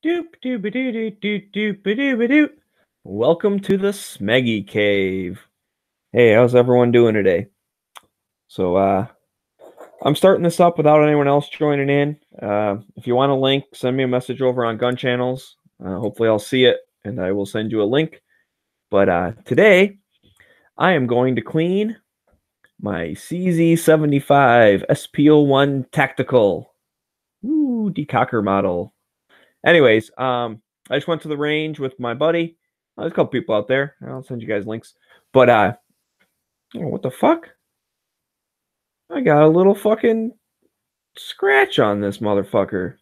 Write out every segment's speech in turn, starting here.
Doop doop doo doo doo doop doo doo. Welcome to the Smeggies Cave. Hey, how's everyone doing today? So, I'm starting this up without anyone else joining in. If you want a link, send me a message over on Gun Channels. Hopefully, I'll see it and I will send you a link. But today, I am going to clean my cz75 sp01 tactical. Ooh, decocker model. Anyways, I just went to the range with my buddy. There's a couple people out there. I'll send you guys links. But oh, what the fuck? I got a little fucking scratch on this motherfucker.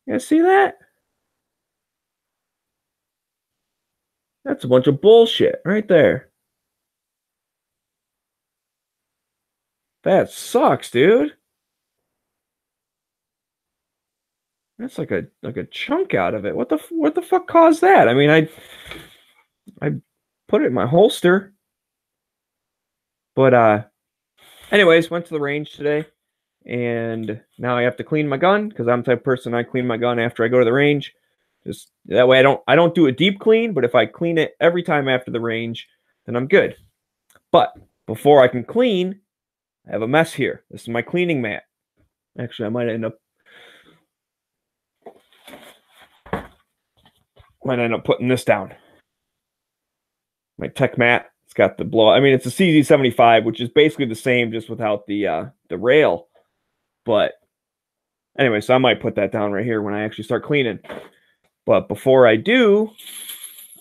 You guys see that? That's a bunch of bullshit right there. That sucks, dude. That's like a chunk out of it. What the fuck caused that? I mean, I put it in my holster. But anyways, went to the range today, and now I have to clean my gun because I'm the type of person I clean my gun after I go to the range. Just that way I don't do a deep clean, but if I clean it every time after the range, then I'm good. But before I can clean, I have a mess here. This is my cleaning mat. Actually, I might end up putting this down. My tech mat. It's got the blow. I mean, it's a cz75, which is basically the same, just without the rail. But anyway, so I might put that down right here when I actually start cleaning. But before I do,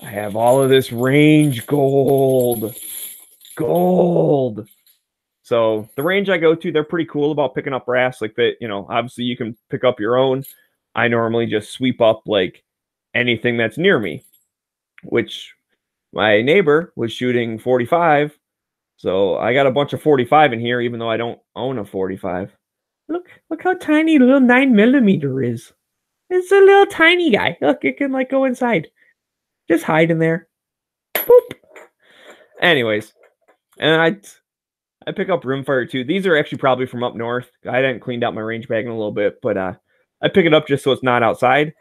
I have all of this range gold. So the range I go to, they're pretty cool about picking up brass. Like that, obviously you can pick up your own. I normally just sweep up like anything that's near me, which my neighbor was shooting 45. So I got a bunch of 45 in here, even though I don't own a 45. Look how tiny the little 9mm is. It's a little tiny guy. Look, it can like go inside. Just hide in there. Boop. Anyways, and I pick up rimfire too. These are actually probably from up north. I hadn't cleaned out my range bag in a little bit, but I pick it up just so it's not outside,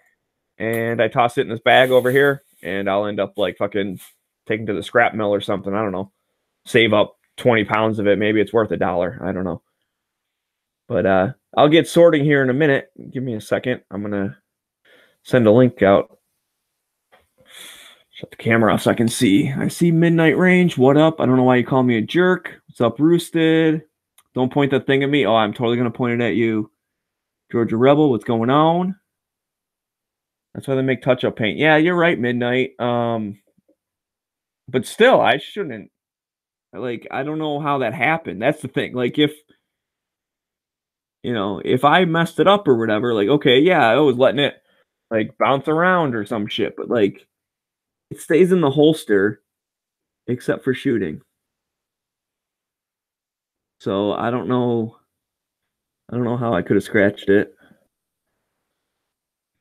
and I toss it in this bag over here, and I'll end up like fucking taking to the scrap mill or something. I don't know. Save up 20 pounds of it. Maybe it's worth $1. I don't know. But I'll get sorting here in a minute. Give me a second. I'm gonna send a link out. Shut the camera off so I can see. I see Midnight Range. What up? I don't know why you call me a jerk. What's up, Roosted? Don't point that thing at me. Oh, I'm totally gonna point it at you. Georgia Rebel, what's going on? That's why they make touch-up paint. Yeah, you're right, Midnight. But still, I shouldn't. Like, I don't know how that happened. That's the thing. Like, if I messed it up or whatever, like, okay, yeah, I was letting it like bounce around or some shit, but like it stays in the holster except for shooting. So I don't know how I could have scratched it.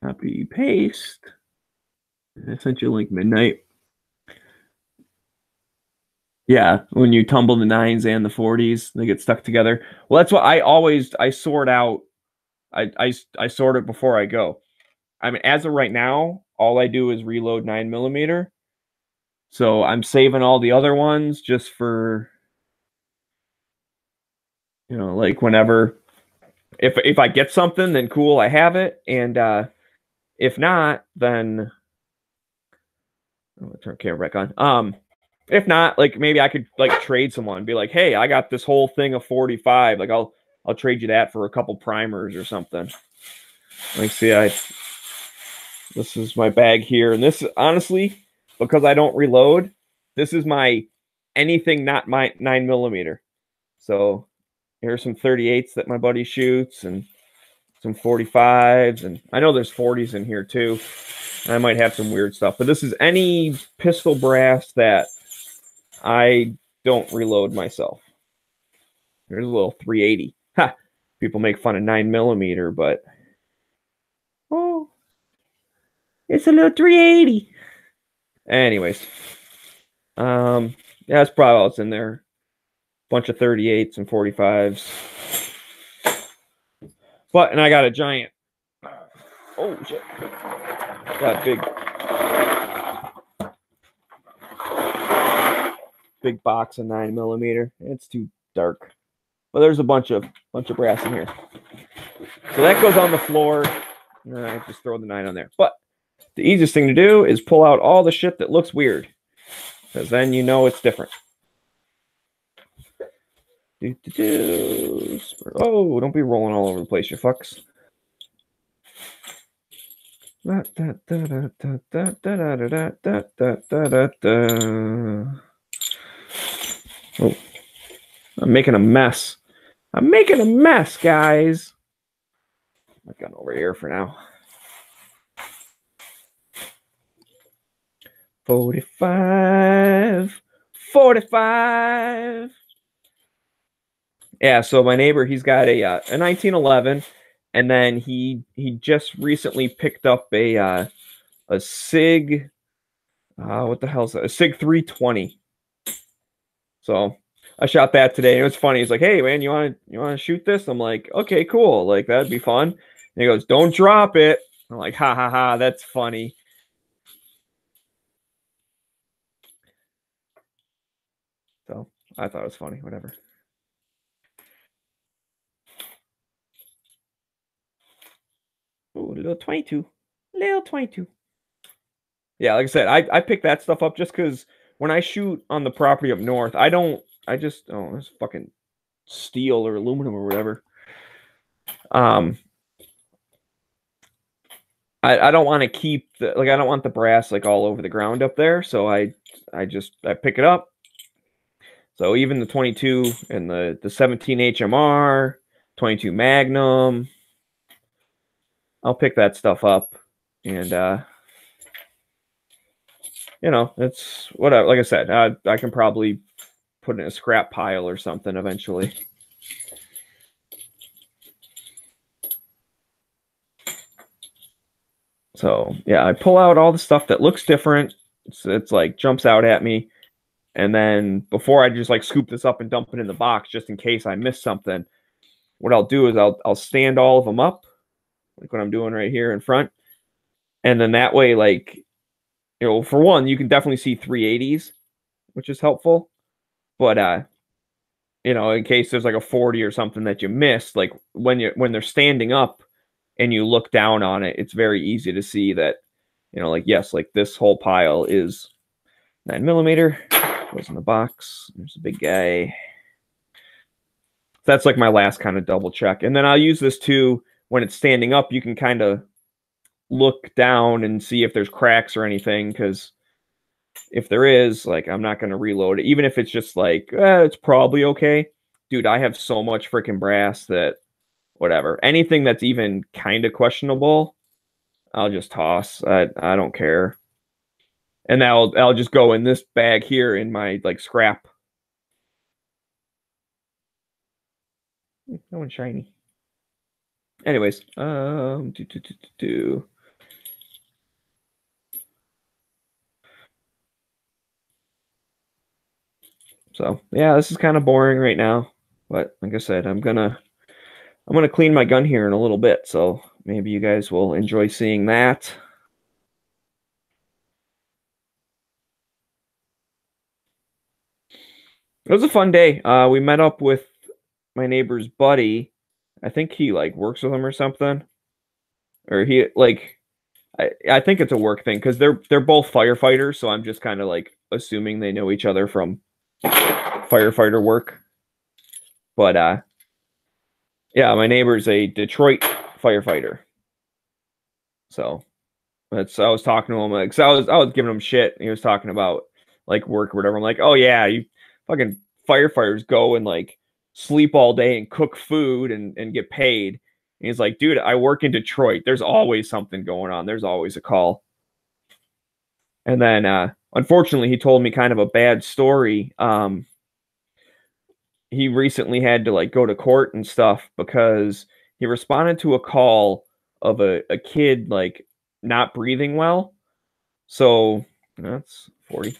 Copy paste. I sent you a link, Midnight. Yeah, when you tumble the 9s and the 40s, they get stuck together. Well, that's what I sort out. I sort it before I go. I mean, as of right now, all I do is reload 9mm. So I'm saving all the other ones just for, like whenever, if I get something, then cool, I have it. And if not, then I'll turn camera back on. If not, like maybe I could like trade someone, be like, hey, I got this whole thing of 45. Like I'll trade you that for a couple primers or something. Like, see, this is my bag here, and this honestly, because I don't reload, this is my anything not my 9mm. So here's some 38s that my buddy shoots, and some 45s, and I know there's 40s in here too. I might have some weird stuff, but this is any pistol brass that I don't reload myself. There's a little 380. Ha! People make fun of 9mm, but oh, it's a little 380. Anyways, yeah, that's probably all that's in there. Bunch of 38s and 45s. And I got a giant Oh shit! Got big box of 9mm. It's too dark, but there's a bunch of brass in here. So that goes on the floor. And I just throw the 9 on there. But the easiest thing to do is pull out all the shit that looks weird, because then you know it's different. Oh, don't be rolling all over the place, you fucks. Oh, I'm making a mess. I'm making a mess, guys. My gun over here for now. 45. Yeah, so my neighbor, he's got a 1911, and then he just recently picked up a SIG. What the hell is that? A SIG 320. So I shot that today. It was funny. He's like, "Hey man, you want to shoot this?" I'm like, "Okay, cool. Like that'd be fun." And he goes, "Don't drop it." I'm like, "Ha ha ha, that's funny." So I thought it was funny. Whatever. Ooh, a little 22. Little 22. Yeah, like I said, I pick that stuff up just because when I shoot on the property up north, I just, oh, it's fucking steel or aluminum or whatever. I don't want to keep I don't want the brass like all over the ground up there, so I pick it up. So even the 22 and the 17 HMR, 22 Magnum, I'll pick that stuff up, and you know, it's whatever. Like I said, I can probably put it in a scrap pile or something eventually. So yeah, I pull out all the stuff that looks different. It's like jumps out at me. And then before I just like scoop this up and dump it in the box, just in case I miss something, what I'll do is I'll stand all of them up, like what I'm doing right here in front. And then that way, like, you know, for one, you can definitely see 380s, which is helpful. But you know, in case there's like a 40 or something that you missed, like when they're standing up and you look down on it, it's very easy to see that, you know, like, yes, like this whole pile is 9mm. Goes in the box. There's a big guy. That's like my last kind of double check. And then I'll use this too when it's standing up. You can kind of look down and see if there's cracks or anything, because if there is, like, I'm not going to reload it. Even if it's just like, it's probably okay. Dude, I have so much freaking brass that whatever. Anything that's even kind of questionable, I'll just toss. I don't care. And I'll just go in this bag here in my like scrap. No one's shiny. Anyways, So yeah, this is kind of boring right now, but like I said, I'm gonna clean my gun here in a little bit, so maybe you guys will enjoy seeing that. It was a fun day. We met up with my neighbor's buddy. I think he like works with him or something, or he like I think it's a work thing because they're both firefighters, so I'm just kind of like assuming they know each other from firefighter work. But yeah, my neighbor's a Detroit firefighter, so I was talking to him like, so I was giving him shit. And he was talking about like work or whatever. I'm like, oh yeah, you fucking firefighters go and like sleep all day and cook food and get paid. And he's like, dude, I work in Detroit. There's always something going on. There's always a call. And then unfortunately, he told me kind of a bad story. He recently had to like go to court and stuff because he responded to a call of a kid like not breathing well. So that's 40.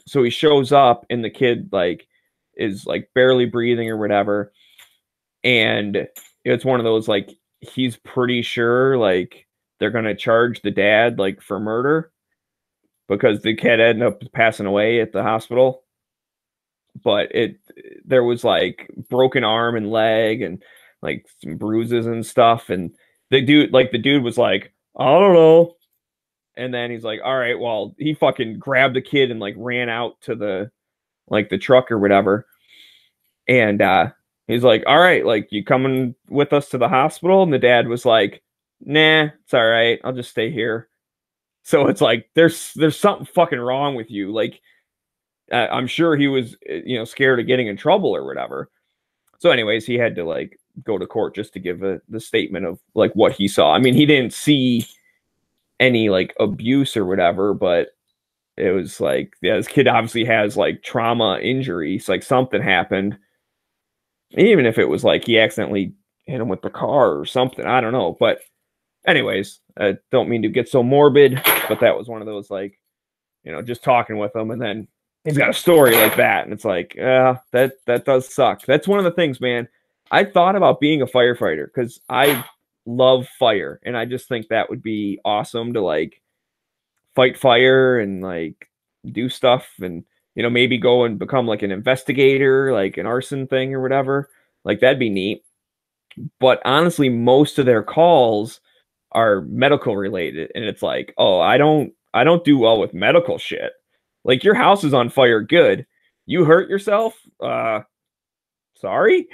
So he shows up and the kid like is like barely breathing or whatever. And it's one of those like he's pretty sure like they're gonna charge the dad like for murder because the kid ended up passing away at the hospital. But there was like broken arm and leg and like some bruises and stuff. And the dude was like, I don't know. And then he's like, all right, well, he fucking grabbed the kid and like ran out to the truck or whatever. And he's like, all right, like, you coming with us to the hospital? And the dad was like, nah, it's all right. I'll just stay here. So it's like, there's something fucking wrong with you. Like, I'm sure he was, scared of getting in trouble or whatever. So anyways, he had to like go to court just to give the statement of like what he saw. I mean, he didn't see any like abuse or whatever, but it was like, yeah, this kid obviously has like trauma injuries, like something happened. Even if it was like he accidentally hit him with the car or something, I don't know. But anyways, I don't mean to get so morbid, but that was one of those like, just talking with him, and then he's got a story like that, and it's like, that does suck. That's one of the things, man. I thought about being a firefighter because I love fire, and I just think that would be awesome to like fight fire and like do stuff, and maybe go and become like an investigator, like an arson thing or whatever. Like that'd be neat. But honestly, most of their calls are medical related, and it's like, oh, I don't do well with medical shit. Like, your house is on fire, good. You hurt yourself? Sorry?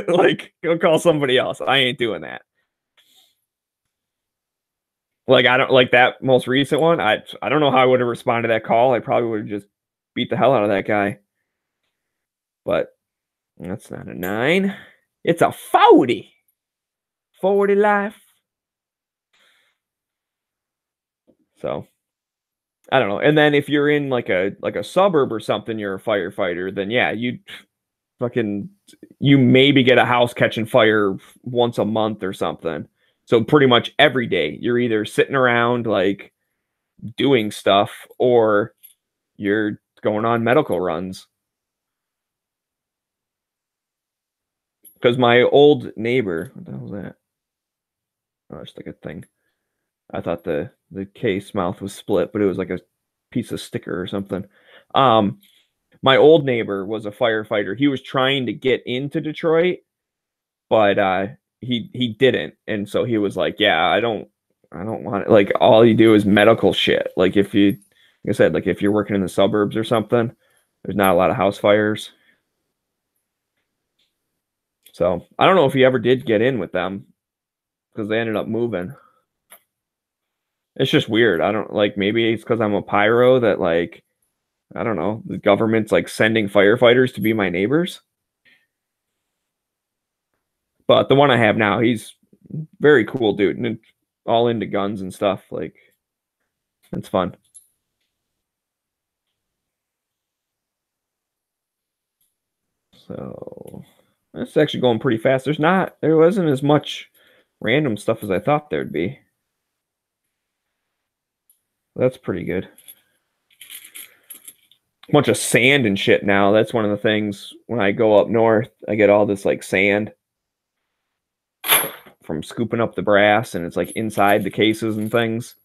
Like, go call somebody else. I ain't doing that. Like, I don't like that most recent one. I don't know how I would have responded to that call. I probably would have just beat the hell out of that guy. But that's not a 9. It's a 40. 40 life. So I don't know. And then if you're in like a suburb or something, you're a firefighter, then yeah, you maybe get a house catching fire once a month or something. So pretty much every day you're either sitting around like doing stuff or you're going on medical runs. Because my old neighbor, what the hell was that? Oh, it's like a thing. I thought the case mouth was split, but it was like a piece of sticker or something. My old neighbor was a firefighter. He was trying to get into Detroit, but he didn't. And so he was like, yeah, I don't want it. Like, all you do is medical shit. Like, like I said, like if you're working in the suburbs or something, there's not a lot of house fires. So I don't know if he ever did get in with them because they ended up moving. It's just weird. I don't like, maybe it's because I'm a pyro that like, I don't know, the government's like sending firefighters to be my neighbors. But the one I have now, he's very cool dude and all into guns and stuff. Like, it's fun. So that's actually going pretty fast. There wasn't as much random stuff as I thought there'd be. That's pretty good. Bunch of sand and shit now. That's one of the things when I go up north, I get all this like sand from scooping up the brass, and it's like inside the cases and things.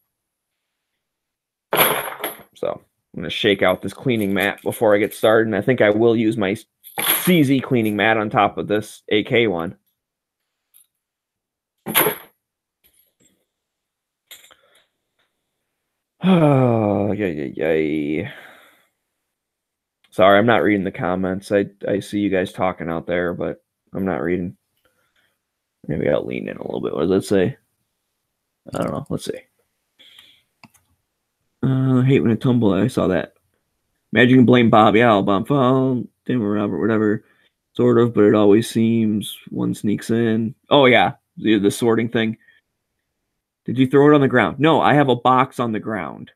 So I'm gonna shake out this cleaning mat before I get started, and I think I will use my CZ cleaning mat on top of this AK one. Oh, yay. Sorry, I'm not reading the comments. I see you guys talking out there, but I'm not reading. Maybe I'll lean in a little bit. What does that say? I don't know. Let's see. Hate when it tumble. I saw that. Imagine you can blame Bobby Alabama, Fall, Tim or Robert, whatever. Sort of, but it always seems one sneaks in. Oh, yeah. The sorting thing. Did you throw it on the ground? No, I have a box on the ground.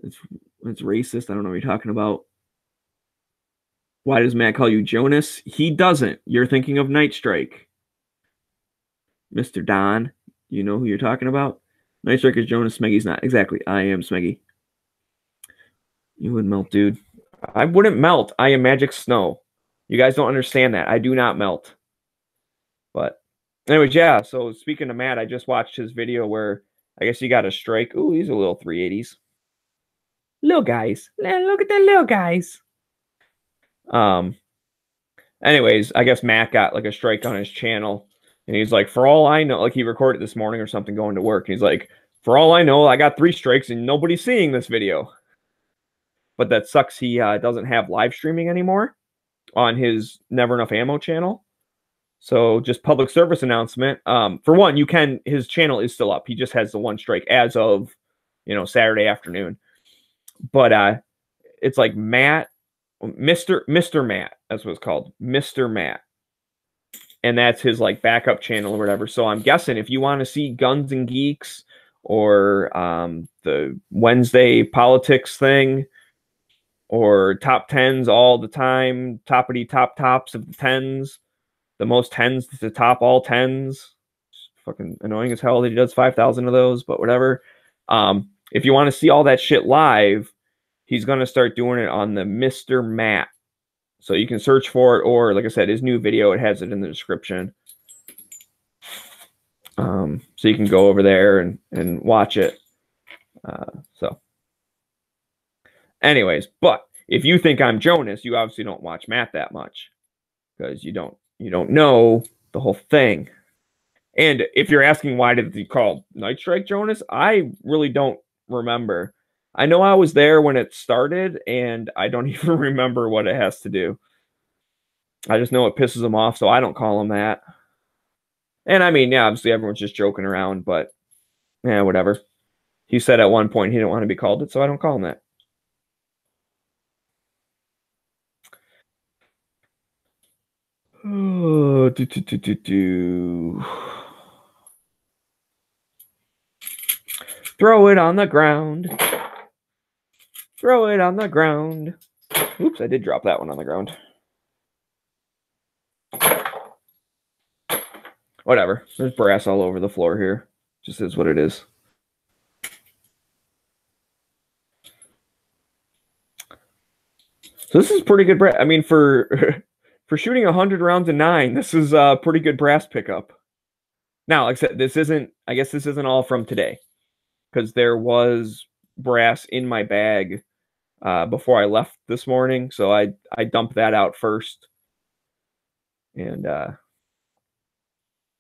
It's racist. I don't know what you're talking about. Why does Matt call you Jonas? He doesn't. You're thinking of Night Strike. Mr. Don, you know who you're talking about? Night Strike is Jonas, Smeggy's not. Exactly. I am Smeggy. You wouldn't melt, dude. I wouldn't melt. I am magic snow. You guys don't understand that. I do not melt. But Anyways, yeah. So speaking of Matt, I just watched his video where I guess he got a strike. Ooh, he's a little 380s. Little guys. Look at the little guys. Anyways, I guess Matt got like a strike on his channel. And he's like, for all I know, like he recorded this morning or something going to work. And he's like, for all I know, I got 3 strikes and nobody's seeing this video. But that sucks. He doesn't have live streaming anymore on his Never Enough Ammo channel. So just public service announcement. For one, his channel is still up. He just has the 1 strike as of, Saturday afternoon. But it's like Mr. Matt. That's what it's called. Mr. Matt. And that's his like backup channel or whatever. So I'm guessing if you want to see Guns and Geeks or the Wednesday politics thing or top 10s all the time, toppity top tops of the 10s, the most 10s to top all 10s. It's fucking annoying as hell that he does 5,000 of those, but whatever. If you want to see all that shit live, he's going to start doing it on the Mr. Matt. So you can search for it, or like I said, his new video, it has it in the description. So you can go over there and watch it. So anyways, but if you think I'm Jonas, you obviously don't watch Matt that much because you don't know the whole thing. And if you're asking why did he call Night Strike Jonas, I really don't remember. I know I was there when it started, and I don't even remember what it has to do. I just know it pisses him off, so I don't call him that. And I mean, yeah, obviously everyone's just joking around, but yeah, whatever. He said at one point he didn't want to be called it, so I don't call him that. Oh, Throw it on the ground. Throw it on the ground. Oops, I did drop that one on the ground. Whatever. There's brass all over the floor here. Just is what it is. So this is pretty good brass. I mean, for shooting 100 rounds in 9, this is a pretty good brass pickup. Now, like I said, I guess this isn't all from today, because there was brass in my bag before I left this morning, so I dumped that out first, and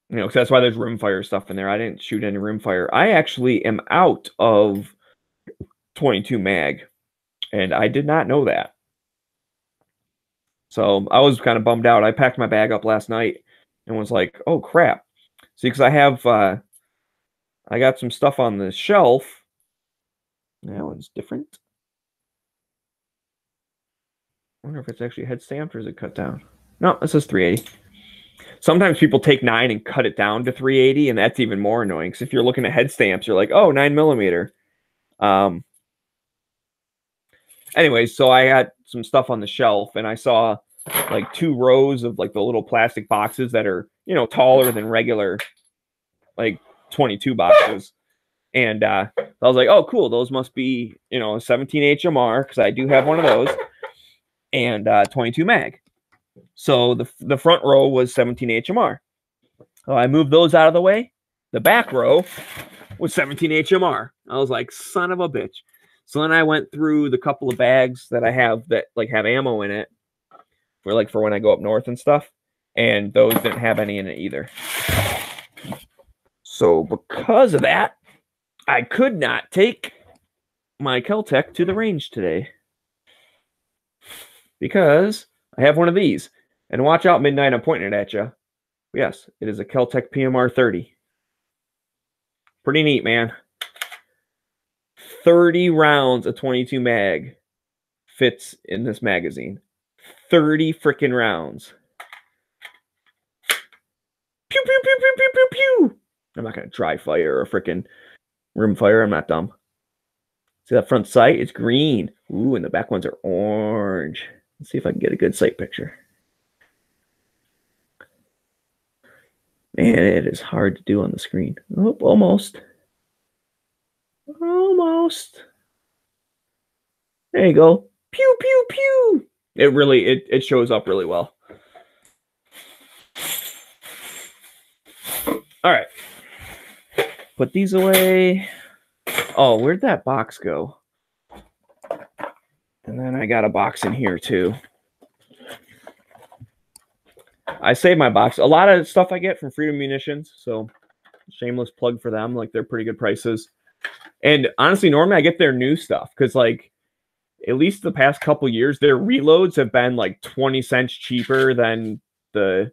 because that's why there's rimfire stuff in there. I didn't shoot any rimfire. I actually am out of 22 mag, and I did not know that. So I was kind of bummed out. I packed my bag up last night and was like, oh crap. See, because I have I got some stuff on the shelf. That one's different. I wonder if it's actually head stamped or is it cut down? No, this is 380. Sometimes people take 9 and cut it down to 380, and that's even more annoying. Because if you're looking at head stamps, you're like, oh, 9mm. Anyways, so I had some stuff on the shelf, and I saw like 2 rows of like the little plastic boxes that are, taller than regular, like 22 boxes. And I was like, oh, cool. Those must be, a 17 HMR, because I do have one of those, and 22 mag. So the front row was 17 HMR. So I moved those out of the way. The back row was 17 HMR. I was like, son of a bitch. So then I went through the couple of bags that I have that like have ammo in it for when I go up north and stuff. And those didn't have any in it either. So because of that, I could not take my Kel-Tec to the range today. Because I have one of these. And watch out, Midnight, I'm pointing it at you. Yes, it is a Kel-Tec PMR 30. Pretty neat, man. 30 rounds of 22 mag fits in this magazine. 30 freaking rounds. Pew, pew, pew, pew, pew, pew, pew. I'm not going to dry fire or freaking rim fire. I'm not dumb. See that front sight? It's green. Ooh, and the back ones are orange. Let's see if I can get a good sight picture. Man, it is hard to do on the screen. Oh, almost. Almost. There you go. Pew, pew, pew. It shows up really well. All right. Put these away. Oh, where'd that box go? And then I got a box in here too. I save my box. A lot of stuff I get from Freedom Munitions, so shameless plug for them. Like, they're pretty good prices. And honestly, normally I get their new stuff because, like, at least the past couple years, their reloads have been like 20 cents cheaper than the,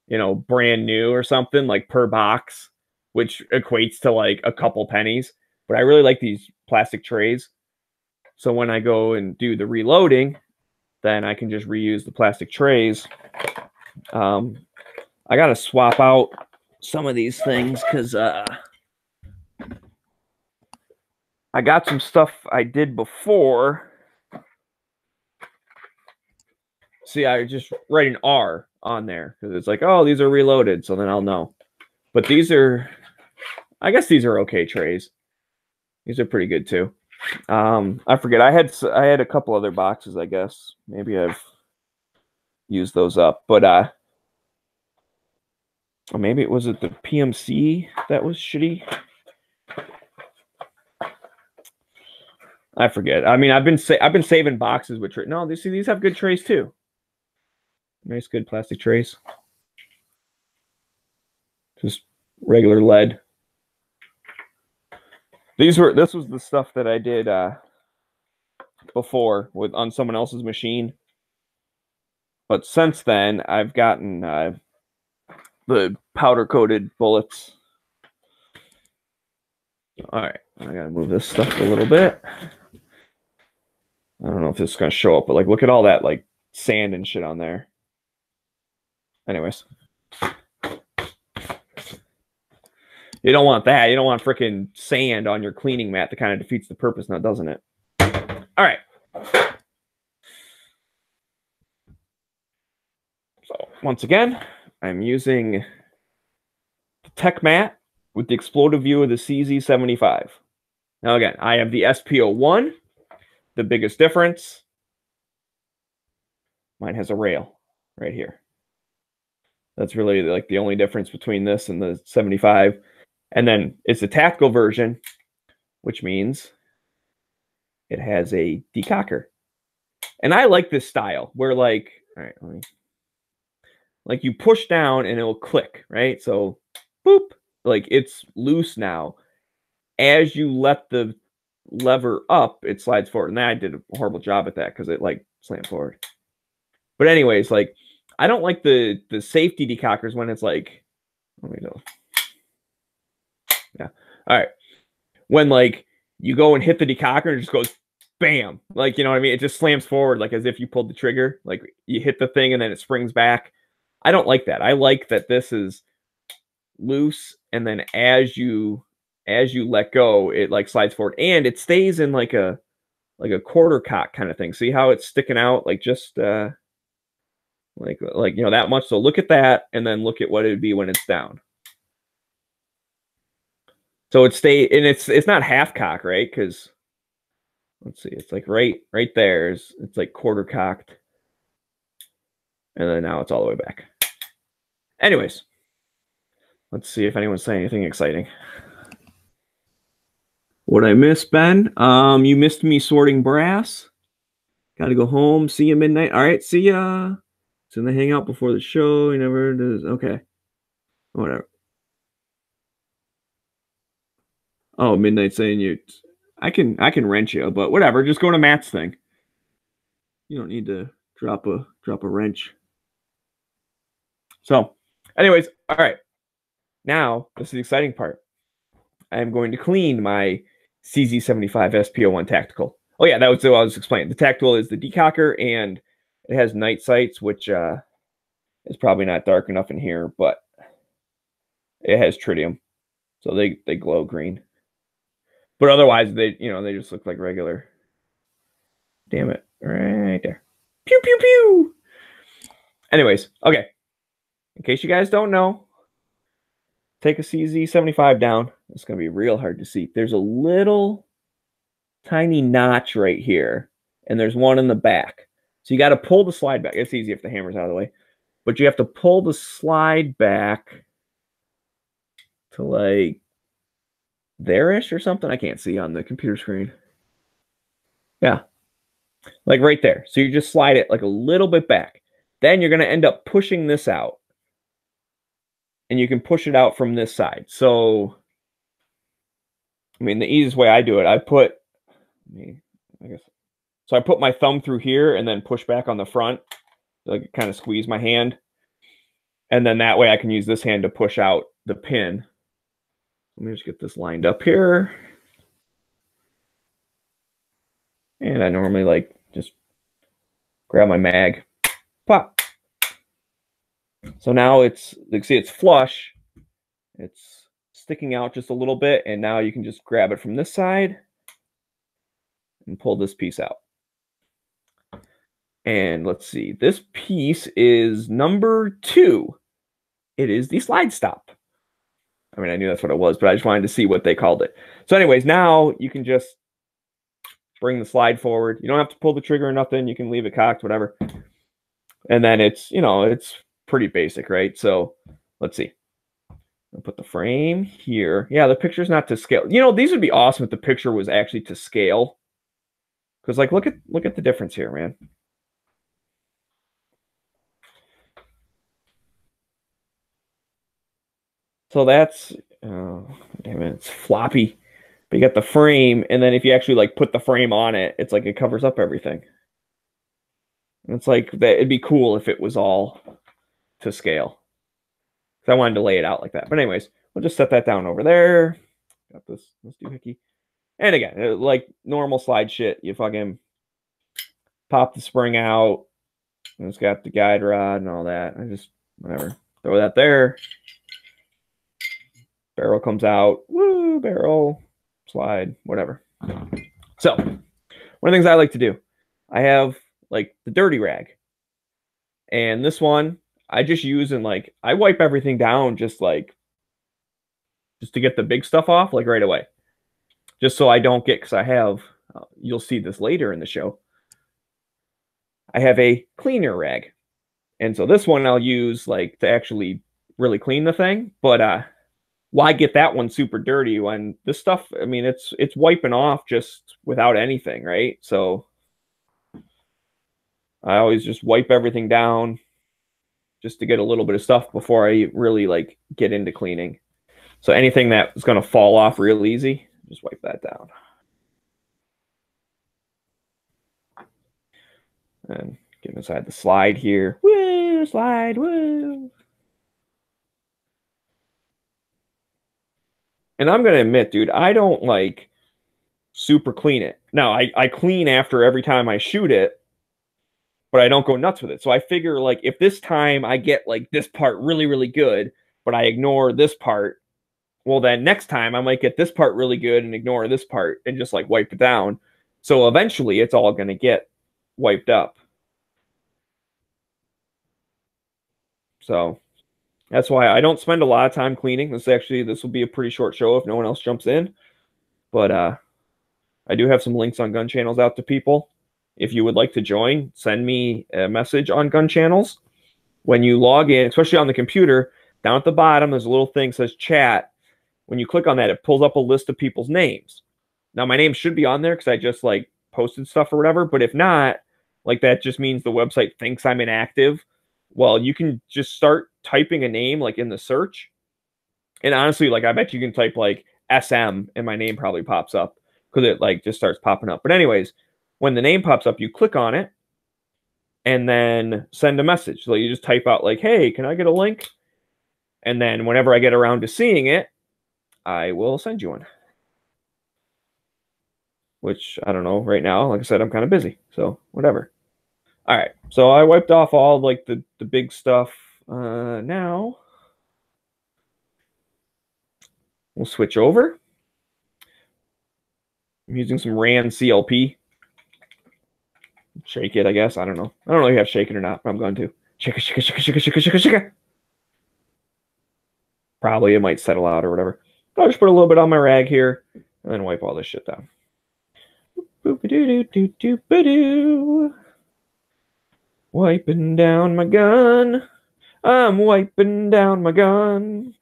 you know, brand new or something, like per box, which equates to like a couple pennies. But I really like these plastic trays. So when I go and do the reloading, then I can just reuse the plastic trays. I got to swap out some of these things because I got some stuff I did before. See, I just write an R on there because it's like, oh, these are reloaded, so then I'll know. But these are, I guess these are okay trays. These are pretty good too. I forget. I had a couple other boxes, I guess. Maybe I've used those up, but or maybe it was the PMC that was shitty. I forget. I mean, I've been saving boxes with trays. No, these have good trays too. Nice, good plastic trays. Just regular lead. This was the stuff that I did before on someone else's machine. But since then, I've gotten the powder-coated bullets. All right, I gotta move this stuff a little bit. I don't know if this is gonna show up, but like, look at all that like sand and shit on there. Anyways, you don't want that. You don't want freaking sand on your cleaning mat. That kind of defeats the purpose now, doesn't it? All right. So once again, I'm using the tech mat with the explosive view of the cz75. Now again, I have the sp01. The biggest difference, mine has a rail right here. That's really like the only difference between this and the 75. And then it's a tactical version, which means it has a decocker. And I like this style where, like, all right, like you push down and it'll click, right? So boop, like it's loose now. As you let the lever up, it slides forward. And I did a horrible job at that because it like slammed forward. But anyways, like, I don't like the safety decockers when it's like, let me know. Yeah. All right. When like you go and hit the decocker and it just goes bam. Like, you know what I mean? It just slams forward like as if you pulled the trigger. Like you hit the thing and then it springs back. I don't like that. I like that this is loose, and then as you let go, it like slides forward and it stays in like a quarter cock kind of thing. See how it's sticking out like just like you know, that much. So look at that and then look at what it would be when it's down. So it stay, and it's not half cock, right? Because let's see, it's like right there. It's like quarter cocked, and then now it's all the way back. Anyways, let's see if anyone's saying anything exciting. What I missed, Ben? You missed me sorting brass. Got to go home. See you midnight. All right, see ya. So they hang out before the show. He never does. Okay, whatever. Oh, midnight saying you. I can wrench you, but whatever. Just go to Matt's thing. You don't need to drop a wrench. So, anyways, all right. Now this is the exciting part. I'm going to clean my cz75 sp01 tactical. Oh yeah, that was what I was explaining. The tactical is the decocker, and it has night sights, which is probably not dark enough in here, but it has tritium, so they glow green. But otherwise, they just look like regular. Damn it, right there. Pew pew pew. Anyways, okay. In case you guys don't know, take a cz75 down. It's gonna be real hard to see. There's a little tiny notch right here, and there's one in the back. So you got to pull the slide back. It's easy if the hammer's out of the way, but you have to pull the slide back to like there-ish or something. I can't see on the computer screen. Yeah, like right there. So you just slide it like a little bit back. Then you're going to end up pushing this out. And you can push it out from this side. So, I mean, the easiest way I do it, I guess, so I put my thumb through here and then push back on the front. Like kind of squeeze my hand. And then that way I can use this hand to push out the pin. Let me just get this lined up here. And I normally like just grab my mag, pop. So now it's, like, see, it's flush. It's sticking out just a little bit. And now you can just grab it from this side and pull this piece out. And let's see, this piece is number 2. It is the slide stop. I mean, I knew that's what it was, but I just wanted to see what they called it. So anyways, now you can just bring the slide forward. You don't have to pull the trigger or nothing. You can leave it cocked, whatever. And then it's, you know, it's pretty basic, right? So let's see. I'll put the frame here. Yeah, the picture's not to scale. You know, these would be awesome if the picture was actually to scale. Because, like, look at the difference here, man. So that's, oh, damn it, it's floppy. But you got the frame, and then if you actually like put the frame on it, it's like it covers up everything. And it's like that. It'd be cool if it was all to scale. So I wanted to lay it out like that. But anyways, we'll just set that down over there. Got this doohickey. And again, like normal slide shit, you fucking pop the spring out. And it's got the guide rod and all that. I just, whatever, throw that there. Barrel comes out. Woo, barrel, slide, whatever. So, one of the things I like to do, I have like the dirty rag. And this one, I just use and like, I wipe everything down just to get the big stuff off, like right away. Just so I don't get, because I have, you'll see this later in the show, I have a cleaner rag. And so this one I'll use like to actually really clean the thing. But why get that one super dirty when this stuff, I mean, it's wiping off just without anything, right? So I always just wipe everything down just to get a little bit of stuff before I really like get into cleaning. So anything that's going to fall off real easy, just wipe that down. And get inside the slide here. Woo, slide, woo. And I'm going to admit, dude, I don't like super clean it. Now, I clean after every time I shoot it, but I don't go nuts with it. So I figure, like, if this time I get, like, this part really, really good, but I ignore this part, well, then next time I might get this part really good and ignore this part and just, like, wipe it down. So eventually it's all going to get wiped up. So that's why I don't spend a lot of time cleaning. This will be a pretty short show if no one else jumps in. But I do have some links on gun channels out to people. If you would like to join, send me a message on gun channels. When you log in, especially on the computer, down at the bottom, there's a little thing that says chat. When you click on that, it pulls up a list of people's names. Now, my name should be on there because I just like posted stuff or whatever. But if not, like that just means the website thinks I'm inactive. Well, you can just start typing a name like in the search. And honestly, like I bet you can type like SM and my name probably pops up because it like just starts popping up. But anyways, when the name pops up, you click on it and then send a message. So you just type out like, hey, can I get a link? And then whenever I get around to seeing it, I will send you one. Which I don't know right now. Like I said, I'm kind of busy. So whatever. All right. So I wiped off all like the big stuff. Now we'll switch over. I'm using some RAN CLP. Shake it, I guess. I don't know. I don't know if you have shake it or not, but I'm going to. Shake it, shake it, shake it, shake it, shake it, shake it, shake it. Probably it might settle out or whatever. I'll just put a little bit on my rag here and then wipe all this shit down. Boop-a-doo-doo-doo-doo-ba-doo. Wiping down my gun. I'm wiping down my gun.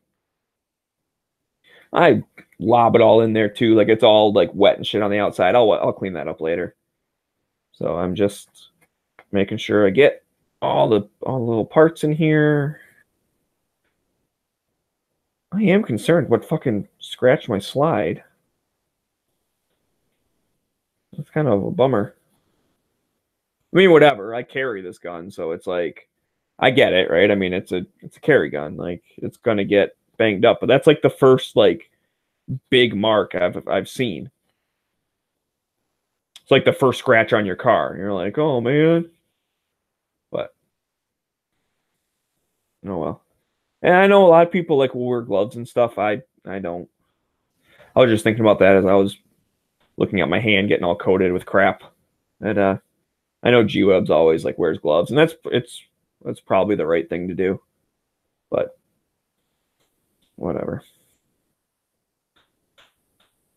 I lob it all in there too. Like it's all like wet and shit on the outside. I'll clean that up later. So I'm just making sure I get all the little parts in here. I am concerned what fucking scratched my slide. That's kind of a bummer. I mean, whatever. I carry this gun, so it's like I get it, right? I mean, it's a carry gun. Like it's gonna get banged up, but that's like the first like big mark I've seen. It's like the first scratch on your car. And you're like, oh man. But oh well. And I know a lot of people like will wear gloves and stuff. I don't. I was just thinking about that as I was looking at my hand getting all coated with crap. And I know G-Web's always like wears gloves, and that's probably the right thing to do. But whatever.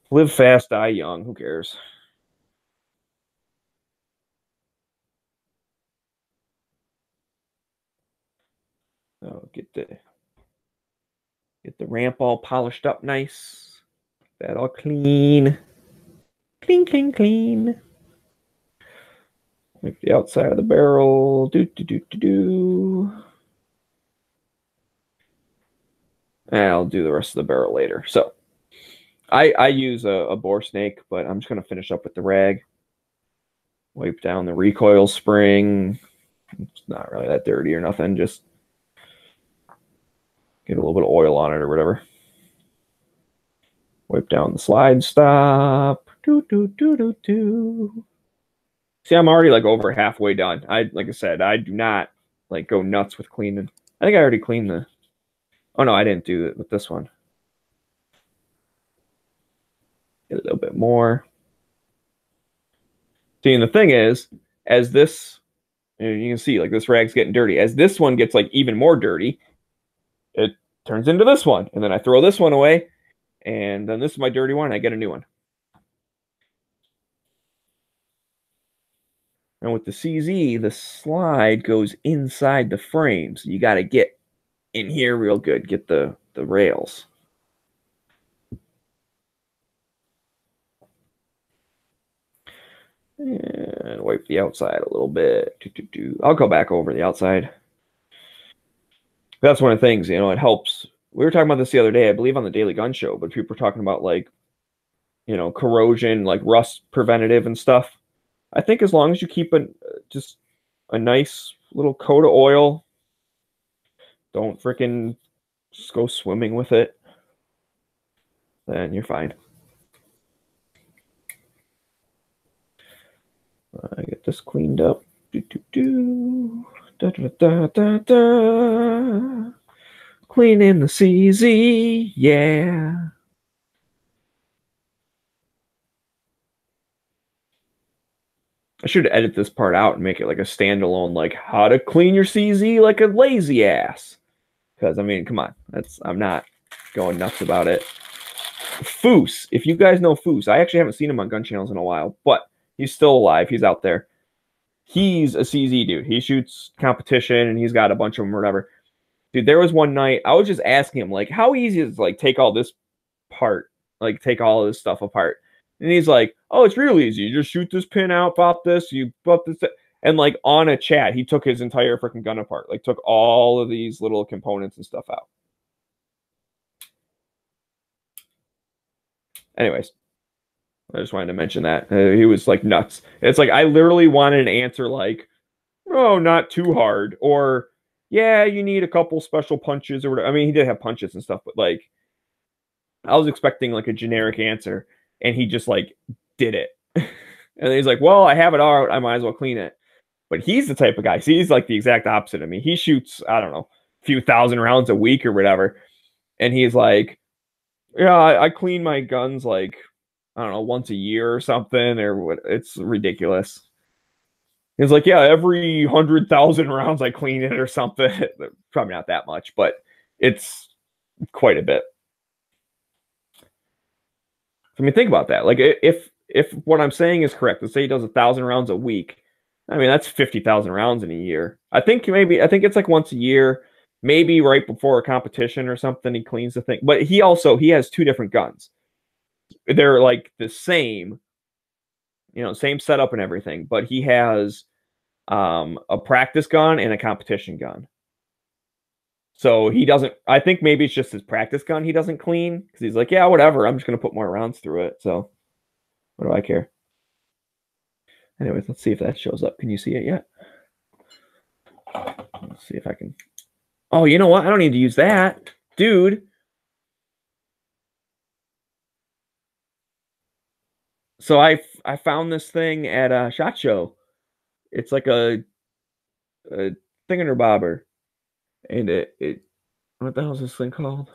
Live fast, die young. Who cares? So get the ramp all polished up nice. That all clean. Clean, clean, clean. Make the outside of the barrel. I'll do the rest of the barrel later. So I use a bore snake, but I'm just going to finish up with the rag. Wipe down the recoil spring. It's not really that dirty or nothing. Just get a little bit of oil on it or whatever. Wipe down the slide stop. See, I'm already like over halfway done. Like I said, I do not like go nuts with cleaning. I think I already cleaned the. Oh no, I didn't do it with this one. Get a little bit more. See, and the thing is, as this, and you can see like this rag's getting dirty. As this one gets like even more dirty, it turns into this one, and then I throw this one away, and then this is my dirty one. I get a new one. And with the CZ, the slide goes inside the frame, so you got to get in here real good. Get the rails. And wipe the outside a little bit. I'll go back over the outside. That's one of the things, you know, it helps. We were talking about this the other day, I believe on the Daily Gun Show, but people were talking about like, you know, corrosion, like rust preventative and stuff. I think as long as you keep just a nice little coat of oil, don't freaking just go swimming with it, then you're fine. I get this cleaned up. Cleaning the CZ, yeah. I should edit this part out and make it like a standalone, like how to clean your CZ like a lazy ass. Because I mean, come on, I'm not going nuts about it. Foose, if you guys know Foose, I actually haven't seen him on gun channels in a while, but he's still alive. He's out there. He's a CZ dude. He shoots competition and he's got a bunch of them or whatever. Dude, there was one night I was just asking him, like, how easy is it to like take all this part, like take all of this stuff apart? And he's like, oh, it's real easy. You just shoot this pin out, pop this, you pop this. And like on a chat, he took his entire freaking gun apart, like took all of these little components and stuff out. Anyways, I just wanted to mention that. He was like nuts. It's like I literally wanted an answer like, oh, not too hard. Or, yeah, you need a couple special punches or whatever. I mean, he did have punches and stuff, but like, I was expecting like a generic answer. And he just like did it. And he's like, well, I have it out. I might as well clean it. But he's the type of guy. See, he's like the exact opposite of me. He shoots, I don't know, a few thousand rounds a week or whatever. And he's like, yeah, I clean my guns like, I don't know, once a year or something, or what. It's ridiculous. He's like, yeah, every 100,000 rounds I clean it or something. Probably not that much, but it's quite a bit. I mean, think about that. Like, if what I'm saying is correct, let's say he does 1,000 rounds a week. I mean, that's 50,000 rounds in a year. I think it's like once a year. Maybe right before a competition or something, he cleans the thing. But he has two different guns. They're like the same, same setup and everything. But he has a practice gun and a competition gun. So he doesn't. I think maybe it's just his practice gun he doesn't clean because he's like, yeah, whatever. I'm just gonna put more rounds through it. So what do I care? Anyways, let's see if that shows up. Can you see it yet? Let's see if I can. Oh, you know what? I don't need to use that, dude. So I found this thing at a SHOT Show. It's like a thingamabobber, and it what the hell is this thing called?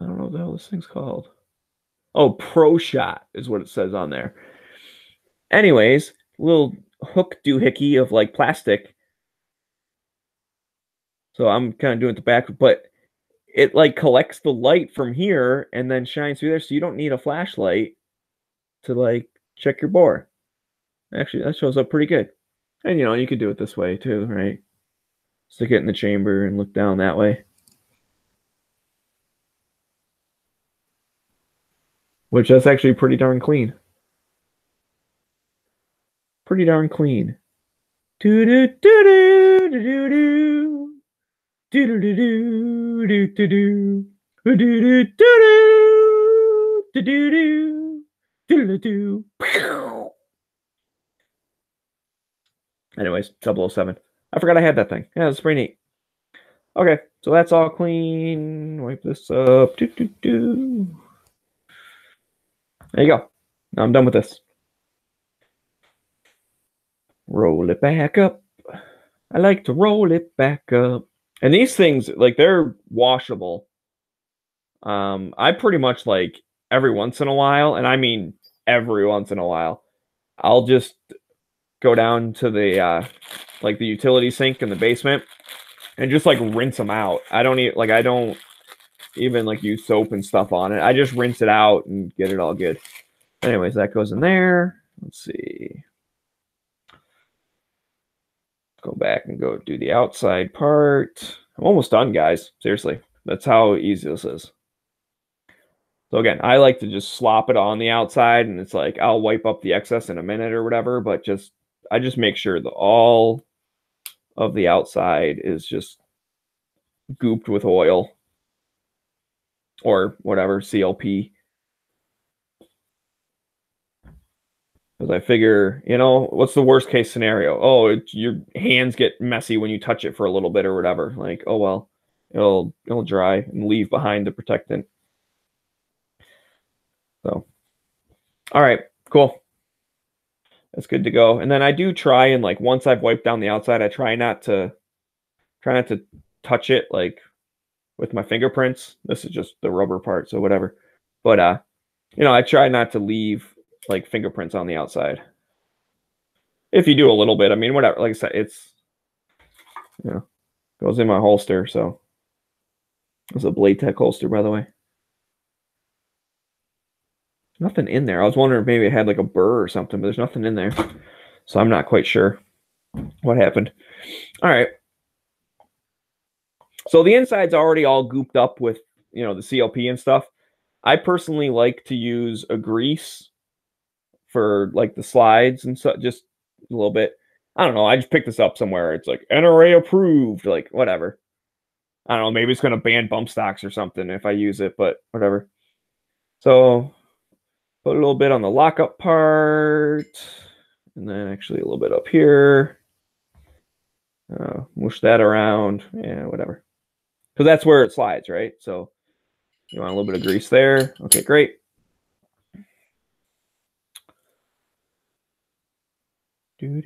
I don't know what the hell this thing's called. Oh, Pro Shot is what it says on there. Anyways, little hook doohickey of like plastic. So I'm kind of doing it the back, but it like collects the light from here and then shines through there, so you don't need a flashlight to like check your bore. Actually, that shows up pretty good. And you could do it this way too, right? Stick it in the chamber and look down that way. Which that's actually pretty darn clean. Pretty darn clean. Do do do do do do do do do do do do do do do do do do do. Anyways, 007. I forgot I had that thing. Yeah, it's pretty neat. Okay, so that's all clean. Wipe this up. There you go. Now I'm done with this. Roll it back up. I like to roll it back up. And these things, like, they're washable. I pretty much, like, every once in a while, and I mean every once in a while, I'll just go down to the like the utility sink in the basement and just like rinse them out. I don't even like use soap and stuff on it. I just rinse it out and get it all good. Anyways, that goes in there. Let's see. Go back and go do the outside part. I'm almost done, guys. Seriously. That's how easy this is. So again, I like to just slop it on the outside, and it's like I'll wipe up the excess in a minute or whatever, but I just make sure that all of the outside is just gooped with oil or whatever, CLP. Because I figure, what's the worst case scenario? Oh, your hands get messy when you touch it for a little bit or whatever. Like, oh well, it'll dry and leave behind the protectant. So, all right, cool. That's good to go. And then I do try and like once I've wiped down the outside, I try not to touch it like with my fingerprints. This is just the rubber part, so whatever. But I try not to leave like fingerprints on the outside. If you do a little bit, I mean, whatever. Like I said, it's goes in my holster. So it's a Blade Tech holster, by the way. Nothing in there. I was wondering if maybe it had like a burr or something, but there's nothing in there. So I'm not quite sure what happened. All right. So the inside's already all gooped up with, the CLP and stuff. I personally like to use a grease for like the slides and so just a little bit. I don't know. I just picked this up somewhere. It's like NRA approved, like whatever. I don't know. Maybe it's going to ban bump stocks or something if I use it, but whatever. So put a little bit on the lockup part, and then actually a little bit up here. Mush that around. Yeah, whatever. Because that's where it slides, right? So you want a little bit of grease there. Okay, great. Put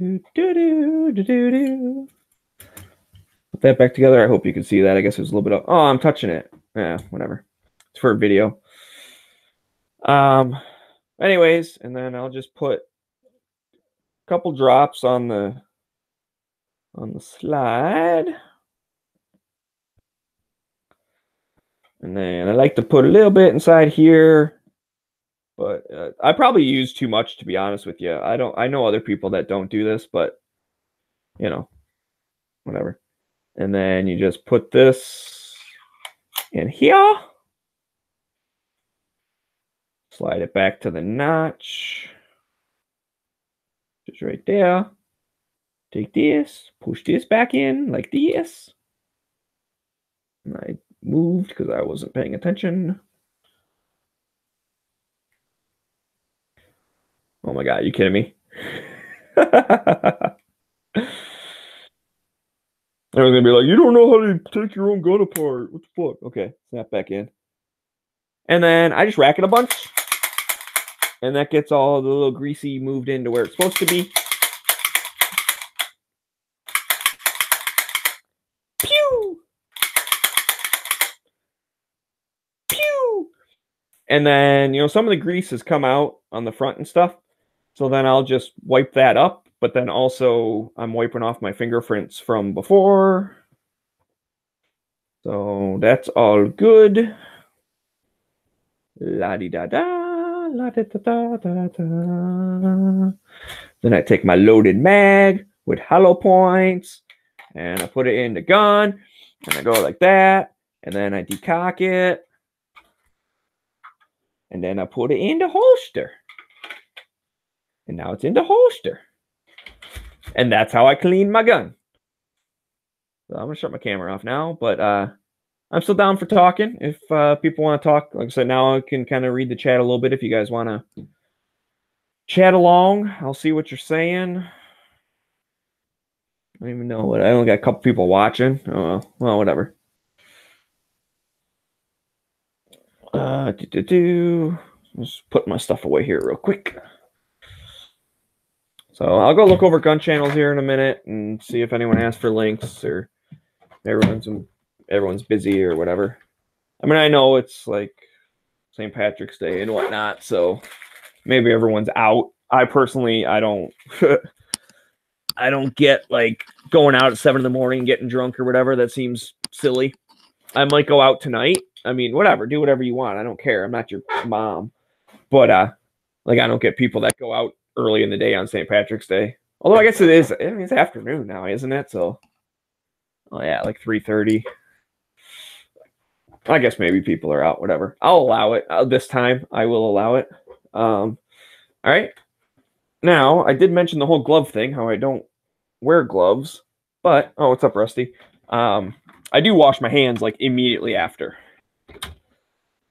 that back together. I hope you can see that. I guess there's a little bit of... Oh, I'm touching it. Yeah, whatever. It's for a video. Anyways, and then I'll just put a couple drops on the slide. And then I like to put a little bit inside here, But I probably use too much, to be honest with you. I know other people that don't do this, but you know, whatever. And then you just put this in here. Slide it back to the notch. Just right there. Take this, push this back in like this. And I moved because I wasn't paying attention. Oh my God, you kidding me? Everyone's gonna be like, you don't know how to take your own gun apart. What the fuck? Okay, snap back in. And then I just rack it a bunch. And that gets all the little greasy moved into where it's supposed to be. Pew! Pew! And then, you know, some of the grease has come out on the front and stuff. So then I'll just wipe that up. But then also I'm wiping off my fingerprints from before. So that's all good. La-di-da-da, la-di-da-da-da-da. Then I take my loaded mag with hollow points and I put it in the gun and I go like that. And then I decock it. And then I put it in the holster. And now it's in the holster. And that's how I clean my gun. So I'm going to shut my camera off now. But I'm still down for talking. If people want to talk, like I said, now I can kind of read the chat a little bit. If you guys want to chat along, I'll see what you're saying. I don't even know what. I only got a couple people watching. Oh, well, whatever. Just put my stuff away here real quick. So I'll go look over gun channels here in a minute and see if anyone asks for links or everyone's busy or whatever. I mean, I know it's like St. Patrick's Day and whatnot, so maybe everyone's out. I personally, I don't get like going out at 7 in the morning, getting drunk or whatever. That seems silly. I might go out tonight. I mean, whatever, do whatever you want. I don't care. I'm not your mom. But like I don't get people that go out early in the day on St. Patrick's Day. Although I guess it is. I mean, it's afternoon now, isn't it? So, oh yeah, like 3:30. I guess maybe people are out. Whatever. I'll allow it. This time, I will allow it. All right. Now, I did mention the whole glove thing. How I don't wear gloves, but what's up, Rusty? I do wash my hands like immediately after.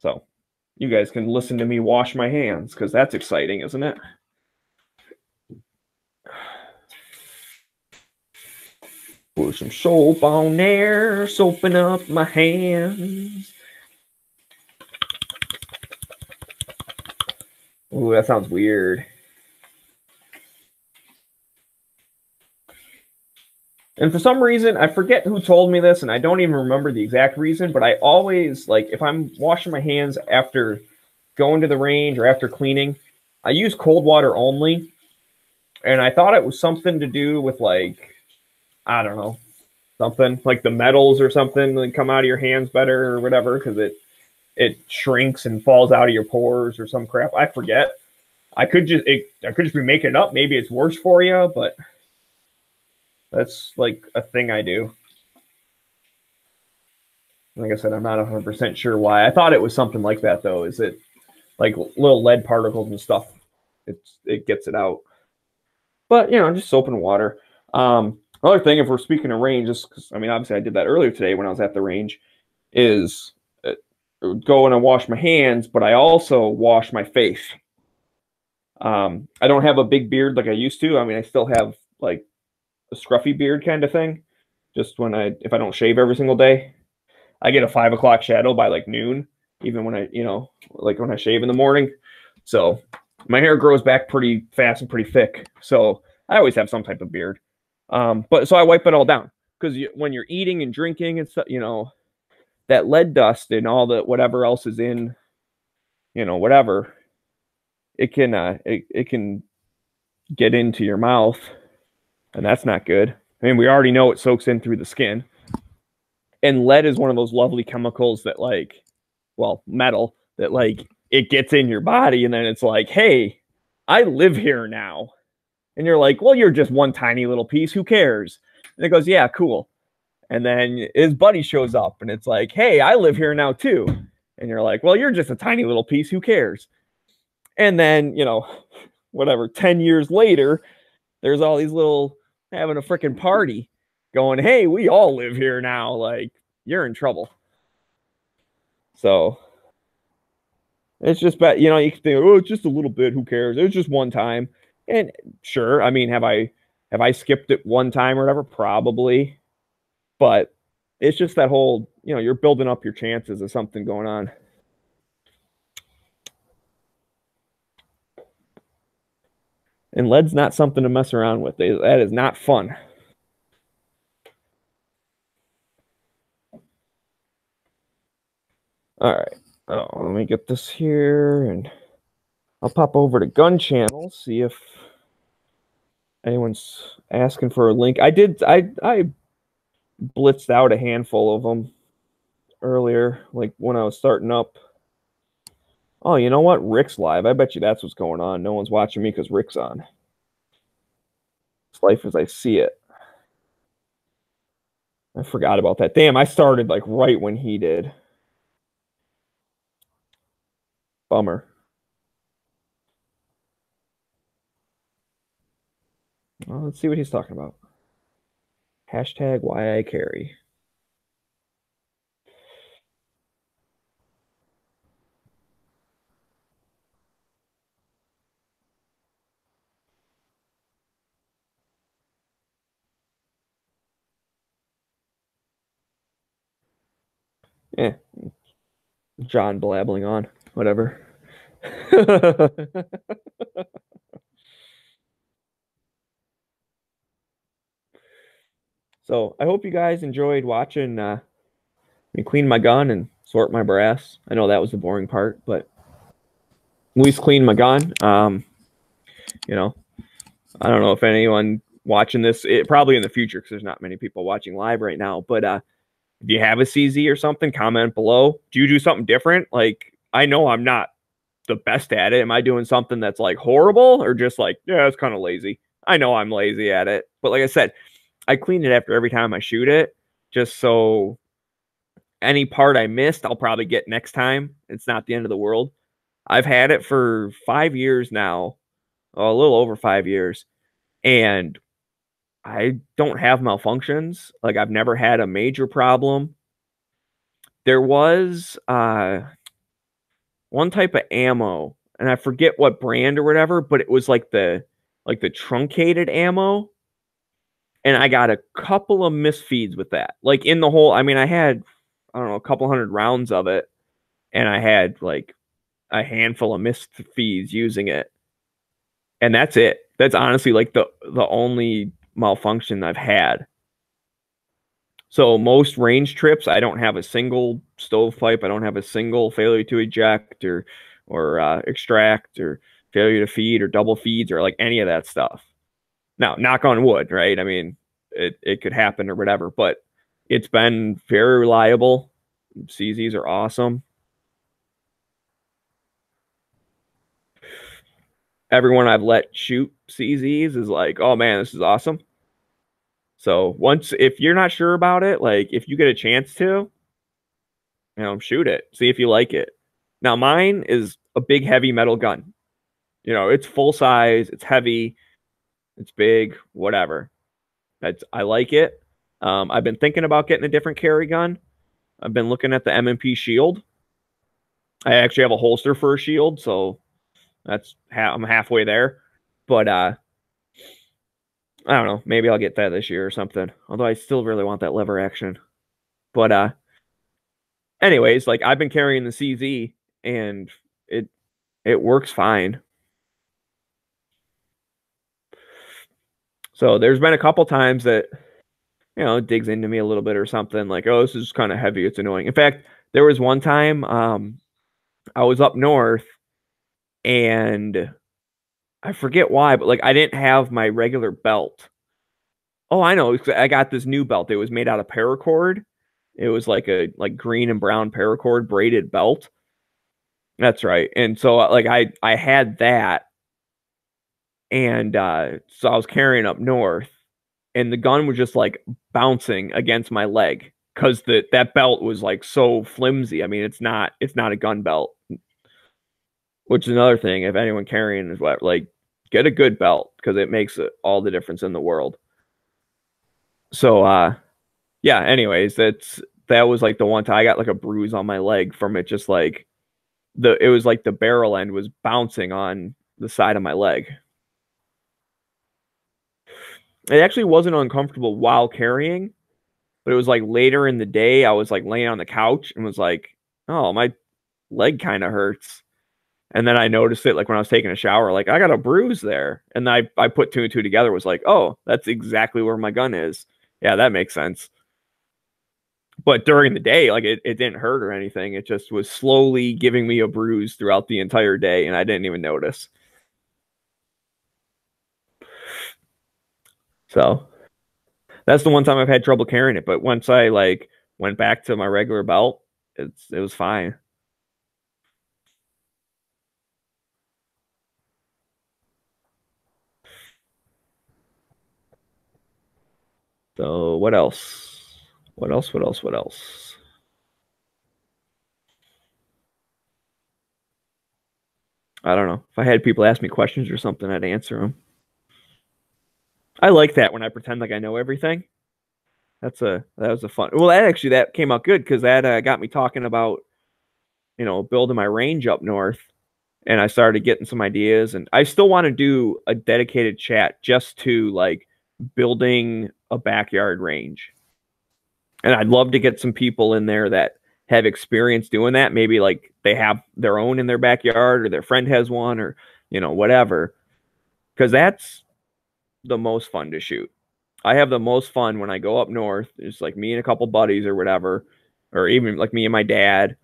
So, you guys can listen to me wash my hands because that's exciting, isn't it? Put some soap on there, soaping up my hands. Ooh, that sounds weird. And for some reason, I forget who told me this, and I don't even remember the exact reason, but I always, like, if I'm washing my hands after going to the range or after cleaning, I use cold water only. And I thought it was something to do with, like, I don't know, something like the metals or something that come out of your hands better or whatever, because it shrinks and falls out of your pores or some crap. I forget. I could just be making it up. Maybe it's worse for you, but that's like a thing I do. Like I said, I'm not 100% sure why. I thought it was something like that, though. Is it like little lead particles and stuff? It gets it out. But, you know, just soap and water. Another thing, if we're speaking of range, just because, I mean, obviously I did that earlier today when I was at the range, is go and I wash my hands, but I also wash my face. I don't have a big beard like I used to. I mean, I still have like a scruffy beard kind of thing. Just if I don't shave every single day, I get a 5 o'clock shadow by like noon, even when like when I shave in the morning. So my hair grows back pretty fast and pretty thick. So I always have some type of beard. But so I wipe it all down because when you're eating and drinking and stuff, you know, that lead dust and all the whatever else is in, you know, whatever, it can get into your mouth, and that's not good. I mean, we already know it soaks in through the skin. And lead is one of those lovely chemicals that, like, well, metal that, like, it gets in your body, and then it's like, hey, I live here now. And you're like, well, you're just one tiny little piece. Who cares? And it goes, yeah, cool. And then his buddy shows up and it's like, hey, I live here now too. And you're like, well, you're just a tiny little piece. Who cares? And then, you know, whatever, 10 years later, there's all these little having a freaking party going, hey, we all live here now. Like, you're in trouble. So it's just bad. You know, you can think, oh, it's just a little bit. Who cares? It was just one time. And sure, I mean, have I skipped it one time or whatever? Probably. But it's just that whole, you know, you're building up your chances of something going on. And lead's not something to mess around with. That is not fun. All right. Oh, let me get this here, and I'll pop over to Gun Channel, see if anyone's asking for a link. I blitzed out a handful of them earlier, like when I was starting up. Oh, you know what? Rick's live. I bet you that's what's going on. No one's watching me because Rick's on. It's life as I see it. I forgot about that. Damn, I started like right when he did. Bummer. Well, let's see what he's talking about. Hashtag why I carry. Yeah. John blabbling on. Whatever. So I hope you guys enjoyed watching me clean my gun and sort my brass. I know that was the boring part, but at least clean my gun. You know, I don't know if anyone watching this, probably in the future, because there's not many people watching live right now, but if you have a CZ or something, comment below. Do you do something different? Like, I know I'm not the best at it. Am I doing something that's like horrible, or just like, yeah, it's kind of lazy? I know I'm lazy at it, but like I said, I clean it after every time I shoot it, just so any part I missed, I'll probably get next time. It's not the end of the world. I've had it for 5 years now, a little over 5 years, and I don't have malfunctions. Like, I've never had a major problem. There was one type of ammo, and I forget what brand or whatever, but it was like the truncated ammo, and I got a couple of misfeeds with that. Like, in the whole, I mean, I had, I don't know, a couple hundred rounds of it, and I had like a handful of misfeeds using it, and that's it. That's honestly like the only malfunction I've had. So most range trips, I don't have a single stovepipe. I don't have a single failure to eject or extract or failure to feed or double feeds or like any of that stuff. Now, knock on wood, right? I mean, it could happen or whatever, but it's been very reliable. CZs are awesome. Everyone I've let shoot CZs is like, oh man, this is awesome. So once, if you're not sure about it, like if you get a chance to, you know, shoot it, see if you like it. Now mine is a big heavy metal gun. You know, it's full size, it's heavy, it's big, whatever. I like it. I've been thinking about getting a different carry gun. I've been looking at the M&P Shield. I actually have a holster for a Shield, so that's I'm halfway there. But I don't know. Maybe I'll get that this year or something. Although I still really want that lever action. But anyways, like I've been carrying the CZ and it works fine. So there's been a couple times that, you know, it digs into me a little bit or something, like, oh, this is kind of heavy, it's annoying. In fact, there was one time I was up north and I forget why, but like I didn't have my regular belt. Oh, I know. I got this new belt. It was made out of paracord. It was like a green and brown paracord braided belt. That's right. And so like I had that, and so I was carrying up north, and the gun was just like bouncing against my leg because that belt was like so flimsy. I mean, it's not a gun belt, which is another thing. If anyone carrying is what, like, get a good belt because it makes all the difference in the world. So yeah. Anyways, that was like the one time I got like a bruise on my leg from it. Just like it was like the barrel end was bouncing on the side of my leg. It actually wasn't uncomfortable while carrying, but it was like later in the day. I was like laying on the couch and was like, oh, my leg kind of hurts. And then I noticed it like when I was taking a shower, like I got a bruise there. And I put two and two together, was like, oh, that's exactly where my gun is. Yeah, that makes sense. But during the day, like it didn't hurt or anything. It just was slowly giving me a bruise throughout the entire day, and I didn't even notice. So that's the one time I've had trouble carrying it. But once I like went back to my regular belt, it was fine. So what else? What else? What else? What else? I don't know. If I had people ask me questions or something, I'd answer them. I like that when I pretend like I know everything. That was a fun. Well, that came out good because that got me talking about building my range up north, and I started getting some ideas. And I still want to do a dedicated chat just to like building a backyard range. And I'd love to get some people in there that have experience doing that. Maybe like they have their own in their backyard, or their friend has one, or whatever. Because that's the most fun to shoot. I have the most fun when I go up north. It's like me and a couple buddies or whatever, or even like me and my dad,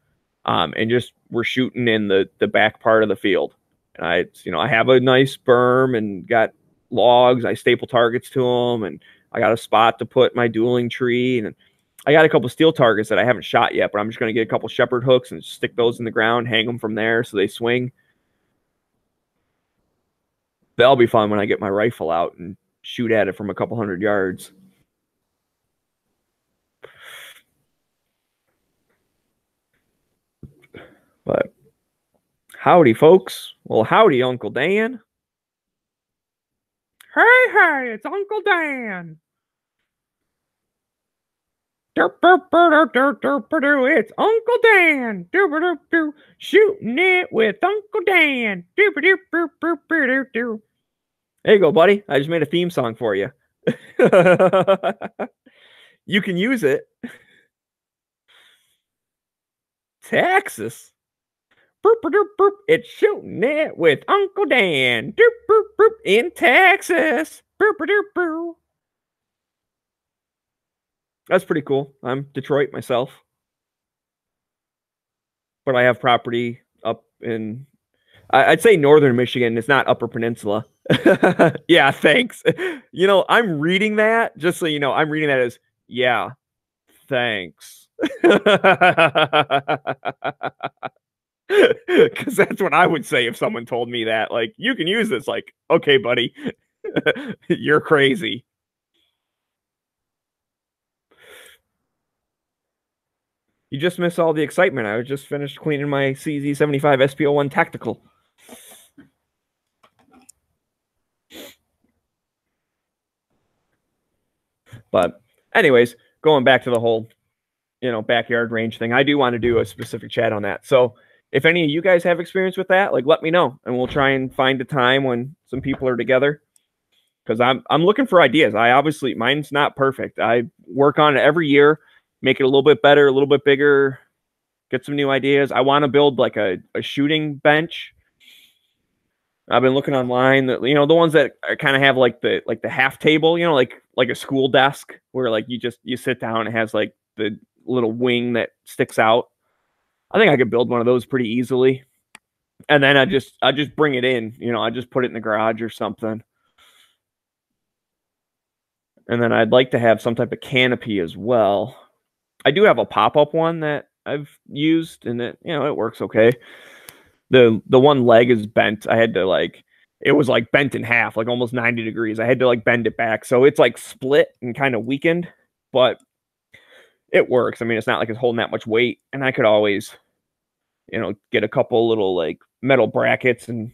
and just we're shooting in the back part of the field. And I have a nice berm and got logs. I staple targets to them, and I got a spot to put my dueling tree, and I got a couple steel targets that I haven't shot yet, but I'm just going to get a couple shepherd hooks and stick those in the ground, hang them from there so they swing. That'll be fun when I get my rifle out and shoot at it from a couple hundred yards. But howdy, folks. Well, howdy, Uncle Dan. Hey, it's Uncle Dan. It's Uncle Dan. Shooting it with Uncle Dan. There you go, buddy. I just made a theme song for you. You can use it. Texas. It's shooting it with Uncle Dan in Texas. That's pretty cool. I'm Detroit myself, but I have property up in, I'd say northern Michigan. It's not Upper Peninsula. Yeah, thanks. I'm reading that, just so you know, I'm reading that as, yeah, thanks. Because that's what I would say if someone told me that. Like, you can use this. Like, okay, buddy, you're crazy. You just missed all the excitement. I was just finished cleaning my cz75 sp01 tactical. But anyways, going back to the whole, backyard range thing, I do want to do a specific chat on that. So if any of you guys have experience with that, like, let me know, and we'll try and find a time when some people are together. Because I'm looking for ideas. Mine's not perfect. I work on it every year, make it a little bit better, a little bit bigger, get some new ideas. I want to build like a shooting bench. I've been looking online, that the ones that kind of have like the half table, like a school desk where like you sit down, and it has like the little wing that sticks out. I think I could build one of those pretty easily. And then I just bring it in, I just put it in the garage or something. And then I'd like to have some type of canopy as well. I do have a pop-up one that I've used, and it works okay. The one leg is bent. I had to like it was like bent in half, like almost 90 degrees. I had to like bend it back. So it's like split and kind of weakened, but it works. I mean, it's not like it's holding that much weight, and I could always, get a couple little like metal brackets and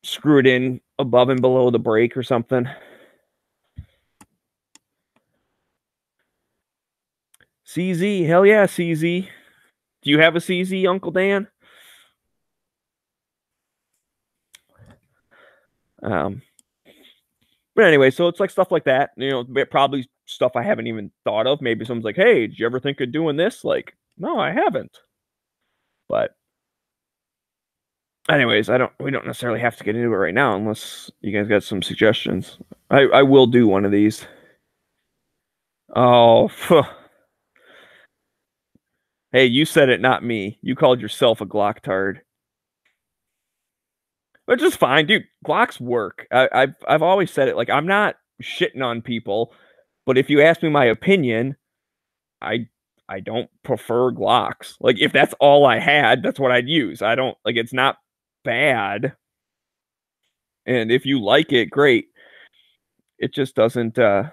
screw it in above and below the brake or something. CZ, hell yeah, CZ. Do you have a CZ, Uncle Dan? But anyway, so it's like stuff like that. Probably stuff I haven't even thought of. Maybe someone's like, "Hey, did you ever think of doing this?" Like, no, I haven't. But anyways, we don't necessarily have to get into it right now unless you guys got some suggestions. I will do one of these. Oh, hey, you said it, not me. You called yourself a Glocktard. Which is fine, dude. Glocks work. I've always said it. Like, I'm not shitting on people, but if you ask me my opinion, I don't prefer Glocks. Like, if that's all I had, that's what I'd use. I don't like it's not bad. And if you like it, great. It just doesn't that's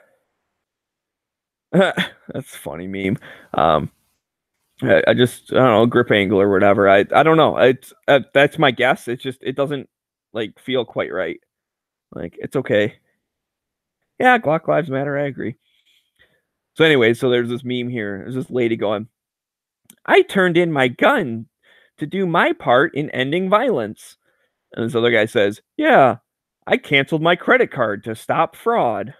funny meme. I just I don't know, grip angle or whatever. I don't know. It's that's my guess. It's just it doesn't like feel quite right. Like, it's okay. Yeah, Glock lives matter. I agree. So anyway, so there's this meme here. There's this lady going, "I turned in my gun to do my part in ending violence." And this other guy says, "Yeah, I canceled my credit card to stop fraud."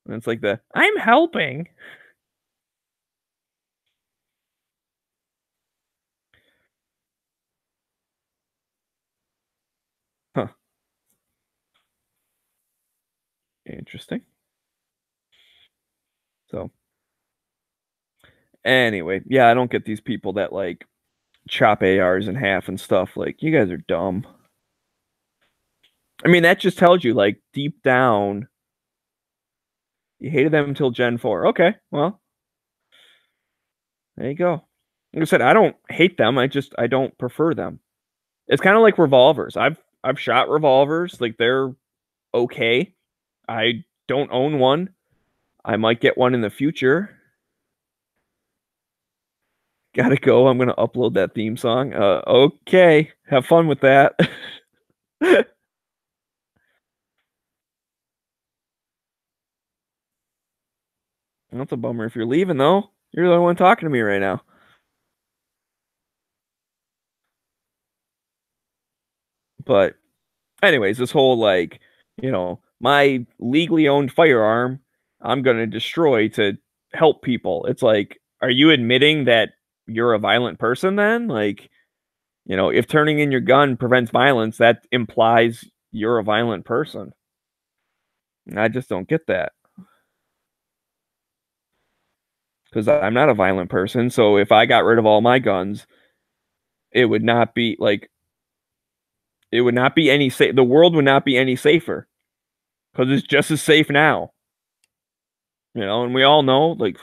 And it's like I'm helping. Huh. Interesting. So anyway, yeah, I don't get these people that like chop ARs in half and stuff. Like, you guys are dumb. I mean, that just tells you, like, deep down, you hated them until Gen 4. Okay, well, there you go. Like I said, I don't hate them. I don't prefer them. It's kind of like revolvers. I've shot revolvers. Like, they're okay. I don't own one. I might get one in the future. Gotta go. I'm gonna upload that theme song. Okay. Have fun with that. That's a bummer if you're leaving, though. You're the only one talking to me right now. But anyways, this whole like, my legally owned firearm, I'm gonna destroy to help people. It's like, are you admitting that you're a violent person then? Like, if turning in your gun prevents violence, that implies you're a violent person. And I just don't get that. Because I'm not a violent person. So if I got rid of all my guns, it would not be like it would not be any safe. The world would not be any safer because it's just as safe now. And we all know like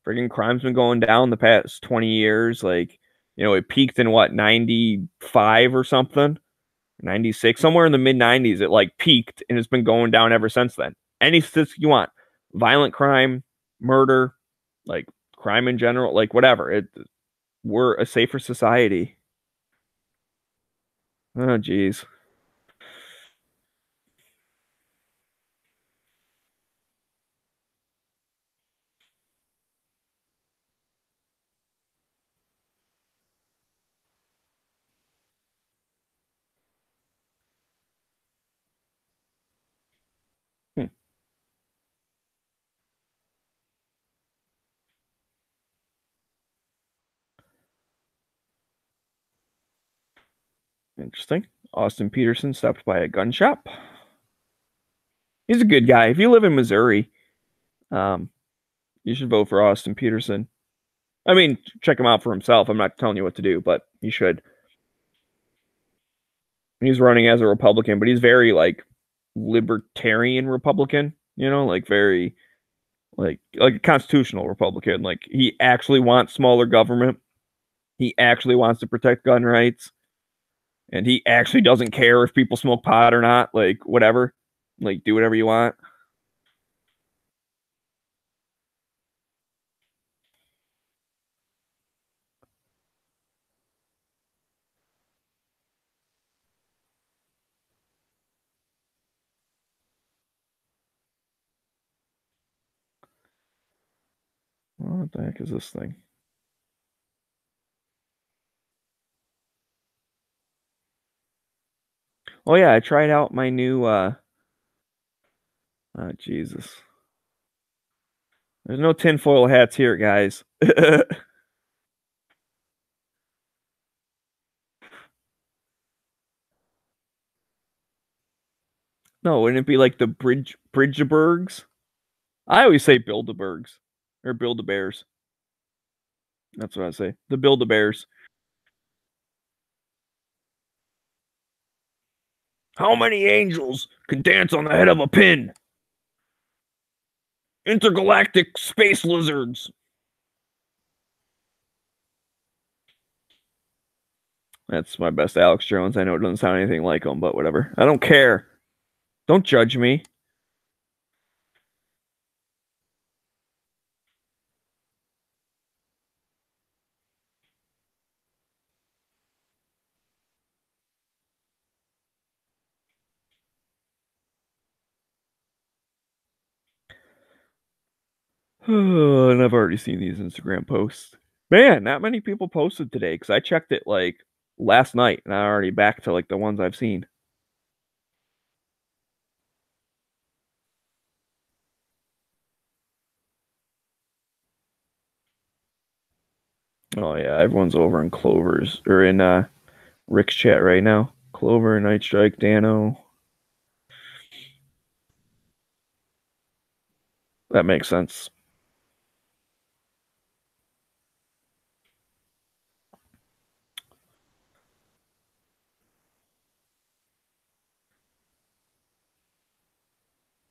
friggin' crime's been going down the past 20 years. Like, it peaked in what, 95 or something, 96, somewhere in the mid 90s. It like peaked and it's been going down ever since then. Any statistic you want, violent crime, murder, like crime in general, like whatever. We're a safer society. Oh, geez. Hmm. Interesting. Austin Peterson stopped by a gun shop. He's a good guy. If you live in Missouri, um, you should vote for Austin Peterson. I mean, check him out for himself. I'm not telling you what to do, but you should. He's running as a Republican, but he's very like libertarian Republican, like very like a constitutional Republican. Like, he actually wants smaller government. He actually wants to protect gun rights, and he actually doesn't care if people smoke pot or not. Like, whatever. Like, do whatever you want. What the heck is this thing? Oh yeah, I tried out my new oh Jesus. There's no tinfoil hats here, guys. No, wouldn't it be like the Bridgebergs? I always say Build-A-Bergs or Build-A-Bears. That's what I say. The Build-A-Bears. How many angels can dance on the head of a pin? Intergalactic space lizards. That's my best Alex Jones. I know it doesn't sound anything like him, but whatever. I don't care. Don't judge me. And I've already seen these Instagram posts. Man, not many people posted today because I checked it like last night and I'm already back to like the ones I've seen. Oh yeah, everyone's over in Clover's or in Rick's chat right now. Clover, Night Strike, Dano. That makes sense.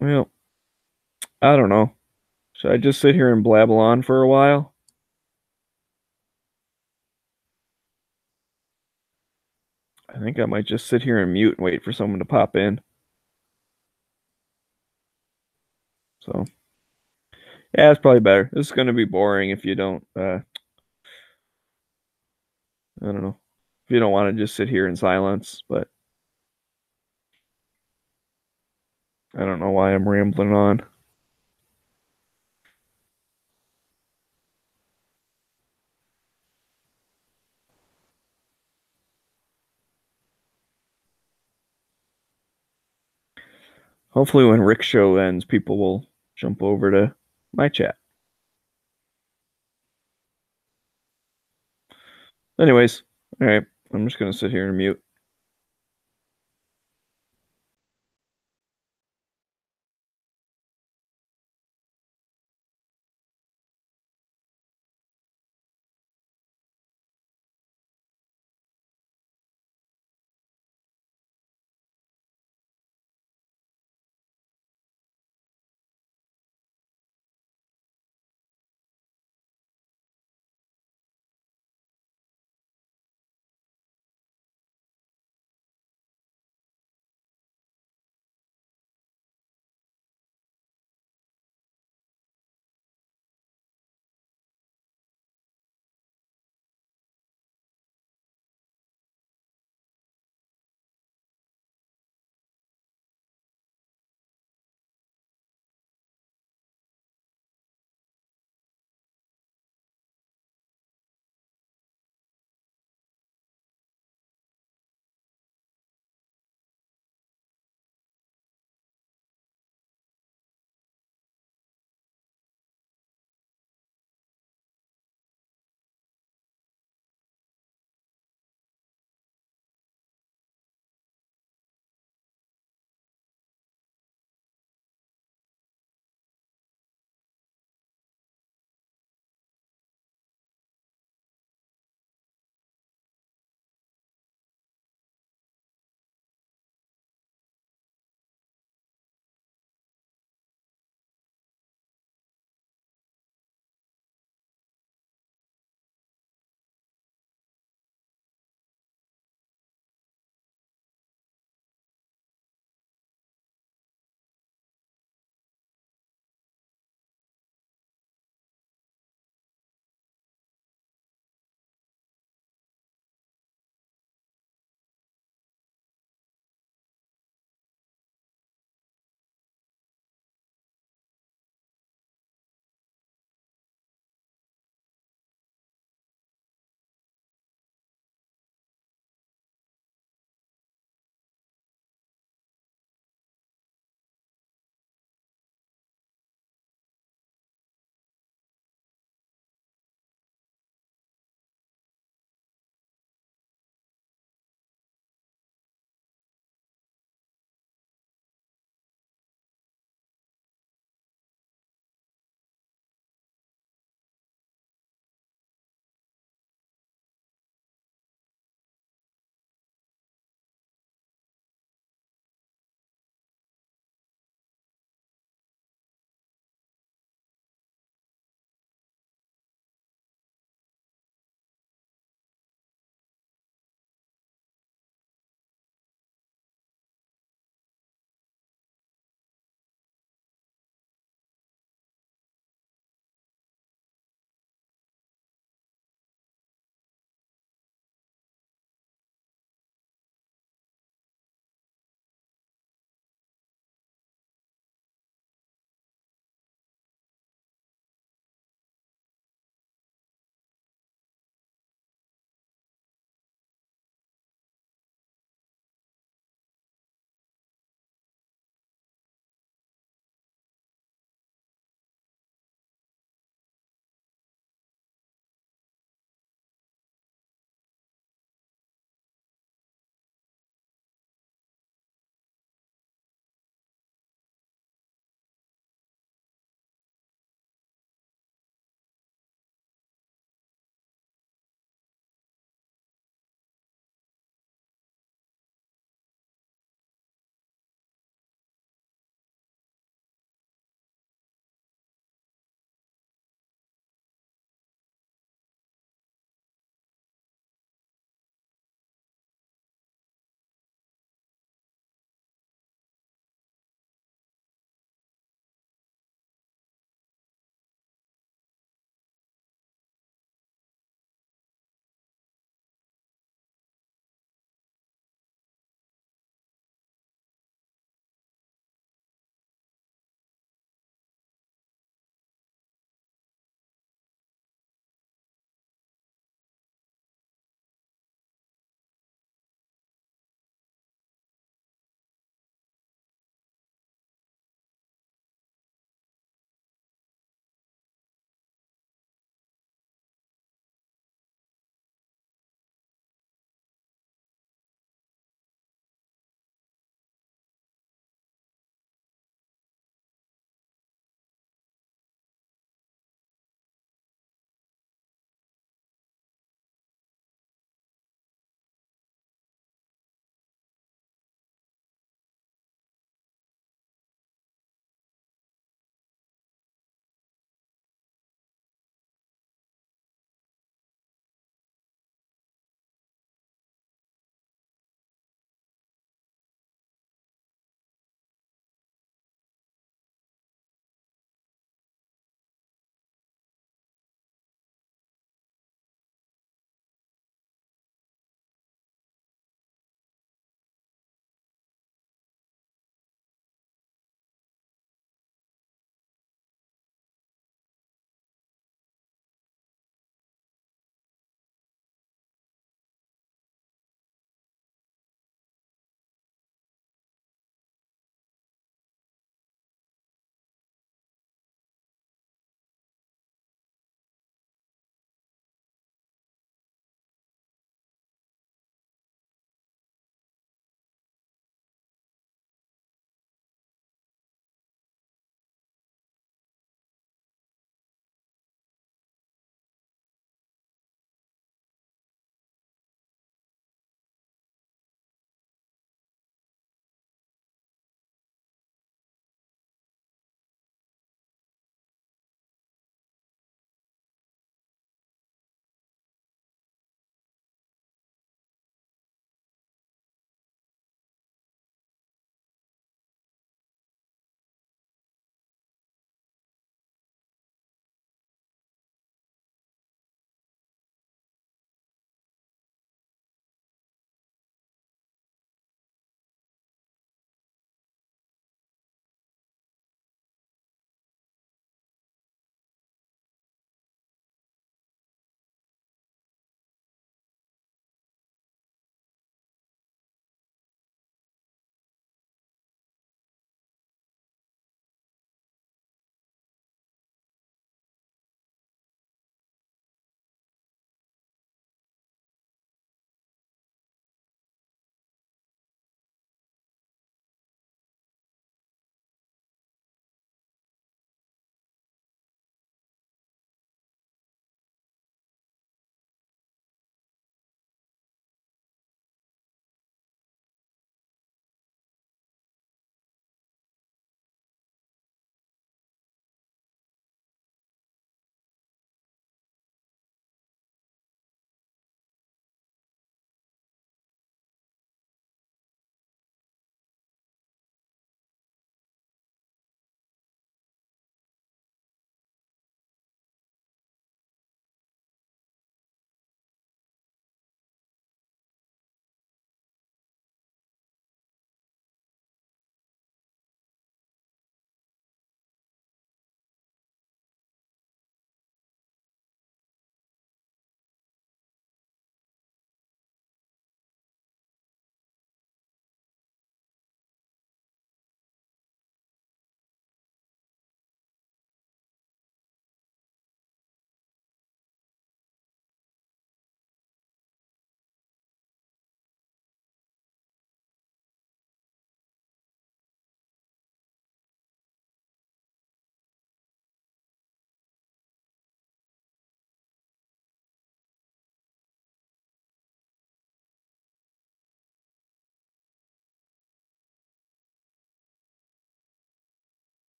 Well, I don't know. Should I just sit here and blabble on for a while? I think I might just sit here and mute and wait for someone to pop in. So, yeah, it's probably better. This is going to be boring if you don't, I don't know, if you don't want to just sit here in silence, but I don't know why I'm rambling on. Hopefully, when Rick's show ends, people will jump over to my chat. Anyways, all right, I'm just going to sit here and mute.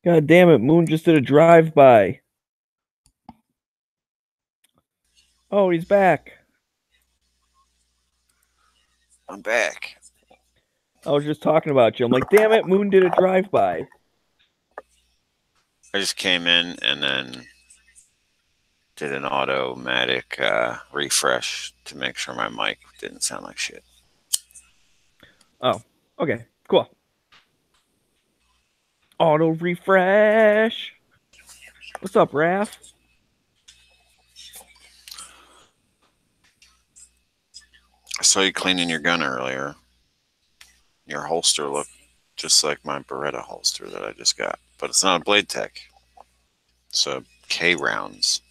God damn it, Moon just did a drive-by. Oh, he's back. I'm back. I was just talking about you. I'm like, damn it, Moon did a drive-by. I just came in and then did an automatic refresh to make sure my mic didn't sound like shit. Oh, okay, cool. Auto refresh. What's up, Raph? I saw you cleaning your gun earlier. Your holster looked just like my Beretta holster that I just got, but it's not a Blade Tech. It's a K rounds.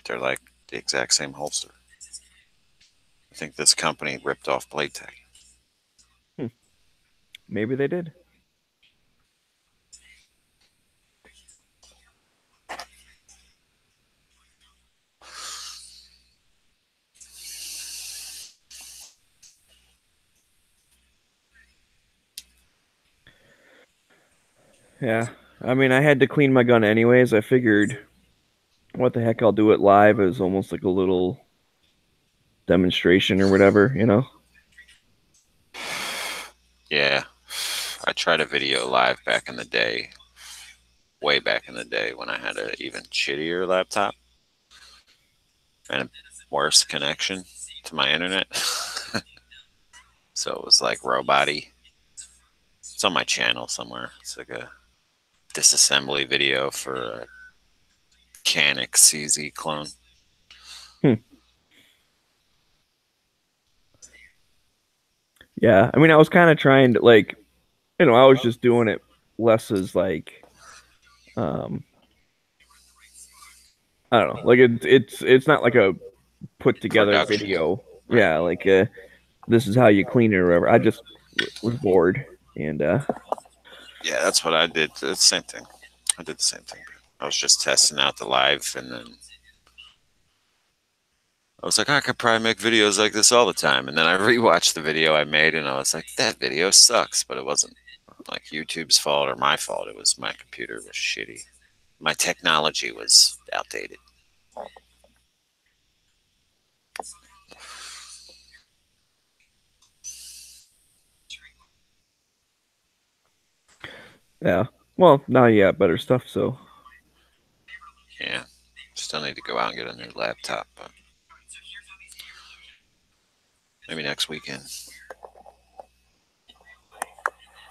They're like the exact same holster. I think this company ripped off Blade Tech. Hmm, maybe they did. Yeah, I mean, I had to clean my gun anyways. I figured, what the heck, I'll do it live as almost like a little demonstration or whatever, you know? Yeah, I tried a video live back in the day, way back in the day when I had an even shittier laptop and a worse connection to my internet. So it was like robot-y. It's on my channel somewhere. It's like a disassembly video for a Canik CZ clone. Hmm. Yeah, I mean, I was kind of trying to like, I was just doing it less as like, um, I don't know, like it's not like a put together Production. video. Right. Yeah, like this is how you clean it or whatever. I just was bored and Yeah, that's what I did. The same thing. I did the same thing. I was just testing out the live, and then I was like, I could probably make videos like this all the time. And then I rewatched the video I made, and I was like, that video sucks. But it wasn't like YouTube's fault or my fault. It was my computer was shitty. My technology was outdated. yeah. Well, now you got better stuff, so Yeah, still need to go out and get a new laptop, but maybe next weekend.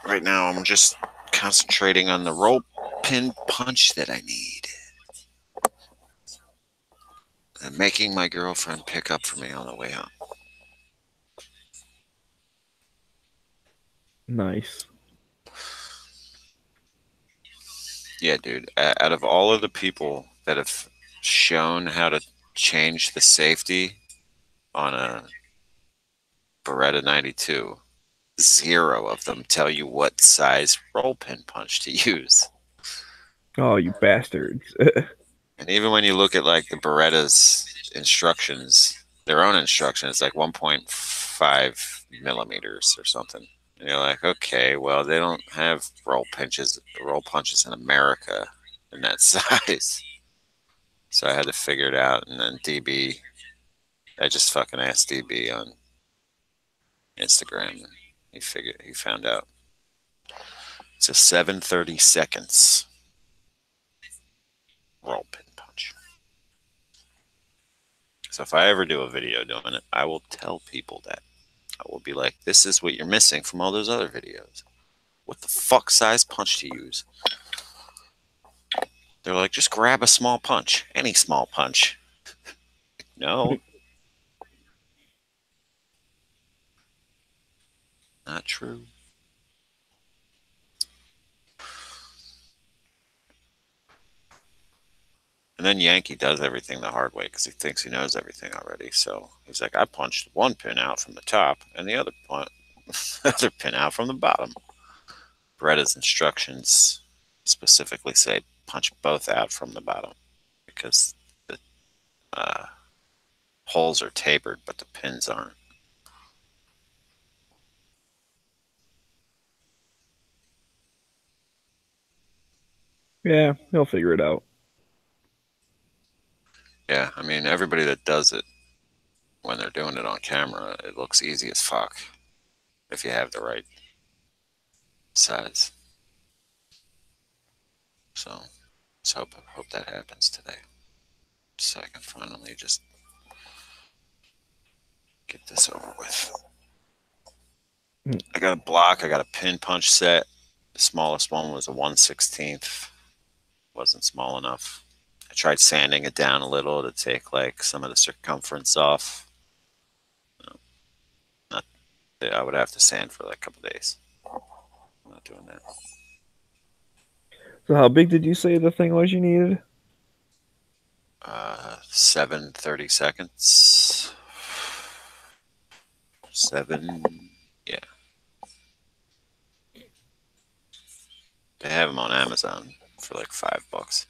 Right now, I'm just concentrating on the roll pin punch that I need. And making my girlfriend pick up for me on the way home. nice. Yeah, dude. Out of all of the people that have shown how to change the safety on a Beretta 92, zero of them tell you what size roll pin punch to use. Oh, you bastards. And even when you look at like the Beretta's instructions, their own instructions, like 1.5 millimeters or something. And you're like, okay, well, they don't have roll punches in America in that size. So I had to figure it out. And then I just fucking asked DB on Instagram, and he found out. It's a 730 seconds roll pin punch. So if I ever do a video doing it, I will tell people that. I will be like, this is what you're missing from all those other videos. What the fuck size punch to use? They're like, just grab a small punch. Any small punch. No, not true. And then Yankee does everything the hard way because he thinks he knows everything already. So he's like, I punched one pin out from the top and the other other pin out from the bottom. Beretta's instructions specifically say punch both out from the bottom because the uh, holes are tapered, but the pins aren't. Yeah, he'll figure it out. Yeah, I mean, everybody that does it when they're doing it on camera, it looks easy as fuck if you have the right size. So let's hope that happens today, so I can finally just get this over with. Mm. I got a block. I got a pin punch set. The smallest one was a 1/16. Wasn't small enough. I tried sanding it down a little to take like some of the circumference off. No, not. I would have to sand for like a couple days. I'm not doing that. So how big did you say the thing was you needed? 7/30. Seven. Yeah, they have them on Amazon for like $5.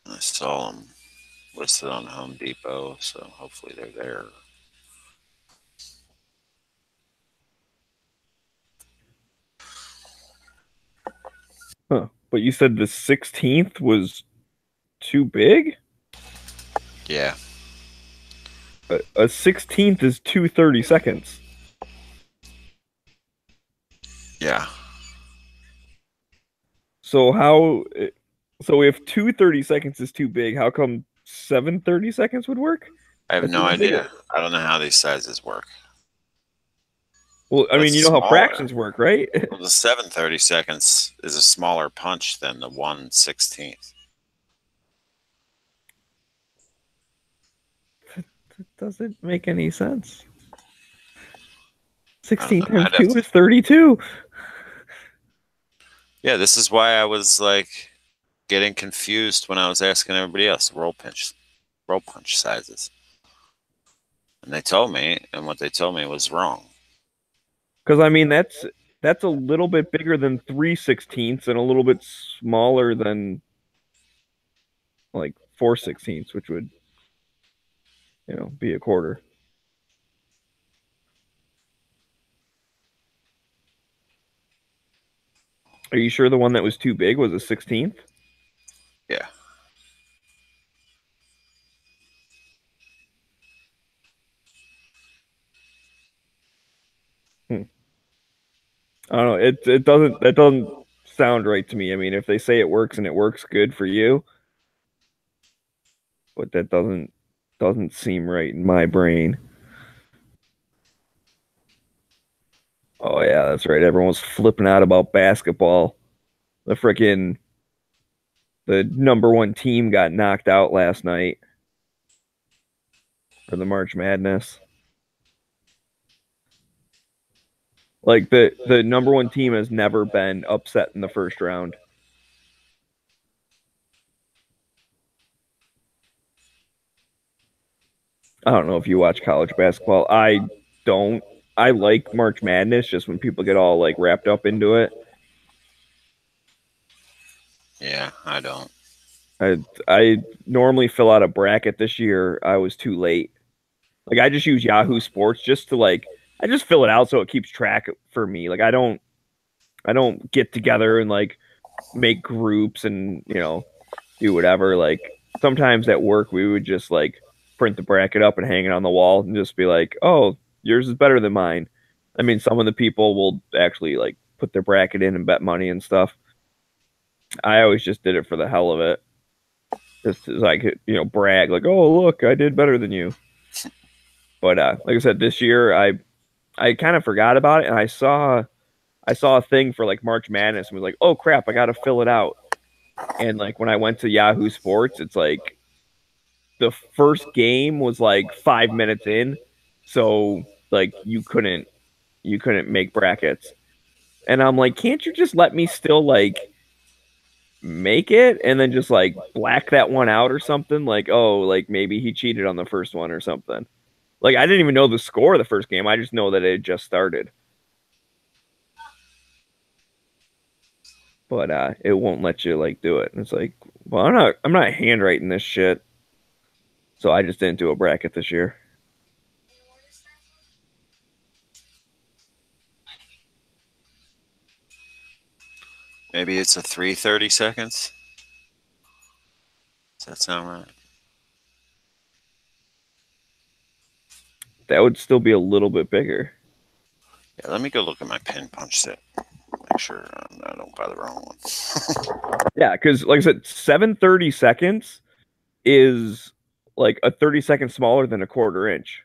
I saw them listed on Home Depot, so hopefully they're there. Huh. But you said the 16th was too big? Yeah, A 16th is 2/32. yeah. So how so if 2/32 is too big, how come 7/32 would work? I have That's no even bigger. idea. I don't know how these sizes work. Well, I But mean, it's you know how smaller. fractions work, right? Well, the 7/32 is a smaller punch than the 1/16. It doesn't make any sense. I don't 16 know. times I'd have 2 to. is 32. Yeah, this is why I was like getting confused when I was asking everybody else roll punch sizes, and they told me, and what they told me was wrong. Because I mean that's a little bit bigger than 3/16 and a little bit smaller than like 4/16, which would, be a quarter. Are you sure the one that was too big was a 16th? Yeah, Hmm. I don't know. It doesn't sound right to me. I mean, if they say it works and it works good for you, but that doesn't seem right in my brain. Oh yeah, that's right. Everyone's flipping out about basketball. The number one team got knocked out last night for the March Madness. Like the number one team has never been upset in the first round. I don't know if you watch college basketball. I don't. I like March Madness just when people get all like wrapped up into it. yeah. I don't. I normally fill out a bracket this year. I was too late. Like I just use Yahoo Sports just to like I just fill it out so it keeps track for me. Like I don't get together and like make groups and do whatever. Like sometimes at work we would just like print the bracket up and hang it on the wall and just be like, "Oh, yours is better than mine." I mean, some of the people will actually like put their bracket in and bet money and stuff. I always just did it for the hell of it, just as I could, brag like, "Oh, look, I did better than you." But like I said, this year I kind of forgot about it, and I saw a thing for like March Madness and was like, "Oh crap, I got to fill it out." And like when I went to Yahoo Sports, it's like the first game was like 5 minutes in, so like you couldn't make brackets. And I'm like, can't you just let me still like make it and then just like black that one out or something? Like, oh, like maybe he cheated on the first one or something. Like I didn't even know the score of the first game. I just know that it had just started. But it won't let you like do it. And it's like, well, I'm not handwriting this shit. So I just didn't do a bracket this year. Maybe it's a 330 seconds. Does that sound right? That would still be a little bit bigger. Yeah, let me go look at my pin punch set. Make sure I don't buy the wrong one. Yeah, because like I said, 730 seconds is like a 30 second smaller than a quarter inch.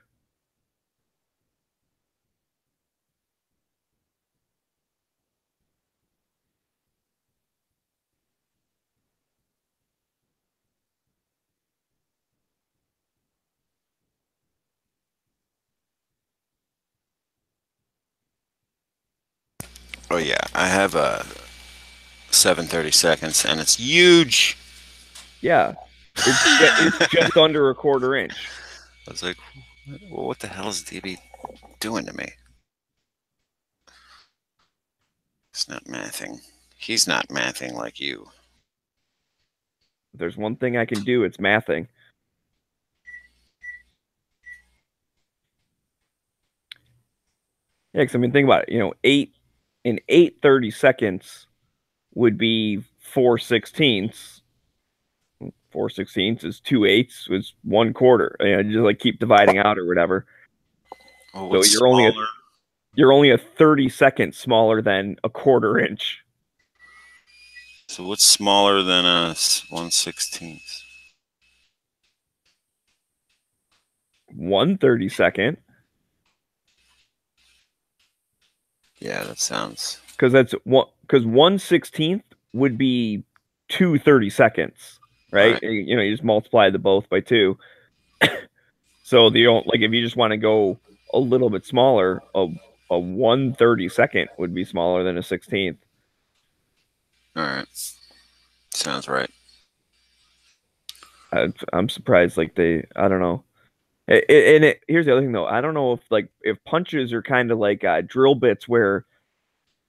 Oh yeah, I have a 730 seconds, and it's huge. Yeah, it's just under a quarter inch. I was like, well, what the hell is DB doing to me? It's not mathing. He's not mathing like you. If there's one thing I can do, it's mathing. Yeah, because I mean, think about it. You know, 8 seconds would be 4/16. 4/16 is 2/8 is 1/4. You know, just like keep dividing out or whatever. Oh, So what's smaller? you're only a 30 second smaller than a quarter inch. So what's smaller than a 1/16? 1/32. Yeah, that sounds. Because that's one. Because 1/16 would be 2/32, right? Right. You know, you just multiply the both by two. So the like if you just want to go a little bit smaller, a 1/32 would be smaller than a 16th. All right. Sounds right. I'm surprised. Like I don't know. Here's the other thing though. I don't know if punches are kind of like drill bits where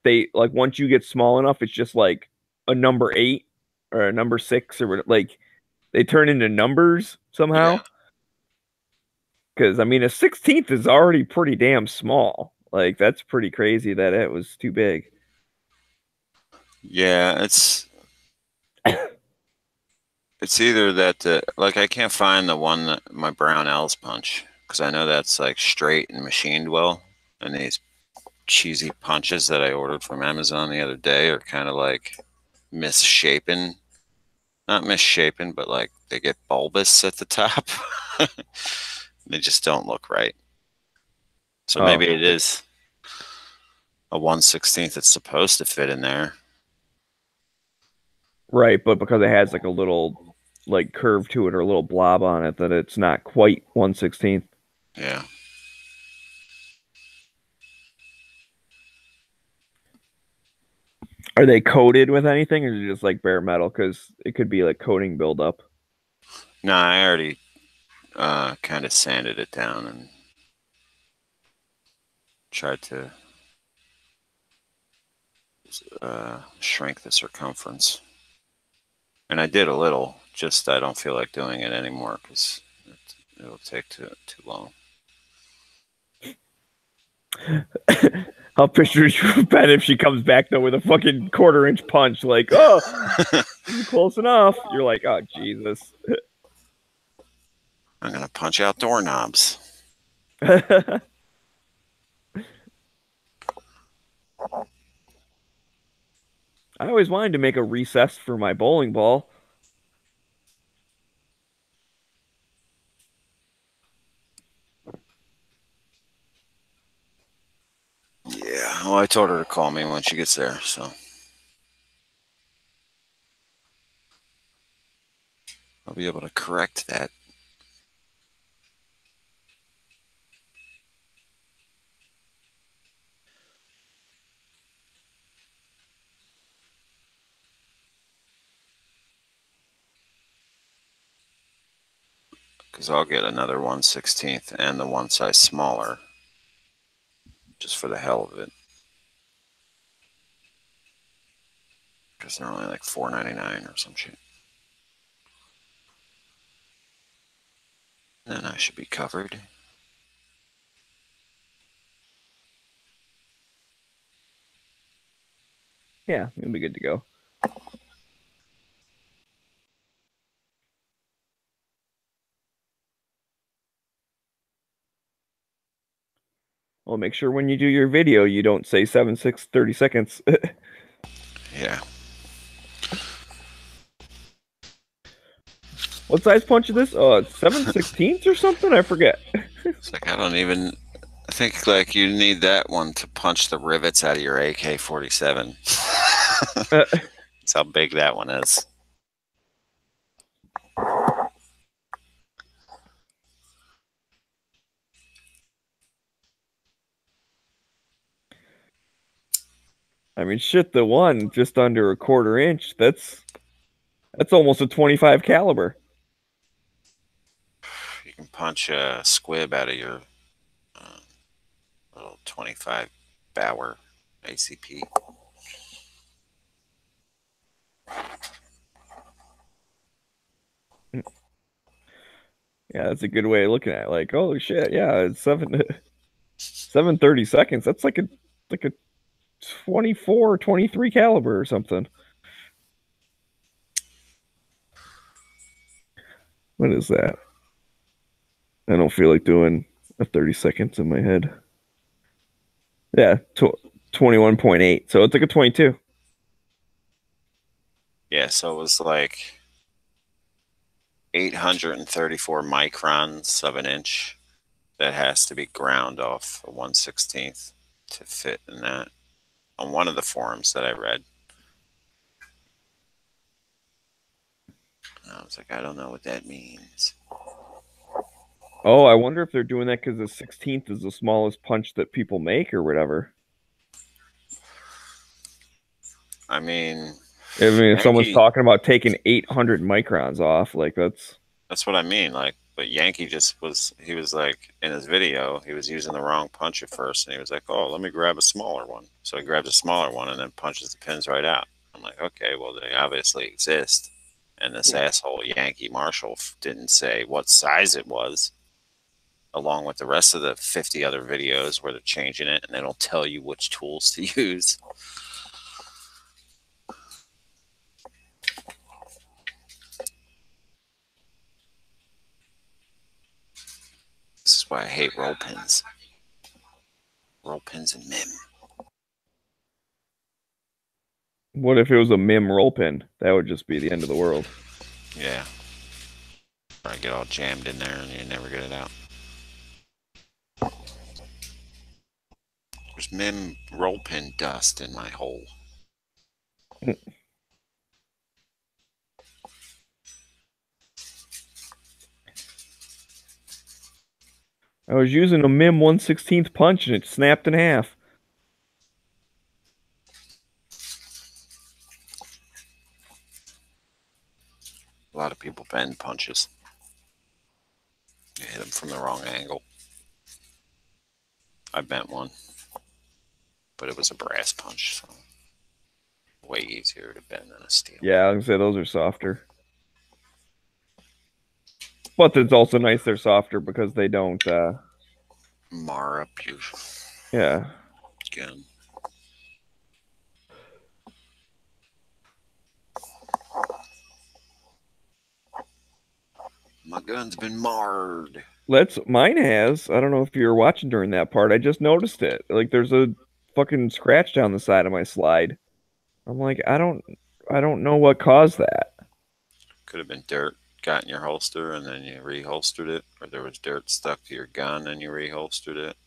they like once you get small enough, it's just like a number 8 or a number 6 or like they turn into numbers Yeah. somehow. Because I mean, a 16th is already pretty damn small. Like that's pretty crazy that it was too big. Yeah, it's either that like I can't find the one that my brown L's punch because I know that's like straight and machined well, and these cheesy punches that I ordered from Amazon the other day are kind of like misshapen. Not misshapen, but like they get bulbous at the top. They just don't look right. So Oh, maybe it is a 1/16 that's supposed to fit in there. right, but because it has like a little like curve to it or a little blob on it, that it's not quite 1/16. Yeah. Are they coated with anything, or is it just like bare metal? Because it could be like coating buildup. No, I already kind of sanded it down and tried to shrink the circumference. And I did a little, just I don't feel like doing it anymore because it'll take too long. I'll picture you, Ben, if she comes back though with a fucking quarter-inch punch, like, oh, close enough. You're like, oh Jesus. I'm gonna punch out doorknobs. I always wanted to make a recess for my bowling ball. Yeah, well, I told her to call me when she gets there, so I'll be able to correct that. Because I'll get another 1/16 and the one size smaller, just for the hell of it. Because they're only like $4.99 or some shit. Then I should be covered. Yeah, it'll be good to go. Well, make sure when you do your video, you don't say 7, 6, 30 seconds. Yeah. What size punch is this? Oh, it's 7/16 or something? I forget. It's like, I don't even... I think, like, you need that one to punch the rivets out of your AK-47. That's how big that one is. I mean, shit, the one just under a 1/4 inch. That's almost a 25 caliber. You can punch a squib out of your little 25 Bauer ACP. Yeah, that's a good way of looking at it. Like, oh shit, yeah, it's 7/30 seconds. That's like a 24, 23 caliber or something. What is that? I don't feel like doing a 30 seconds in my head. Yeah, 21.8. So it's like a 22. Yeah, so it was like 834 microns of an inch that has to be ground off a 1/16 to fit in that on one of the forums that I read. And I was like, I don't know what that means. Oh, I wonder if they're doing that because the 16th is the smallest punch that people make or whatever. I mean, If someone's Yankee, talking about taking 800 microns off, like that's what I mean. Like, but Yankee he was like, in his video, he was using the wrong punch at first. And he was like, oh, let me grab a smaller one. So he grabs a smaller one and then punches the pins right out. I'm like, okay, well, they obviously exist. And this asshole Yankee Marshall didn't say what size it was, along with the rest of the 50 other videos where they're changing it and they don't tell you which tools to use. This is why I hate roll pins. Roll pins and MIM. what if it was a MIM roll pin? That would just be the end of the world. Yeah. I get all jammed in there and you never get it out. There's MIM roll pin dust in my hole. I was using a MIM 1/16 punch and it snapped in half. A lot of people bend punches. You hit them from the wrong angle. I bent one, but it was a brass punch, so way easier to bend than a steel. Yeah, I was gonna say those are softer. But it's also nice they're softer because they don't Mar up your yeah. gun. My gun's been marred. Mine has. I don't know if you were watching during that part. I just noticed it. Like there's a fucking scratch down the side of my slide. I'm like, I don't know what caused that. Could have been dirt got in your holster and then you reholstered it, or there was dirt stuck to your gun and you reholstered it.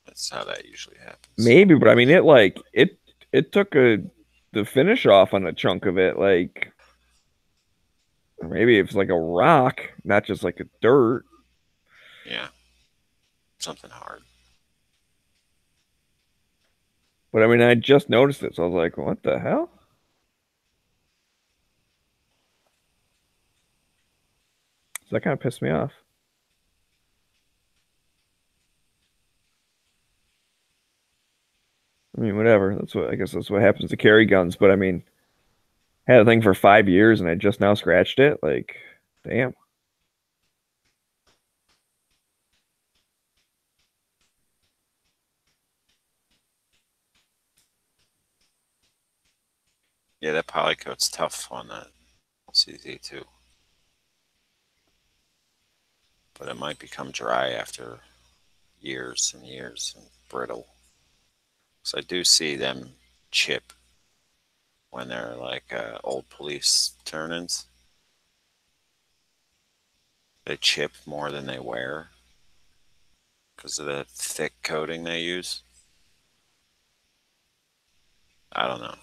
That's how that usually happens. Maybe, but I mean it took the finish off on a chunk of it. Like maybe it's like a rock, not just like a dirt. Yeah. Something hard. But I mean I just noticed it, so I was like, what the hell? So that kind of pissed me off. I mean, whatever. I guess that's what happens to carry guns. But I mean, had a thing for 5 years and I just now scratched it. Like, damn. Yeah, that polycoat's tough on that CZ too. But it might become dry after years and years and brittle. So I do see them chip when they're like old police turn-ins. They chip more than they wear because of the thick coating they use. I don't know.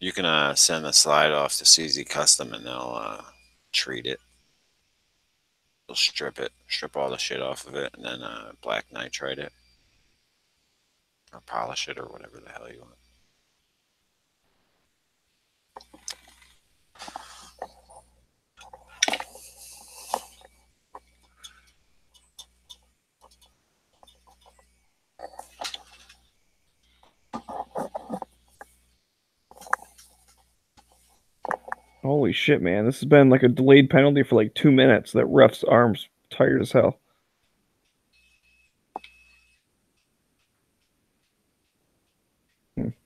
You can send the slide off to CZ Custom and they'll treat it. They'll strip all the shit off of it, and then black nitride it or polish it or whatever the hell you want. Holy shit, man. This has been like a delayed penalty for like 2 minutes. That ref's arm's tired as hell.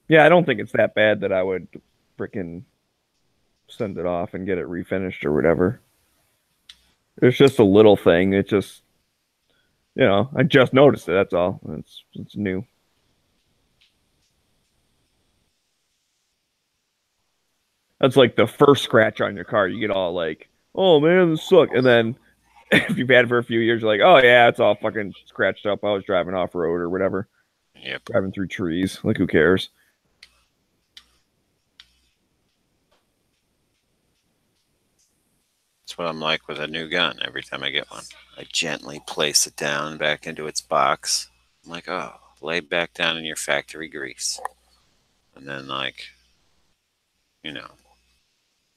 Yeah, I don't think it's that bad that I would freaking send it off and get it refinished or whatever. It's just a little thing. It just, I just noticed it. That's all. It's new. That's like the first scratch on your car. You get all like, oh man, this sucks. And then if you've had it for a few years, you're like, oh yeah, it's all fucking scratched up. I was driving off road or whatever. Yep. Driving through trees. Like, who cares? That's what I'm like with a new gun. Every time I get one, I gently place it down back into its box. I'm like, oh, lay back down in your factory grease. And then, like,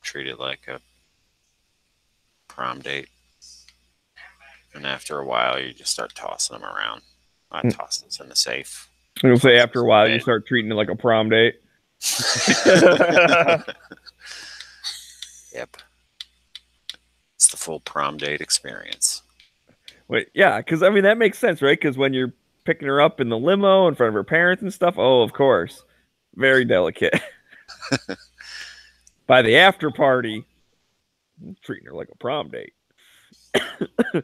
treat it like a prom date. And after a while, you just start tossing them around. I toss this in the safe. I'm gonna say after a while, you start treating it like a prom date. Yep. It's the full prom date experience. Wait, yeah, because I mean that makes sense, right? Because when you're picking her up in the limo in front of her parents and stuff, oh, of course, very delicate. By the after party, I'm treating her like a prom date. I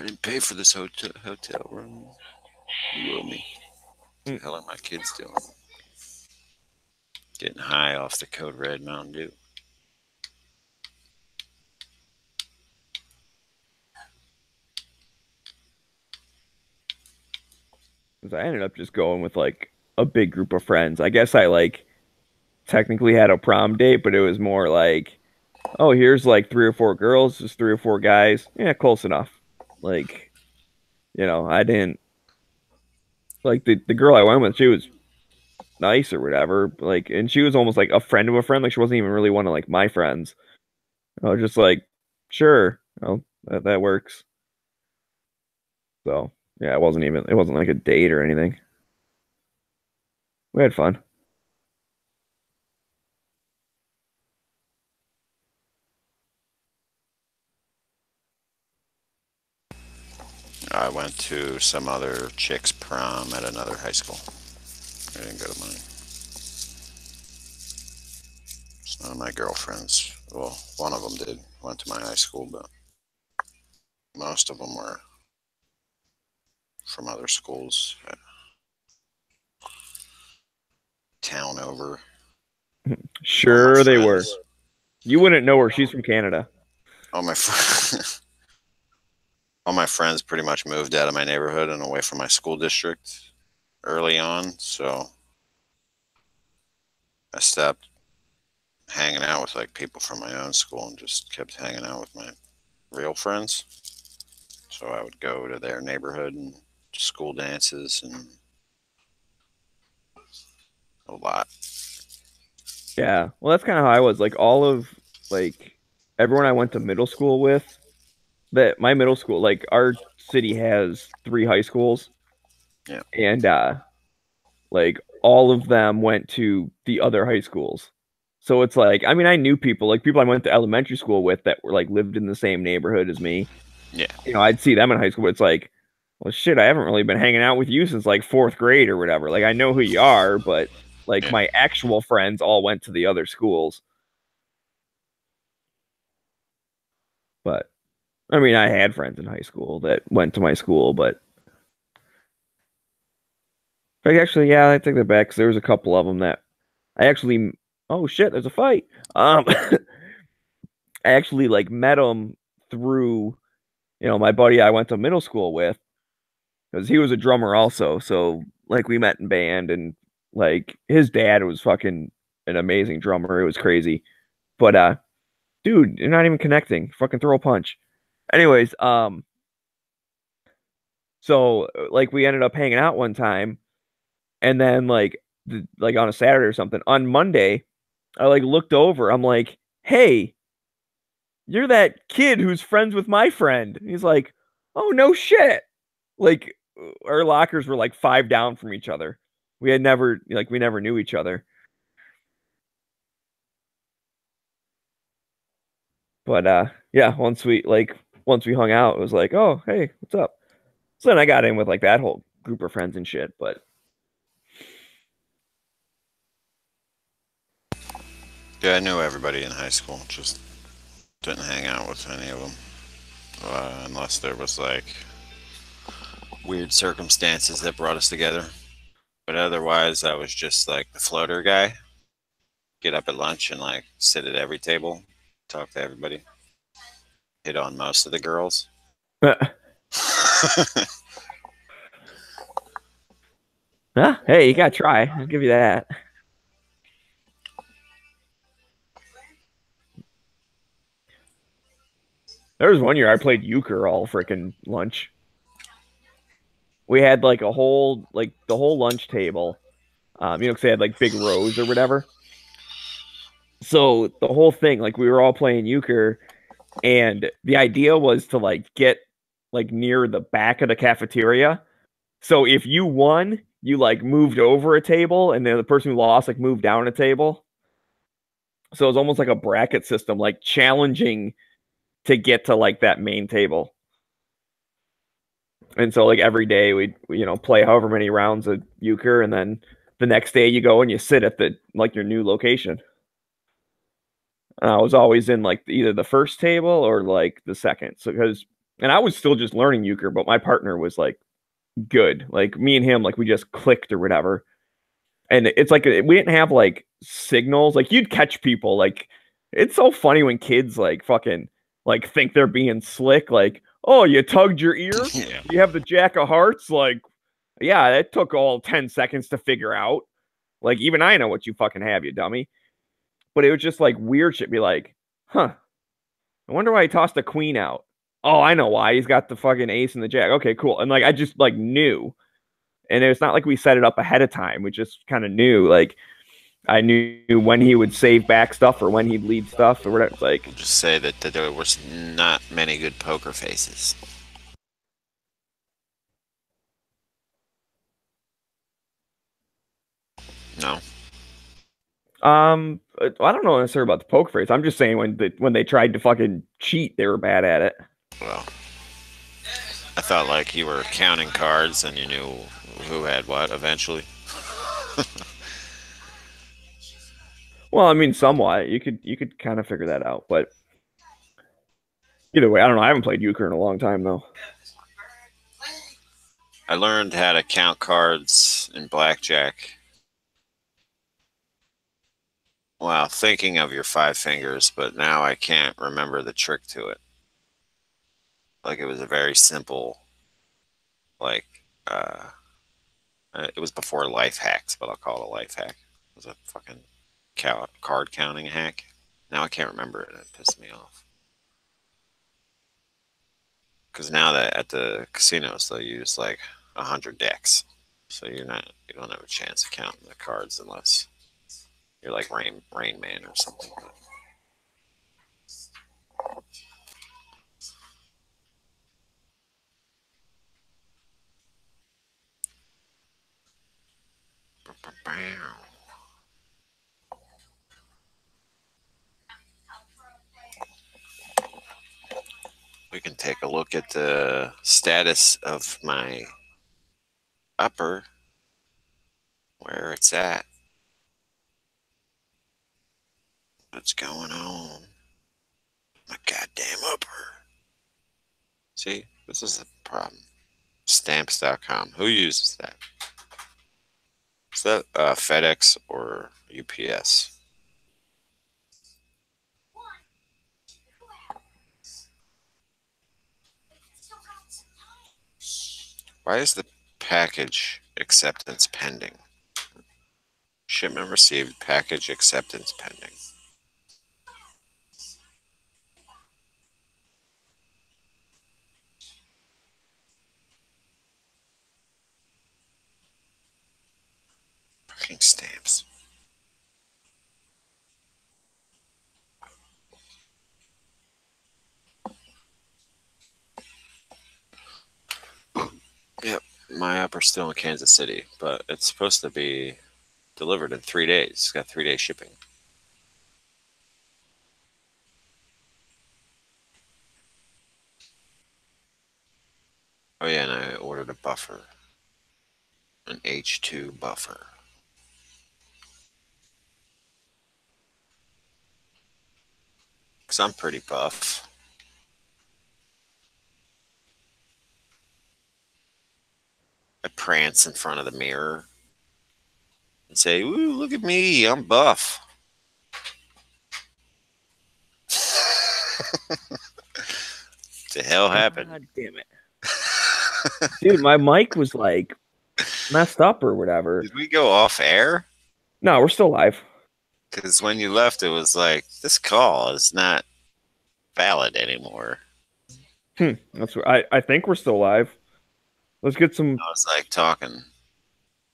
didn't pay for this hotel room. You owe me. What the hell are my kids doing? Getting high off the Code Red Mountain Dew. I ended up just going with like a big group of friends. I guess I like technically had a prom date, but it was more like, oh, here's like 3 or 4 girls, just 3 or 4 guys. Yeah, close enough. Like, I didn't like the girl I went with, she was nice or whatever. Like, and she was almost like a friend of a friend. Like, she wasn't even really one of like my friends. I was just like, sure, that works. So yeah, it wasn't like a date or anything. We had fun. I went to some other chick's prom at another high school. I didn't go to mine. None of my girlfriends, well, one of them did, went to my high school, but most of them were from other schools. Town over. Sure, they were. You wouldn't know her. She's from Canada. All my friends pretty much moved out of my neighborhood and away from my school district early on, so I stopped hanging out with like people from my own school and just kept hanging out with my real friends. So I would go to their neighborhood and school dances and a lot. Yeah, well, that's kind of how I was. Like all of like everyone I went to middle school with, that my middle school, like our city has 3 high schools. Yeah. And like all of them went to the other high schools. So it's like, I mean, I knew people, like people I went to elementary school with that were like lived in the same neighborhood as me. Yeah. You know, I'd see them in high school, but it's like, well, shit, I haven't really been hanging out with you since like fourth grade or whatever. Like, I know who you are, but like Yeah. my actual friends all went to the other schools. But I mean, I had friends in high school that went to my school, but like, actually, yeah, I take that back because there was a couple of them that I actually, oh shit, there's a fight. I actually like met him through, you know, my buddy I went to middle school with because he was a drummer also. So like we met in band and like his dad was fucking an amazing drummer. It was crazy. But dude, you're not even connecting. Fucking throw a punch. Anyways, so like we ended up hanging out one time and then like on a Saturday or something. On Monday, I like looked over. I'm like, "Hey, you're that kid who's friends with my friend." And he's like, "Oh no shit." Like our lockers were like 5 down from each other. We had never like we never knew each other. But yeah, once we hung out, it was like, "Oh, hey, what's up?" So then I got in with like that whole group of friends and shit, but Yeah, I knew everybody in high school. Just didn't hang out with any of them unless there was like weird circumstances that brought us together. But otherwise, I was just like the floater guy. Get up at lunch and like sit at every table, talk to everybody, hit on most of the girls. hey, you gotta try. I'll give you that. There was one year I played euchre all freaking lunch. We had like a whole like the whole lunch table. You know, because they had like big rows or whatever. So the whole thing, like we were all playing euchre, and the idea was to like get like near the back of the cafeteria. So if you won, you like moved over a table, and then the person who lost like moved down a table. So it was almost like a bracket system, like challenging to get to like that main table. And so like every day we'd you know play however many rounds of euchre, and then the next day you go and you sit at the like your new location. I was always in like either the first table or like the second. So because and I was still just learning euchre, but my partner was like good. Like me and him, like we just clicked or whatever. And it's like we didn't have like signals. Like you'd catch people. Like it's so funny when kids like fucking like think they're being slick. Like, oh, you tugged your ear. Yeah. You have the jack of hearts. Like, yeah, it took all 10 seconds to figure out. Like even I know what you fucking have, you dummy. But it was just like weird shit. Be like, huh. I wonder why he tossed the queen out. Oh, I know why. He's got the fucking ace and the jack. Okay, cool. And like I just like knew. And it's not like we set it up ahead of time. We just kind of knew. Like I knew when he would save back stuff or when he'd lead stuff or whatever. It's like Just say that there was not many good poker faces. No. I don't know necessarily about the poker face. I'm just saying when they tried to fucking cheat, they were bad at it. Well, I thought like you were counting cards and you knew who had what eventually. Well, I mean, somewhat. You could kind of figure that out, but either way, I don't know. I haven't played euchre in a long time though. I learned how to count cards in blackjack while thinking of your 5 fingers, but now I can't remember the trick to it. Like it was a very simple, like, it was before life hacks, but I'll call it a life hack. It was a fucking card counting hack. Now I can't remember it. It pissed me off. Because now that at the casinos they'll use like 100 decks, so you don't have a chance of counting the cards unless you're like Rain Man or something. We can take a look at the status of my upper, where it's at. What's going on? My goddamn upper. See, this is the problem. Stamps.com. Who uses that? Is that FedEx or UPS? Why is the package acceptance pending? Shipment received, package acceptance pending. Fucking stamps. Yep, my upper's still in Kansas City, but it's supposed to be delivered in 3 days. It's got 3-day shipping. Oh yeah, and I ordered a buffer. An H2 buffer. Because I'm pretty buff. I prance in front of the mirror and say, "Ooh, look at me, I'm buff." The hell happened? God damn it. Dude, my mic was like messed up or whatever. Did we go off air? No, we're still live. Because when you left, it was like, this call is not valid anymore. That's what I think we're still live. Let's get some. I was like talking.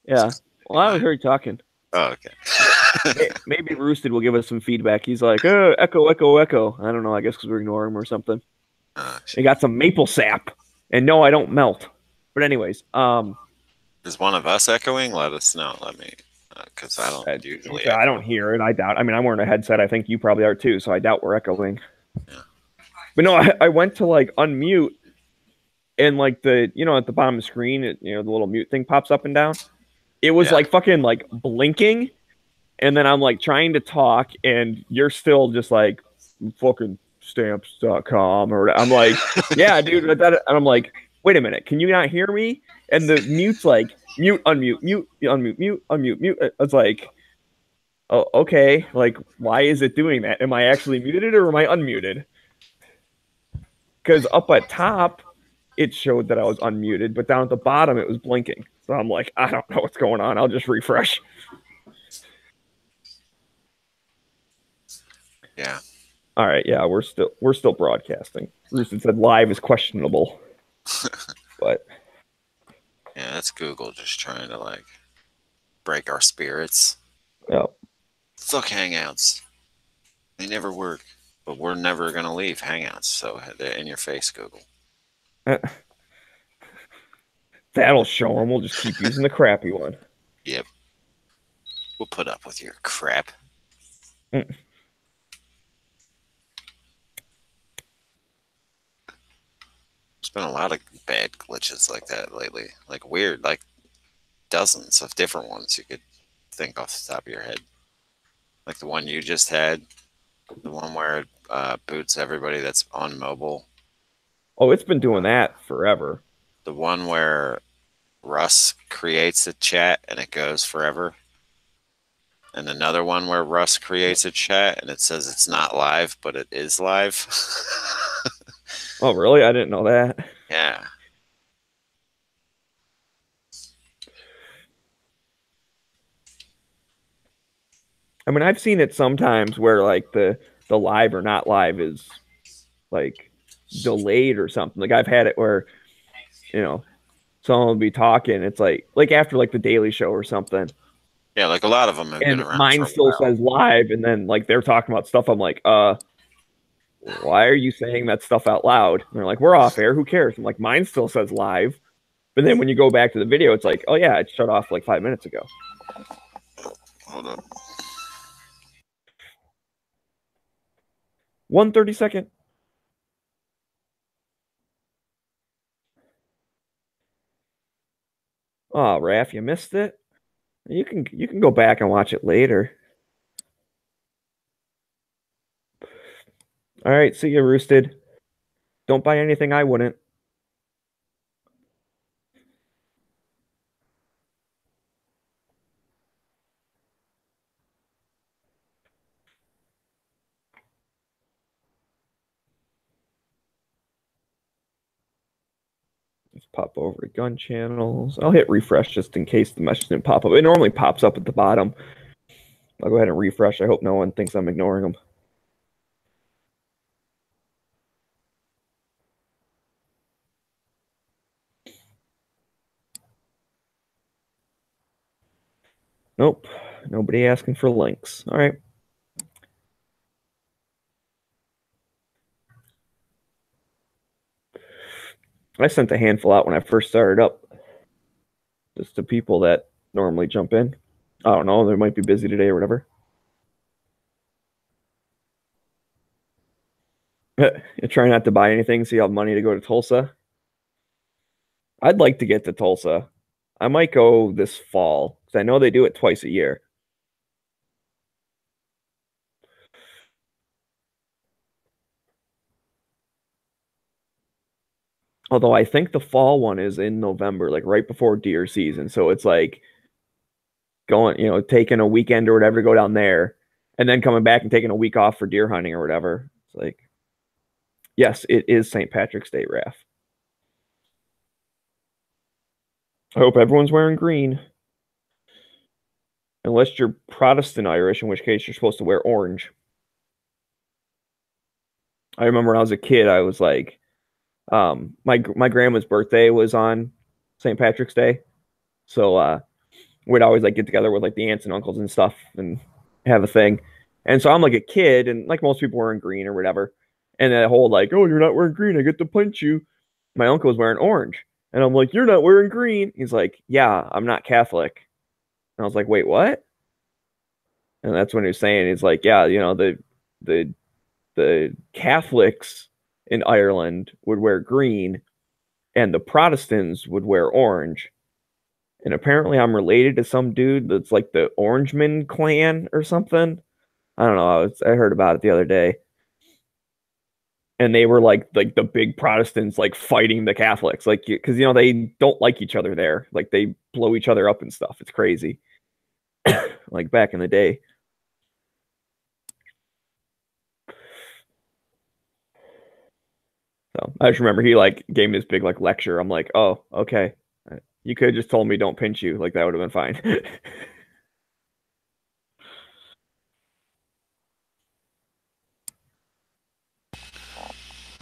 Yeah. Well, I was heard talking. Oh, okay. Maybe Roosted will give us some feedback. He's like, echo, echo, echo. I don't know. I guess because we're ignoring him or something. He got some maple sap. And no, I don't melt. But anyways, is one of us echoing? Let us know. Let me, because I don't usually. I don't hear it. I doubt. I mean, I'm wearing a headset. I think you probably are too. So I doubt we're echoing. Yeah. But no, I went to like unmute, and like the at the bottom of the screen, the little mute thing pops up and down. It was like fucking like blinking, and then I'm like trying to talk, and you're still just like fucking stamps.com or I'm like, yeah, dude. And I'm like, wait a minute, can you not hear me? And the mute's like mute, unmute, mute, unmute, mute, unmute, mute. It's like, oh, okay. Like, why is it doing that? Am I actually muted or am I unmuted? Because up at top, it showed that I was unmuted, but down at the bottom, it was blinking. So I'm like, I don't know what's going on. I'll just refresh. Yeah. All right. Yeah, we're still broadcasting. Roosted said live is questionable, but yeah, that's Google just trying to like break our spirits. Yeah. Fuck Hangouts. They never work, but we're never gonna leave Hangouts. So they're in your face, Google. That'll show them. We'll just keep using the crappy one. Yep. We'll put up with your crap. There's been a lot of bad glitches like that lately. Like weird, like dozens of different ones you could think off the top of your head. Like the one you just had. The one where it boots everybody that's on mobile. Oh, it's been doing that forever. The one where Russ creates a chat and it goes forever. And another one where Russ creates a chat and it says it's not live, but it is live. Oh, really? I didn't know that. Yeah. I mean, I've seen it sometimes where like the live or not live is like delayed or something. Like I've had it where, someone will be talking. It's like after like the Daily Show or something. Yeah, like a lot of them have been around. Mine still says live, and then like they're talking about stuff. I'm like, why are you saying that stuff out loud? And they're like, we're off air. Who cares? I'm like, mine still says live. But then when you go back to the video, it's like, oh yeah, it shut off like 5 minutes ago. Hold up. 1 32nd. Raph, you missed it. You can go back and watch it later. All right, see you, Roosted. Don't buy anything I wouldn't. Let's pop over to gun channels. I'll hit refresh just in case the message didn't pop up. It normally pops up at the bottom. I'll go ahead and refresh. I hope no one thinks I'm ignoring them. Nope. Nobody asking for links. All right. I sent a handful out when I first started up. Just to people that normally jump in. I don't know. They might be busy today or whatever. You try not to buy anything so you have money to go to Tulsa. I'd like to get to Tulsa. I might go this fall because I know they do it twice a year. Although I think the fall one is in November, like right before deer season. So it's like going, taking a weekend or whatever to go down there and then coming back and taking a week off for deer hunting or whatever. It's like, yes, it is St. Patrick's Day, Raph. I hope everyone's wearing green. Unless you're Protestant Irish, in which case you're supposed to wear orange. I remember when I was a kid, I was like, my grandma's birthday was on St. Patrick's Day. So we'd always like get together with like the aunts and uncles and stuff and have a thing. And so I'm like a kid, and like most people wearing green or whatever. And that whole like, oh, you're not wearing green, I get to punch you. My uncle was wearing orange. And I'm like, you're not wearing green. He's like, yeah, I'm not Catholic. And I was like, wait, what? And that's when he was saying, he's like, yeah, the Catholics in Ireland would wear green and the Protestants would wear orange. And apparently I'm related to some dude that's like the Orangeman clan or something. I don't know. I heard about it the other day. And they were like the big Protestants like fighting the Catholics, like because they don't like each other there, like they blow each other up and stuff. It's crazy, like back in the day. So I just remember he like gave me this big like lecture. I'm like, oh, okay, you could have just told me don't pinch you, like that would have been fine.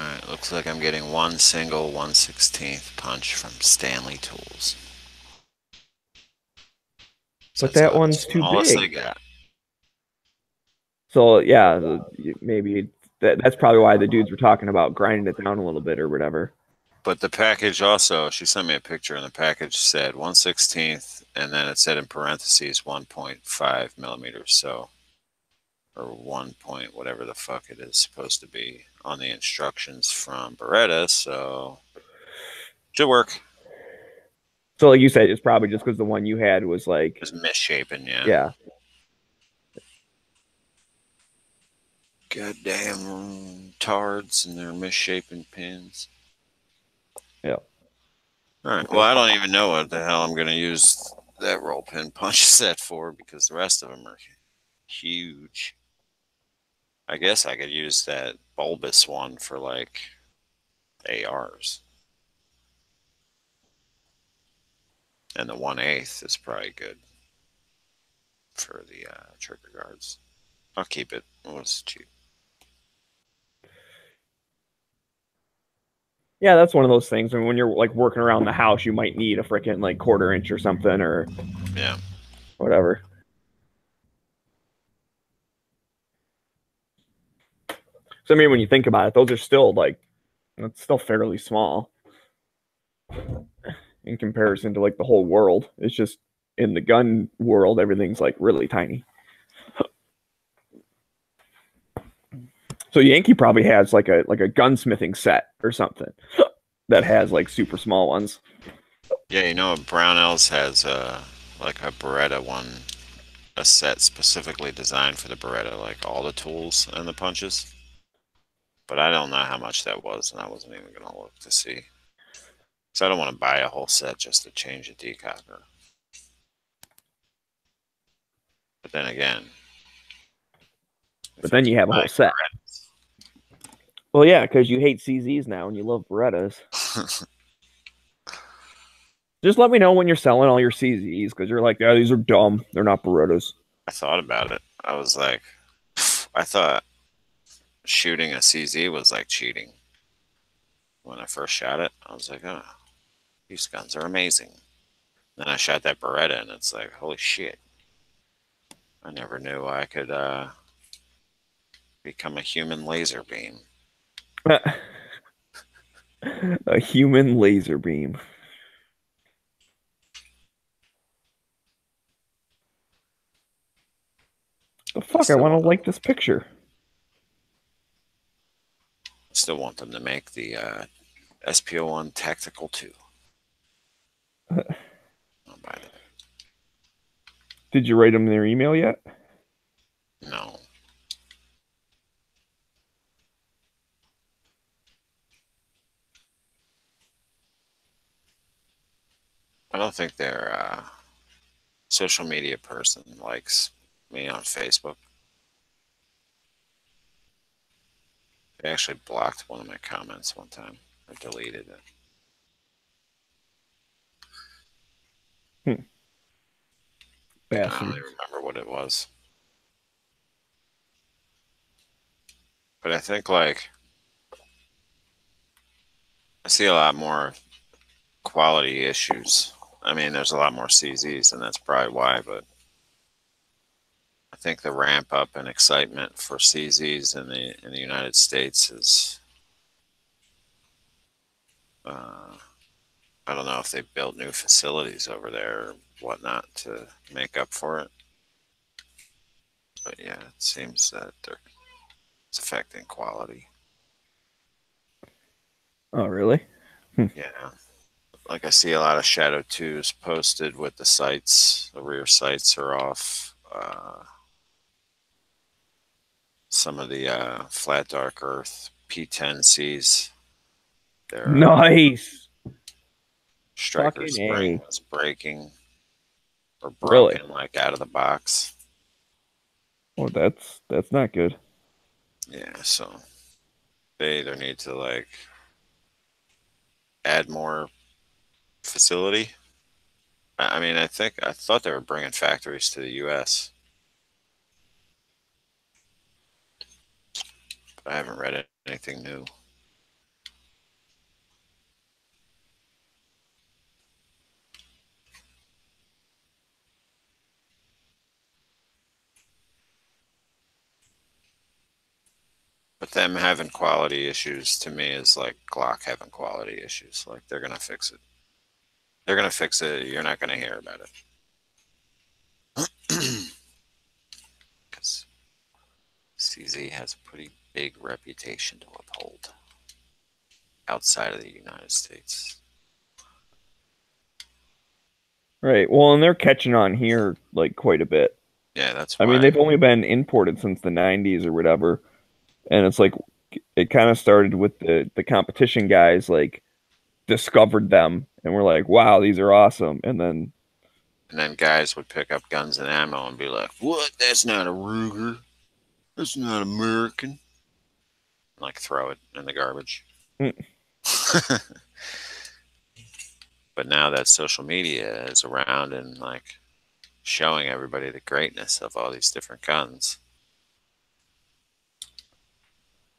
Alright, looks like I'm getting one single 1/16 punch from Stanley Tools. But that one's too big. So yeah, maybe that's probably why the dudes were talking about grinding it down a little bit or whatever. But the package also, she sent me a picture, and the package said 1/16, and then it said in parentheses 1.5 millimeters. So, or 1 point, whatever the fuck it is supposed to be on the instructions from Beretta. So, should work. So, like you said, it's probably just because the one you had was like just misshapen, yeah. Yeah. Goddamn tards and their misshapen pins. Yeah. All right. Well, I don't even know what the hell I'm going to use that roll pin punch set for because the rest of them are huge. I guess I could use that bulbous one for like ARs. And the 1/8 is probably good for the trigger guards. I'll keep it. It was cheap. Yeah, that's one of those things. I mean, when you're like working around the house, you might need a freaking like 1/4 inch or something or yeah, whatever. So I mean, when you think about it, those are still like it's still fairly small in comparison to like the whole world. It's just in the gun world, everything's like really tiny. So Yankee probably has like a gunsmithing set or something that has like super small ones. Yeah, you know, Brownells has like a Beretta one, a set specifically designed for the Beretta, like all the tools and the punches. But I don't know how much that was, and I wasn't even gonna look to see. So I don't want to buy a whole set just to change a decocker. But then again, But if I then you keep have a whole set. Well, yeah, because you hate CZs now and you love Berettas. buying Just let me know when you're selling all your CZs because you're like, yeah, these are dumb. They're not Berettas. I thought about it. I was like, I thought shooting a CZ was like cheating. When I first shot it, I was like, oh, these guns are amazing. Then I shot that Beretta, and it's like, holy shit. I never knew I could become a human laser beam. A human laser beam. The I fuck? I want to like this picture. still want them to make the sp01 Tactical 2. I'll buy that. Did you write them their email yet? No. I don't think their social media person likes me on Facebook. They actually blocked one of my comments one time. I deleted it. Hmm. I don't Bastard. even remember what it was. But I think, like, I see a lot more quality issues. I mean, there's a lot more CZs, and that's probably why, but I think the ramp up and excitement for CZs in the United States is, I don't know if they built new facilities over there or whatnot to make up for it. But yeah, it seems that it's affecting quality. Oh, really? Yeah. Like I see a lot of Shadow 2s posted with the sights. The rear sights are off. Some of the Flat Dark Earth P10Cs, their Nice. striker Fucking spring A. was breaking or Really? broken like out of the box. Well, that's not good. Yeah, so they either need to like add more facility. I mean, I thought they were bringing factories to the U.S., but I haven't read anything new. But them having quality issues to me is like Glock having quality issues. Like they're gonna fix it. They're gonna fix it. You're not gonna hear about it because CZ has a pretty big reputation to uphold outside of the United States. Right. Well, and they're catching on here like quite a bit. Yeah, that's I mean, why. they've only been imported since the 90s or whatever. And it's like it kind of started with the competition guys like discovered them and were like, "Wow, these are awesome." And then And then guys would pick up guns and ammo and be like, "What? That's not a Ruger. That's not American." And like throw it in the garbage. mm, But now that social media is around and like showing everybody the greatness of all these different guns,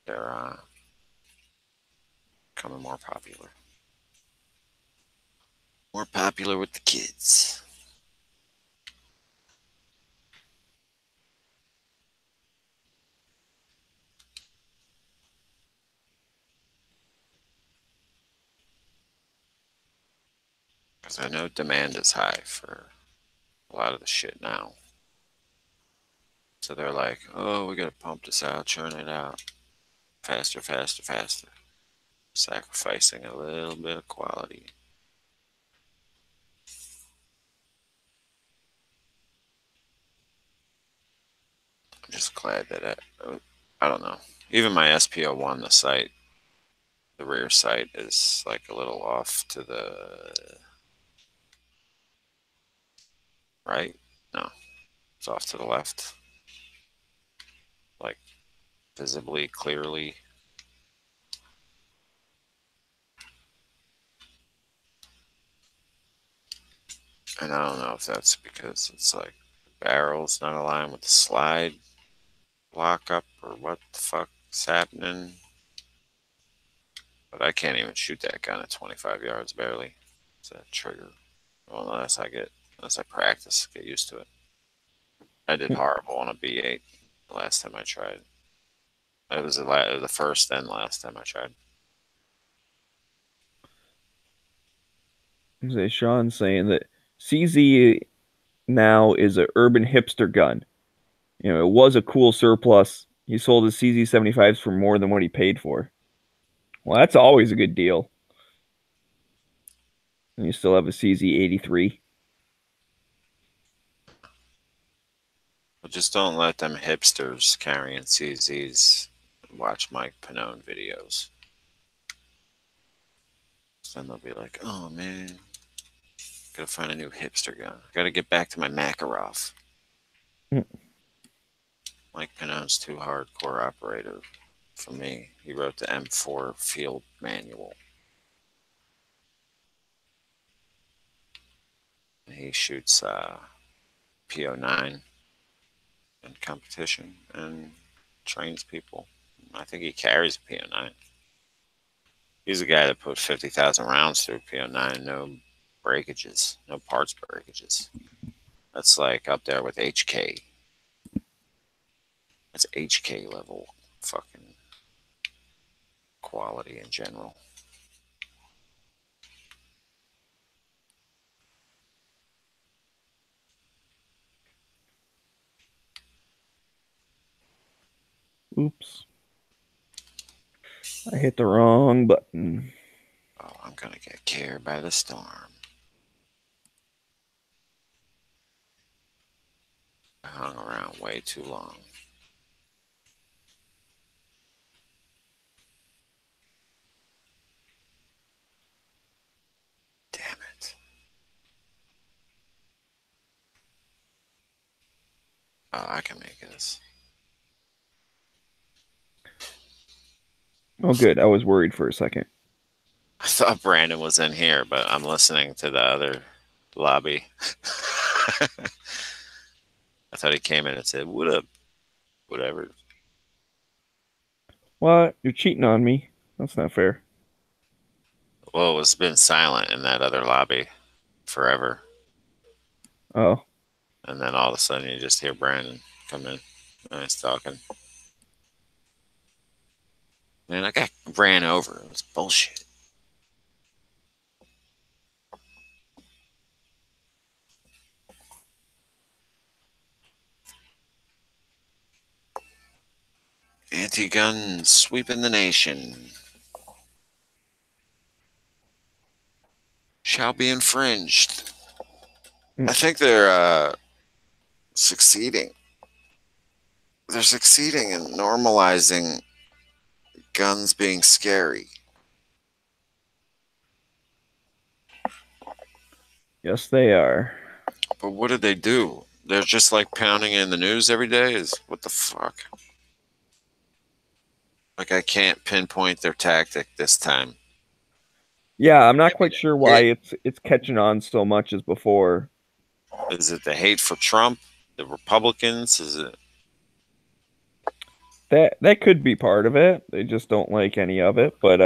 they're becoming more popular. More popular with the kids. Because I know demand is high for a lot of the shit now. So they're like, oh, we gotta pump this out, churn it out. Faster, faster, faster. Sacrificing a little bit of quality. I'm just glad that I don't know. Even my sp01, the rear sight is like a little off to the right. No, it's off to the left, like visibly, clearly. And I don't know if that's because it's like the barrel's not aligned with the slide lock up or what the fuck's happening. But I can't even shoot that gun at 25 yards barely. It's a trigger. Well, unless I practice, get used to it. I did horrible on a B8 the last time I tried. It was the first and last time I tried. Sean's saying that CZ now is an urban hipster gun. You know, it was a cool surplus. He sold his cz75s for more than what he paid for. Well, that's always a good deal. And you still have a CZ83. But just don't let them hipsters carrying CZs watch Mike Pannone videos. Then they'll be like, oh man, gotta find a new hipster gun. Gotta get back to my Makarov. Mike Pannone's too hardcore operator for me. He wrote the M4 field manual. He shoots P09 in competition and trains people. I think he carries a P09. He's a guy that put 50,000 rounds through P09, no breakages, no parts breakages. That's like up there with HK. That's HK level fucking quality in general. Oops. I hit the wrong button. Oh, I'm gonna get carried by the storm. I hung around way too long. Damn it. Oh, I can make this. Oh, good. I was worried for a second. I thought Brandon was in here, but I'm listening to the other lobby. I thought he came in and said, "What up?" Whatever. What? You're cheating on me. That's not fair. Well, it's been silent in that other lobby forever. Oh. And then all of a sudden you just hear Brandon come in and he's talking. Man, I got ran over. It was bullshit. Anti-gun sweeping the nation. Shall be infringed. I think they're succeeding. They're succeeding in normalizing guns being scary. Yes, they are. But what did they do? They're just like pounding it in the news every day? Is what the fuck? Like I can't pinpoint their tactic this time. Yeah, I'm not quite sure why it's catching on so much as before. Is it the hate for Trump? The Republicans? Is it That could be part of it. They just don't like any of it, but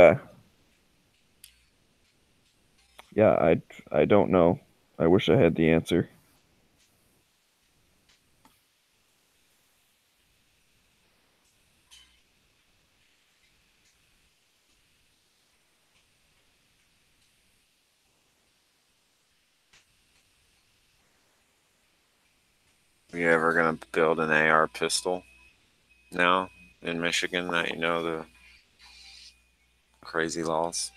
yeah, I don't know. I wish I had the answer. you ever gonna build an AR pistol now in Michigan that you know the crazy laws?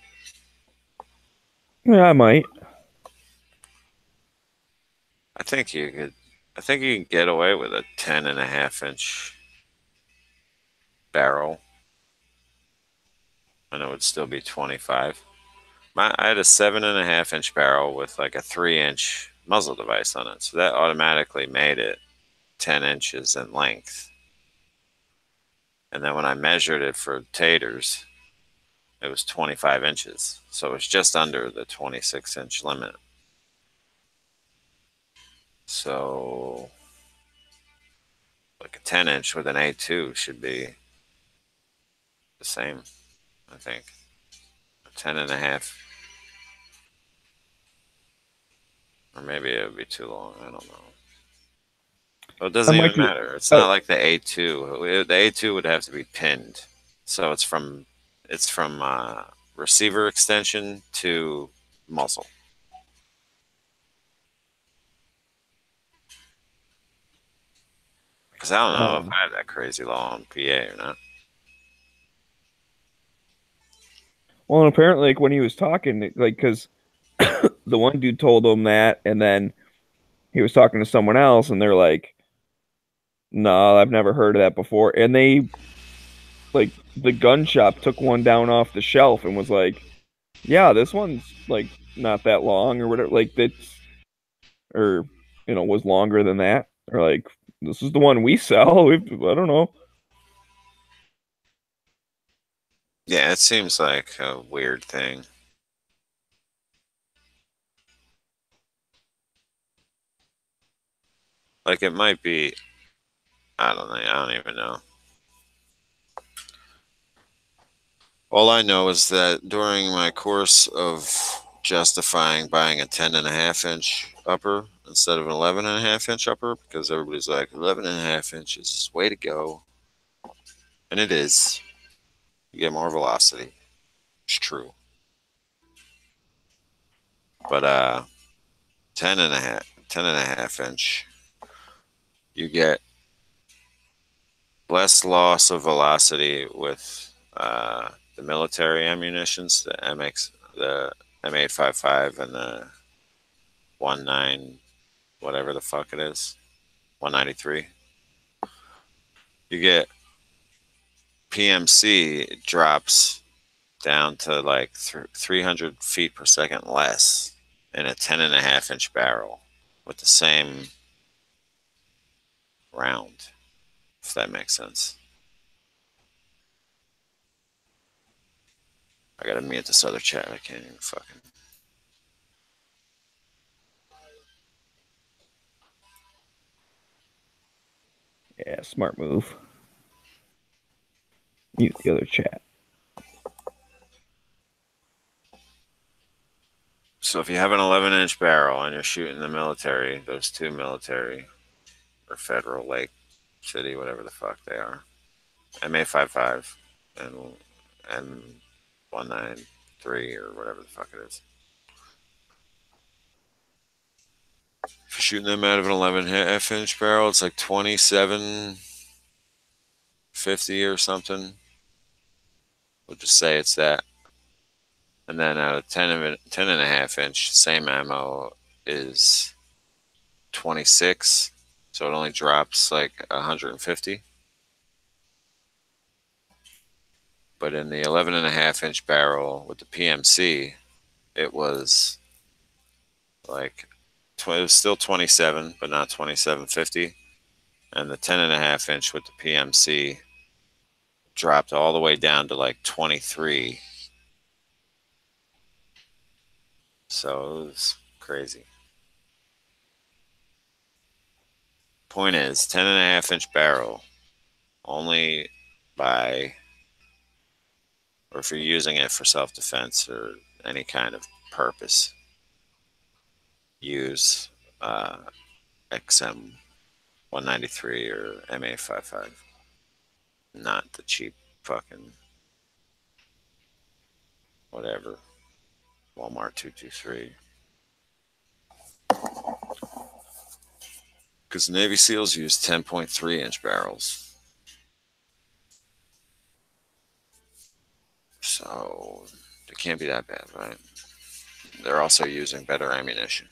Yeah, I might. I think you could I think you can get away with a 10.5-inch barrel, and it would still be 25. I had a 7.5-inch barrel with like a 3-inch muzzle device on it, so that automatically made it 10 inches in length. And then when I measured it for taters, it was 25 inches, so it was just under the 26-inch limit. So, like a 10-inch with an A2 should be the same, I think. A 10.5. Or maybe it would be too long. I don't know. Well, it I doesn't might even do. matter. It's not like the A2. The A2 would have to be pinned. So it's from receiver extension to muzzle. Because I don't know if I have that crazy long PA or not. Well, and apparently, like when he was talking, like because the one dude told him that, and then he was talking to someone else, and they're like, "No, I've never heard of that before." And they like the gun shop took one down off the shelf and was like, "Yeah, this one's like not that long or whatever. Like that's or was longer than that. Or like this is the one we sell. I don't know." Yeah, it seems like a weird thing. Like it might be, I don't know. I don't even know. All I know is that during my course of justifying buying a 10.5-inch upper instead of an 11.5-inch upper, because everybody's like 11.5 inches is way to go, and it is. You get more velocity. It's true. But 10.5 inch, you get less loss of velocity with the military ammunitions, the M855 and the 19, whatever the fuck it is, 193. You get PMC, it drops down to like 300 feet per second less in a 10.5-inch barrel with the same round, if that makes sense. I gotta mute this other chat. I can't even fucking. Yeah, smart move. Mute the other chat. So if you have an 11-inch barrel and you're shooting the military, those two military or federal, Lake City, whatever the fuck they are, M855 and 193 or whatever the fuck it is. If you're shooting them out of an 11-inch barrel, it's like 2750 or something. We'll just say it's that. And then out of 10.5 inch, same ammo is 26. So it only drops like 150. But in the 11.5-inch barrel with the PMC, it was like it was still 27, but not 2750. And the 10.5-inch with the PMC dropped all the way down to like 23. So it was crazy. Point is, 10.5-inch barrel only by, or if you're using it for self-defense or any kind of purpose, use XM 193 or MA55, not the cheap fucking whatever Walmart 223. Because Navy SEALs use 10.3-inch barrels. So it can't be that bad, right? They're also using better ammunition.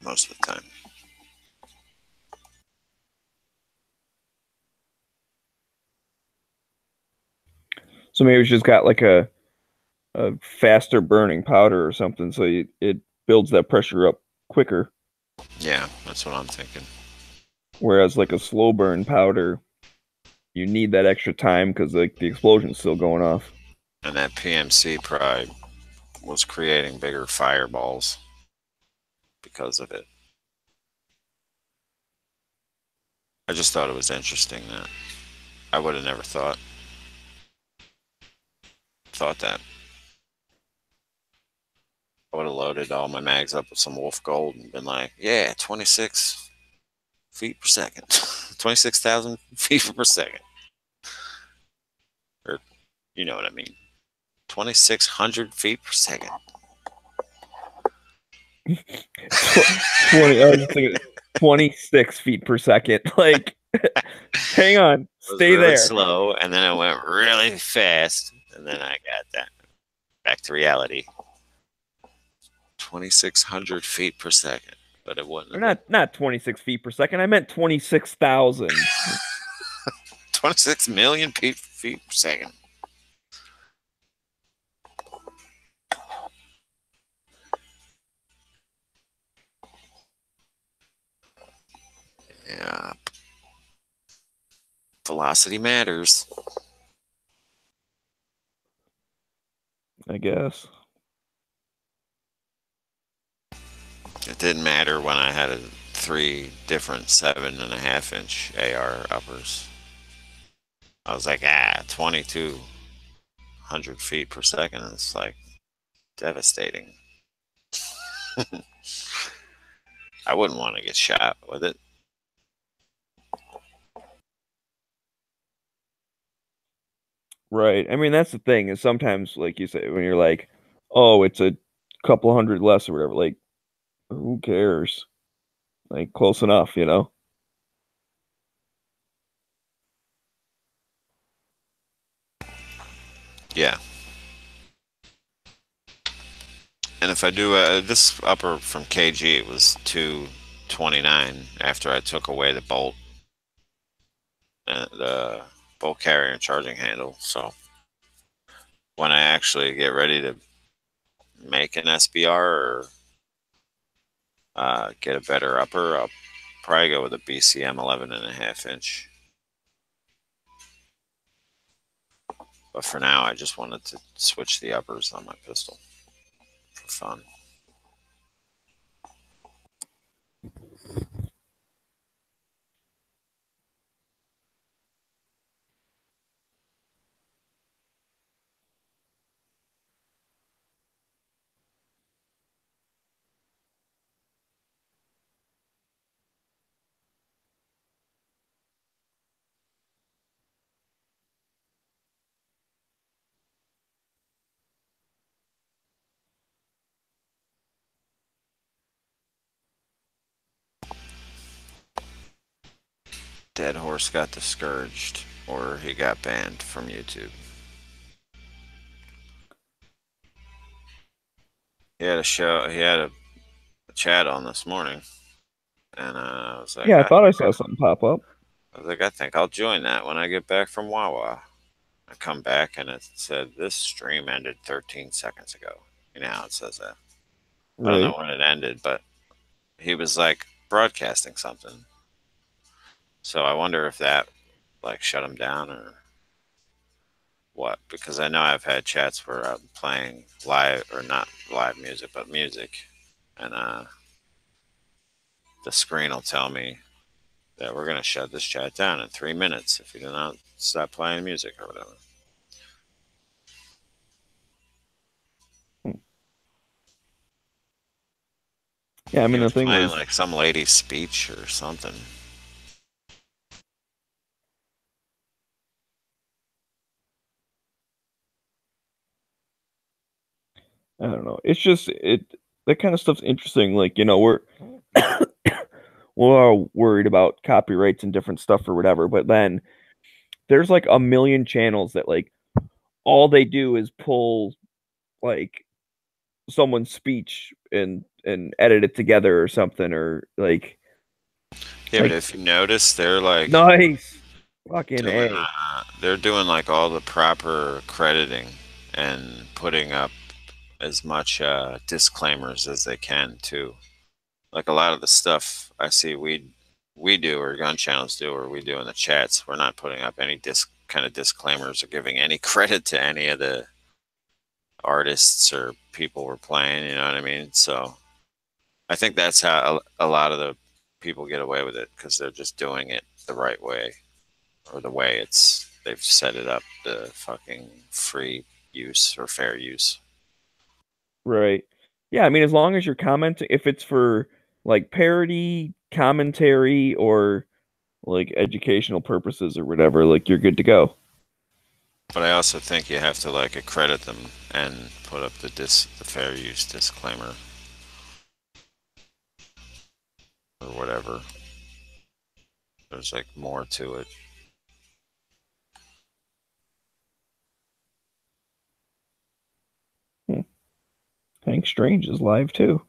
most of the time. So maybe it's just got like a faster burning powder or something, so it builds that pressure up quicker. Yeah, that's what I'm thinking. Whereas like a slow burn powder, you need that extra time because like the explosion's still going off. And that PMC probably was creating bigger fireballs because of it. I just thought it was interesting that I would have never thought that. I would have loaded all my mags up with some Wolf Gold and been like, yeah, 26 feet per second. 26,000 feet per second. Or, you know what I mean. 2,600 feet per second. 20, I was just thinking 26 feet per second. Like, hang on, stay really there. Slow, and then it went really fast, and then I got that back to reality. 2,600 feet per second, but it wasn't. Or not 26 feet per second. I meant 26,000. 26 million feet per second. Yeah. Velocity matters. I guess. It didn't matter when I had 3 different 7.5-inch AR uppers. I was like, 2,200 feet per second. It's like devastating. I wouldn't want to get shot with it. Right. I mean, that's the thing is sometimes, like you say, when you're like, oh, it's a couple hundred less or whatever, like, who cares? Like, close enough, you know? Yeah. And if I do this upper from KG, it was 229 after I took away the bolt, the bolt carrier and charging handle. So when I actually get ready to make an SBR or get a better upper, I'll probably go with a BCM 11.5-inch. But for now, I just wanted to switch the uppers on my pistol for fun. Dead Horse got discouraged, or he got banned from YouTube. He had a chat on this morning, and I was like, Yeah, I thought I saw something pop up. I think I'll join that when I get back from Wawa. I come back and it said this stream ended 13 seconds ago. You know how it says that. I don't know when it ended, but he was like broadcasting something. So I wonder if that like shut him down or what, because I know I've had chats where I'm playing live, or not live music, but music, and the screen will tell me that we're going to shut this chat down in 3 minutes if you do not stop playing music or whatever. Yeah, I mean, He the was thing playing was, like some lady's speech or something. I don't know. It's just that kind of stuff's interesting. Like, you know, we're all worried about copyrights and different stuff or whatever, but then there's like a million channels that like all they do is pull like someone's speech and edit it together or something or Yeah, but like if you notice, they're like nice fucking doing A. they're doing like all the proper crediting and putting up as much disclaimers as they can too. Like a lot of the stuff I see we do or gun channels do or we do in the chats, we're not putting up any kind of disclaimers or giving any credit to any of the artists or people we're playing. You know what I mean? So I think that's how a lot of the people get away with it because they're just doing it the right way or the way they've set it up, the fucking free use or fair use. Right. Yeah, I mean, as long as you're commenting, if it's for like parody, commentary, or like educational purposes or whatever, like you're good to go. But I also think you have to like accredit them and put up the fair use disclaimer or whatever. There's like more to it. Hmm. Hank Strange is live too.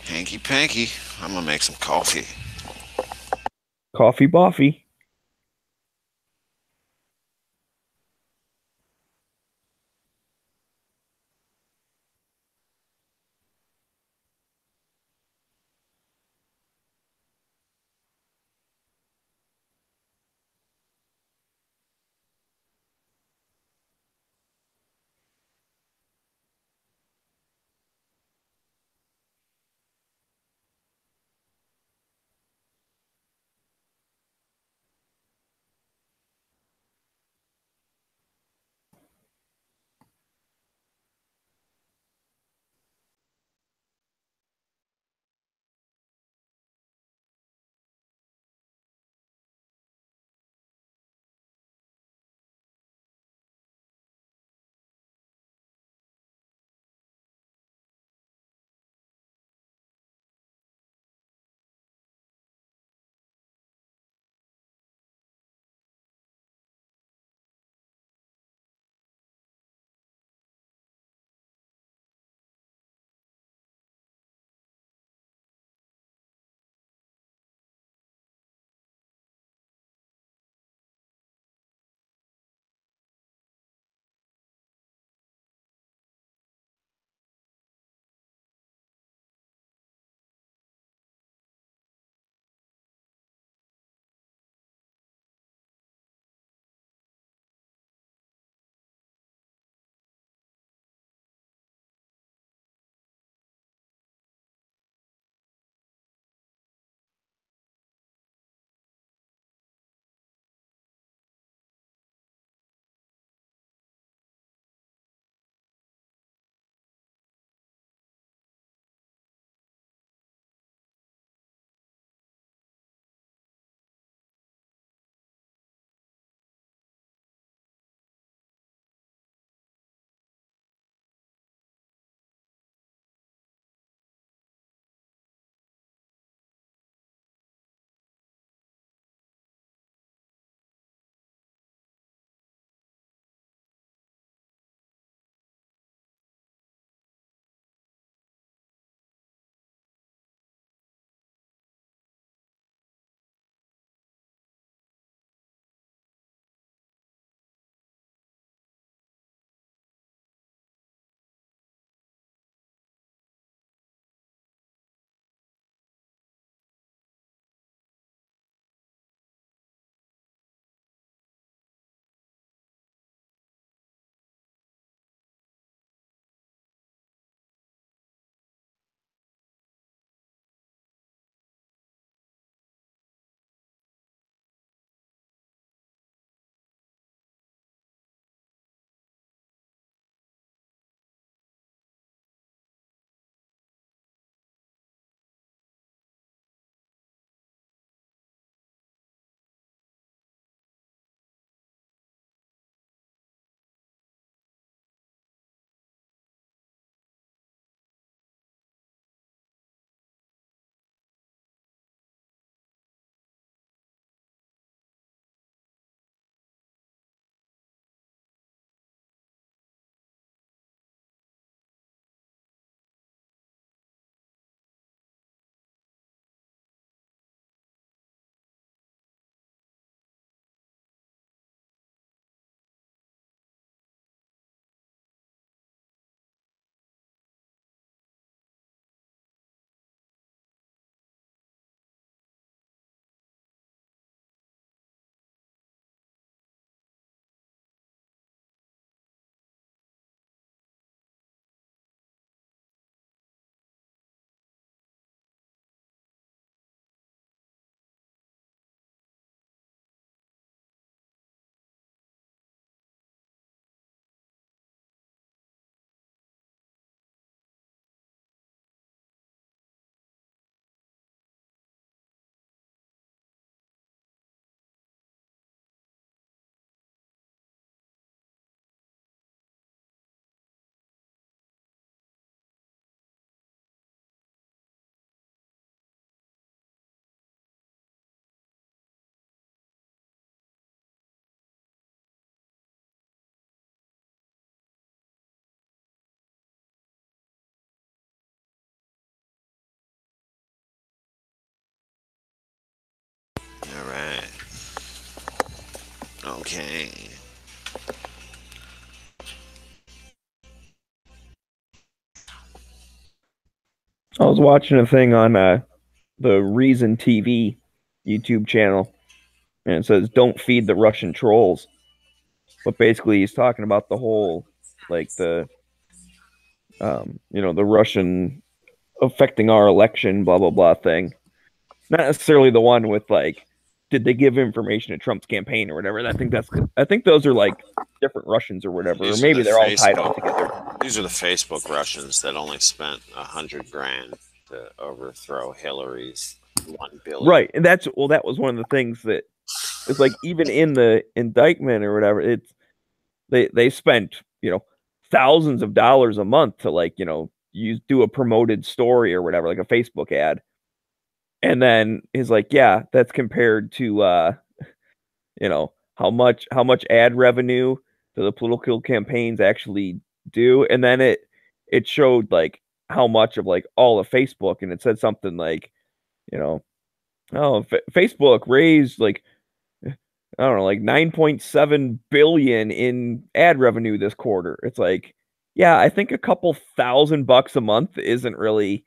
Hanky panky. I'm gonna make some coffee. Coffee Boffy. Okay. I was watching a thing on the Reason TV YouTube channel, and it says "Don't feed the Russian trolls." But basically, he's talking about the whole, like the the Russian affecting our election, blah blah blah thing. Not necessarily the one with like, did they give information to Trump's campaign or whatever. I think those are like different Russians or whatever, or maybe they're all tied up together. These are the Facebook Russians that only spent $100,000 to overthrow Hillary's 1 billion. Right, and that was one of the things that it's like, even in the indictment or whatever, it's they spent thousands of dollars a month to like do a promoted story or whatever, like a Facebook ad. And then he's like, yeah, that's compared to how much ad revenue do the political campaigns actually do. And then it showed like how much of like all of Facebook, and it said something like, Facebook raised like, I don't know, like 9.7 billion in ad revenue this quarter. It's like, yeah, I think a couple $1,000 a month isn't really,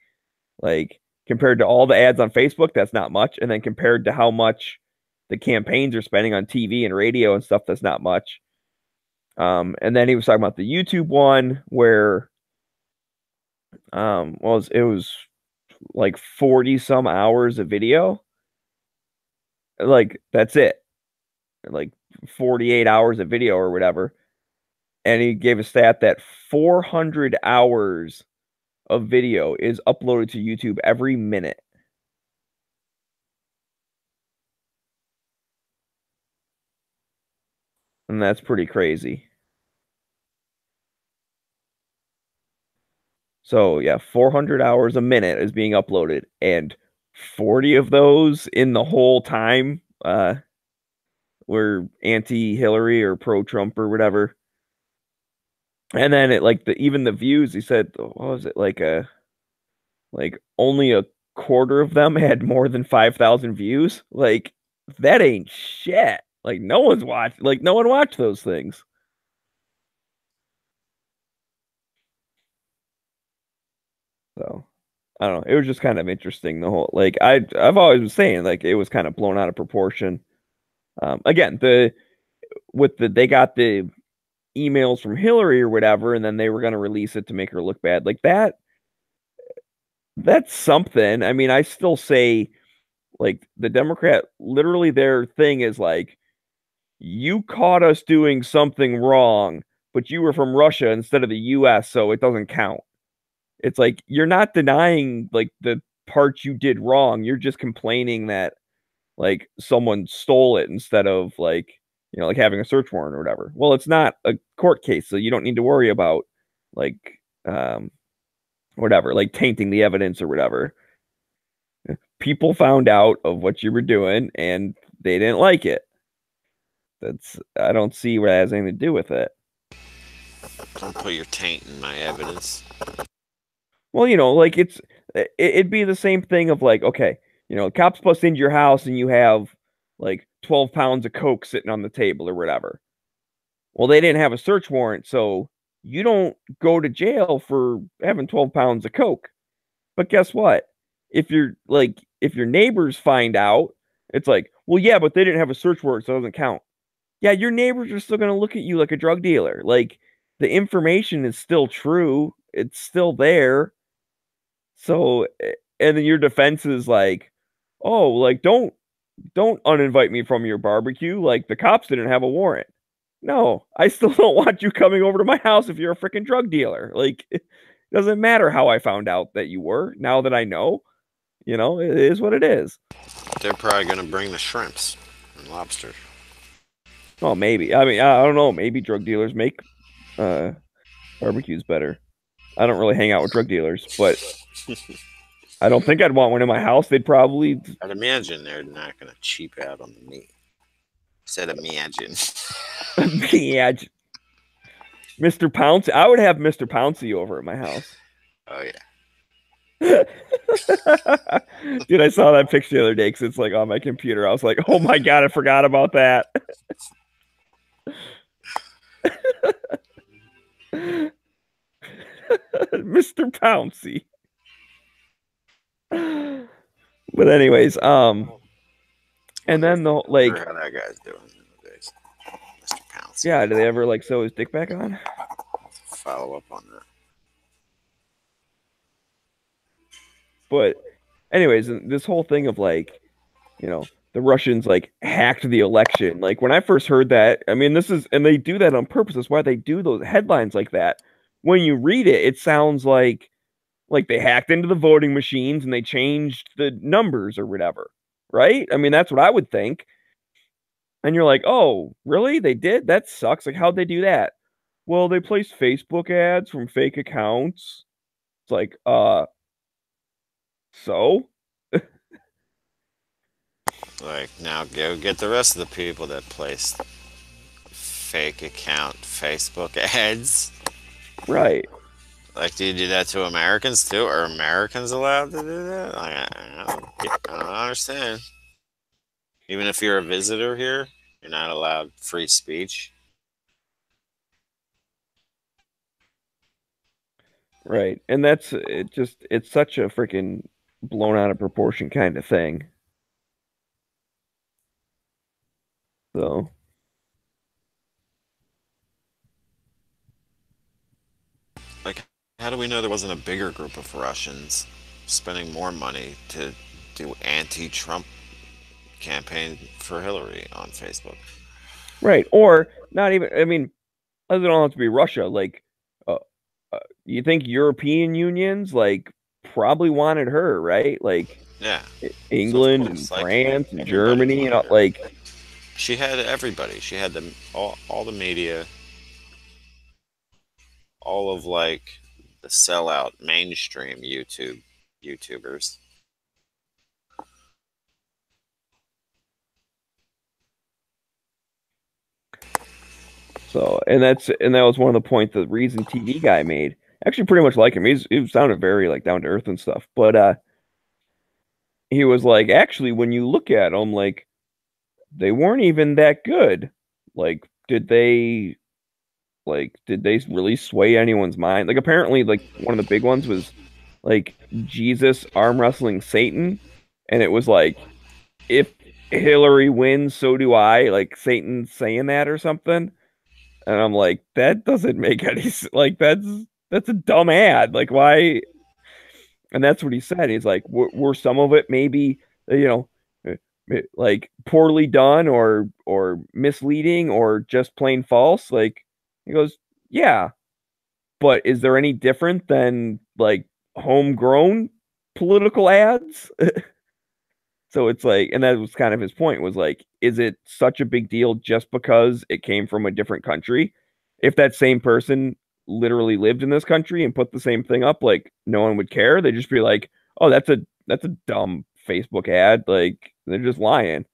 like, compared to all the ads on Facebook, that's not much. And then compared to how much the campaigns are spending on TV and radio and stuff, that's not much. And then he was talking about the YouTube one where it was like 40 some hours of video. Like, that's it. Like 48 hours of video or whatever. And he gave a stat that 400 hours of video is uploaded to YouTube every minute. And that's pretty crazy. So yeah, 400 hours a minute is being uploaded, and 40 of those in the whole time were anti-Hillary or pro-Trump or whatever. And then it like even the views, he said, what was it, like only a quarter of them had more than 5,000 views. Like, that ain't shit. Like, no one watched those things. So I don't know. It was just kind of interesting, the whole, like, I've always been saying, like, it was kind of blown out of proportion. Again, they got the emails from Hillary or whatever, and then they were going to release it to make her look bad. Like, that's something. I mean, I still say, like, the Democrat, literally their thing is like, you caught us doing something wrong, but you were from Russia instead of the US, so it doesn't count. It's like, you're not denying like the parts you did wrong. You're just complaining that like someone stole it instead of like, like having a search warrant or whatever. Well, it's not a court case, so you don't need to worry about like whatever, like tainting the evidence or whatever. People found out of what you were doing and they didn't like it. I don't see what it has anything to do with it. Don't put your taint in my evidence. Well, like it'd be the same thing of like, okay, cops bust into your house and you have like 12 pounds of coke sitting on the table or whatever. Well, they didn't have a search warrant, so you don't go to jail for having 12 pounds of coke. But guess what? If your neighbors find out, it's like, well, yeah, but they didn't have a search warrant, so it doesn't count. Yeah, your neighbors are still going to look at you like a drug dealer. Like, the information is still true. It's still there. So, and then your defense is like, oh, like, don't uninvite me from your barbecue. Like, the cops didn't have a warrant. No, I still don't want you coming over to my house if you're a freaking drug dealer. Like, it doesn't matter how I found out that you were. Now that I know, it is what it is. They're probably going to bring the shrimps and lobster. Oh, maybe. I mean, I don't know. Maybe drug dealers make barbecues better. I don't really hang out with drug dealers, but I don't think I'd want one in my house. I'd imagine they're not going to cheap out on the meat. Said imagine. Imagine. Mr. Pounce. I would have Mr. Pouncey over at my house. Oh, yeah. Dude, I saw that picture the other day because it's like on my computer. I was like, oh my God, I forgot about that. Mr. Pouncy. But anyways, and then the Wonder like, how that guy's doing nowadays, Mr. Pouncy. yeah, do they ever like sew his dick back on? Follow up on that. But anyways, this whole thing of like, the Russians like hacked the election. Like when I first heard that, I mean, this is, and they do that on purpose. That's why they do those headlines like that. When you read it, it sounds like they hacked into the voting machines and they changed the numbers or whatever, right? I mean, that's what I would think. And you're like, oh, really? They did? That sucks. Like, how'd they do that? Well, they placed Facebook ads from fake accounts. It's like, so? Like, now go get the rest of the people that placed fake account Facebook ads. Right. Like, do you do that to Americans too? Are Americans allowed to do that? I don't understand. Even if you're a visitor here, you're not allowed free speech. Right. And it's such a freaking blown out of proportion kind of thing. So, Like, how do we know there wasn't a bigger group of Russians spending more money to do anti-Trump campaign for Hillary on Facebook? right. Or not even, I mean, it doesn't all have to be Russia. Like, uh, you think European unions like probably wanted her, right? Like Yeah. So of England and course, like France and everybody Germany and wanted her. like, She had everybody. She had all the media, all of like the sellout mainstream YouTubers. so, and that was one of the points the Reason TV guy made. Actually, pretty much like him. He sounded very like down to earth and stuff. But he was like, actually, when you look at them, like they weren't even that good. Like, did they really sway anyone's mind? Like apparently like one of the big ones was like Jesus arm wrestling Satan, and it was like if Hillary wins, so do I, like Satan saying that or something. And I'm like, that doesn't make any like that's a dumb ad. Like why? And that's what he said. He's like, were some of it maybe, like poorly done or misleading or just plain false? Like he goes, yeah, but is there any different than like homegrown political ads? So it's like, and that was kind of his point was like, is it such a big deal just because it came from a different country? If that same person literally lived in this country and put the same thing up, like no one would care. They'd just be like, oh, that's a dumb Facebook ad. Like they're just lying.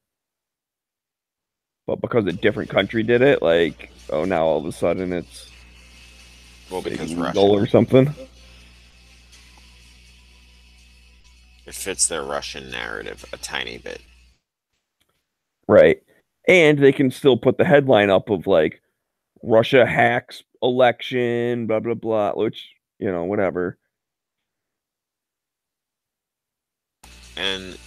But because a different country did it, like, oh, now all of a sudden it's Well, because illegal Russia. or something. It fits their Russian narrative a tiny bit. Right. And they can still put the headline up of like Russia hacks election, blah blah blah, which, whatever. And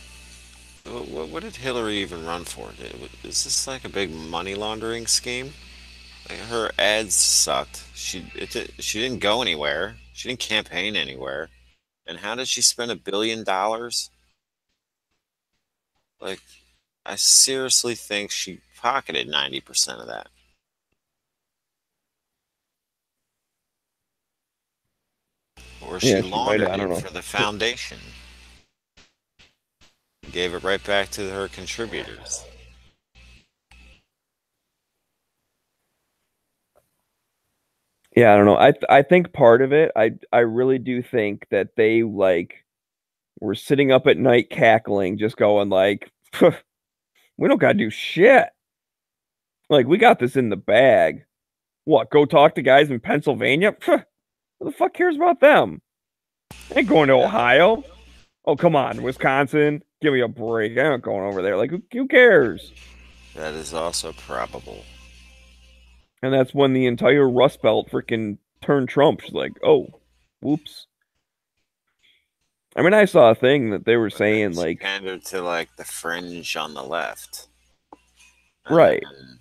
what did Hillary even run for? Is this like a big money laundering scheme? Like her ads sucked. She didn't go anywhere. She didn't campaign anywhere. And how did she spend $1 billion? Like, I seriously think she pocketed 90% of that. Or she Yeah, she might have, laundered I don't it know. for the foundation. Gave it right back to her contributors. Yeah, I don't know. I think part of it, I really do think that they like were sitting up at night cackling, just going like, we don't gotta do shit. Like we got this in the bag. What? Go talk to guys in Pennsylvania? Who the fuck cares about them? Ain't going to Ohio. Oh, come on, Wisconsin. Give me a break. I'm not going over there. Like, who cares? That is also probable. And that's when the entire Rust Belt freaking turn Trump. She's like, oh, whoops. I mean, I saw a thing that they were But then saying she like, pandered to like the fringe on the left, and right, then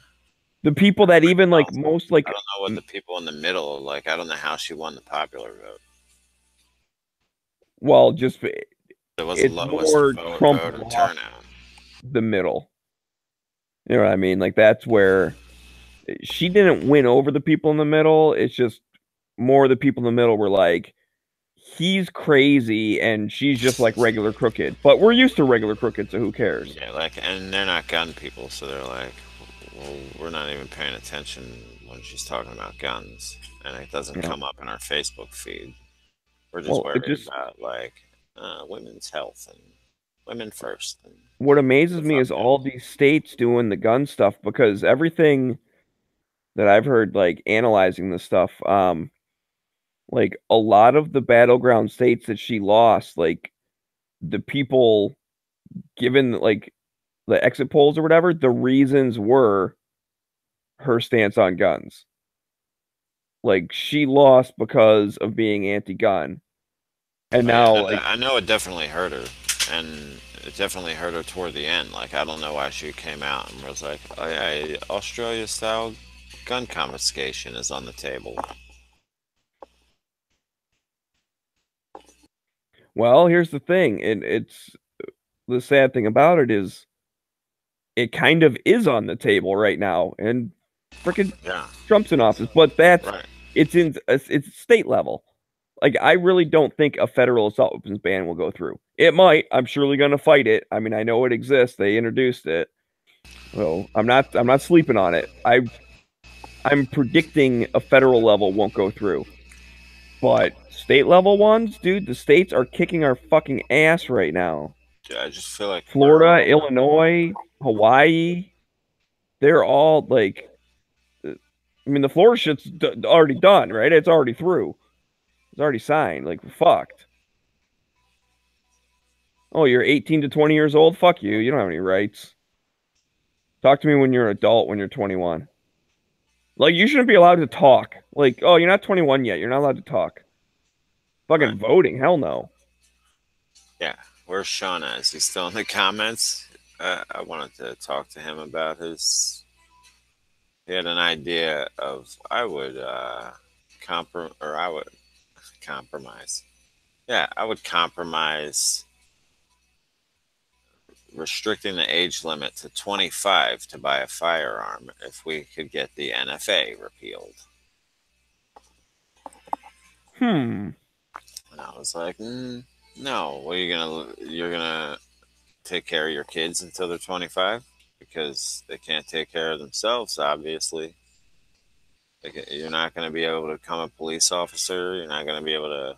the people that even like most I like, don't know what the people in the middle like. I don't know how she won the popular vote. well, just It was the it's lowest more Trump voter lost turnout. the middle. You know what I mean? Like that's where she didn't win over the people in the middle. It's just more the people in the middle were like, he's crazy and she's just like regular crooked. But we're used to regular crooked, so who cares? Yeah, like, and they're not gun people, so they're like, well, we're not even paying attention when she's talking about guns, and it doesn't Yeah. come up in our Facebook feed. We're just Well, it worried just about like women's health and women first. And what amazes the me fuck is all else. these states doing the gun stuff because everything that I've heard like analyzing this stuff, like a lot of the battleground states that she lost, like the people given like the exit polls or whatever, the reasons were her stance on guns. Like she lost because of being anti-gun. And Oh, yeah, now like I know it definitely hurt her, and it definitely hurt her toward the end. Like, I don't know why she came out and was like, "Oh yeah, Australia-style gun confiscation is on the table." well, here's the thing, and it's the sad thing about it is it kind of is on the table right now and freaking Yeah, Trump's in office, but that's right. it's state level. Like I really don't think a federal assault weapons ban will go through. It might. I'm surely going to fight it. I mean, I know it exists. They introduced it. Well, I'm not sleeping on it. I'm predicting a federal level won't go through. But state level ones, dude, the states are kicking our fucking ass right now. Yeah, I just feel like Florida, Illinois, Hawaii, they're all like I mean, the Florida shit's already done, right? It's already through. It's already signed. Like, we're fucked. Oh, you're 18 to 20 years old? Fuck you. You don't have any rights. Talk to me when you're an adult, when you're 21. Like, you shouldn't be allowed to talk. Like, oh, you're not 21 yet. You're not allowed to talk. right. Fucking voting. Hell no. Yeah, where's Sean at? Is he still in the comments? I wanted to talk to him about his. He had an idea of I would I would compromise. Yeah, I would compromise restricting the age limit to 25 to buy a firearm if we could get the NFA repealed. Hmm. And I was like, no. What are you're gonna take care of your kids until they're 25 because they can't take care of themselves, obviously. You're not going to be able to become a police officer. You're not going to be able to.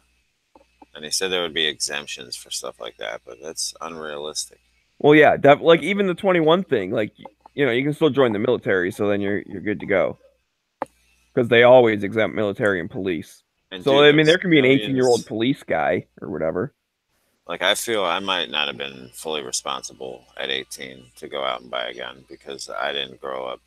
And he said there would be exemptions for stuff like that, but that's unrealistic. Well, yeah, like even the 21 thing, like you can still join the military, so then you're good to go. Because they always exempt military and police. And So dude, I mean, there's there can be an 18-year-old millions. police guy or whatever. Like, I feel I might not have been fully responsible at 18 to go out and buy a gun because I didn't grow up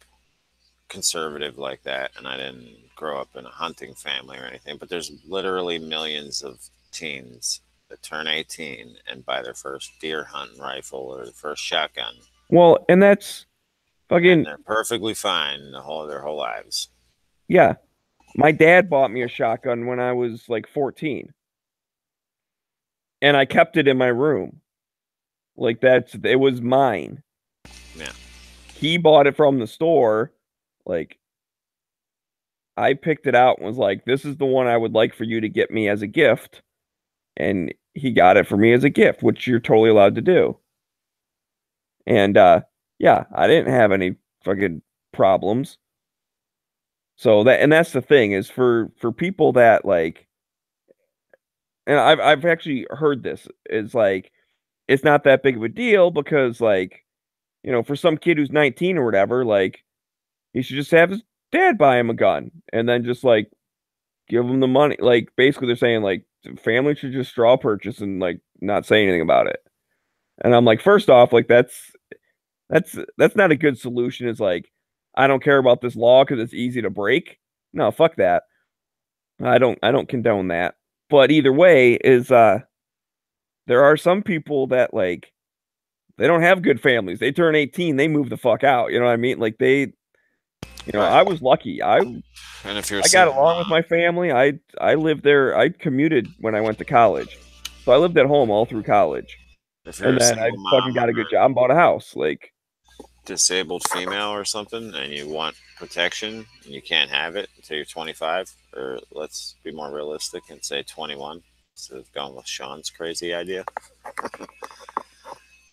conservative like that, and I didn't grow up in a hunting family or anything. But there's literally millions of teens that turn 18 and buy their first deer hunting rifle or their first shotgun, Well, and that's and fucking they're perfectly fine their whole lives. yeah. My dad bought me a shotgun when I was like 14, and I kept it in my room. Like it was mine. Yeah, He bought it from the store. Like I picked it out and was like, "This is the one I would like for you to get me as a gift." And he got it for me as a gift, which you're totally allowed to do. And yeah, I didn't have any fucking problems. So that's the thing is for people that like, and I've actually heard this is like it's not that big of a deal because like for some kid who's 19 or whatever, like he should just have his dad buy him a gun and then just like give him the money. Like basically they're saying like family should just straw purchase and like not say anything about it. And I'm like, first off, like that's not a good solution. It's like I don't care about this law because it's easy to break. No, fuck that. I don't condone that. But either way is there are some people that like they don't have good families. They turn 18, they move the fuck out. You know what I mean? Like Right. I was lucky. And if you're a I got single along with mom, my family. I lived there. I commuted when I went to college. So I lived at home all through college. if you're And a then I single fucking mom got a or good job and bought a house. Like, disabled female or something, and you want protection, and you can't have it until you're 25, or let's be more realistic and say 21, instead of going with Sean's crazy idea.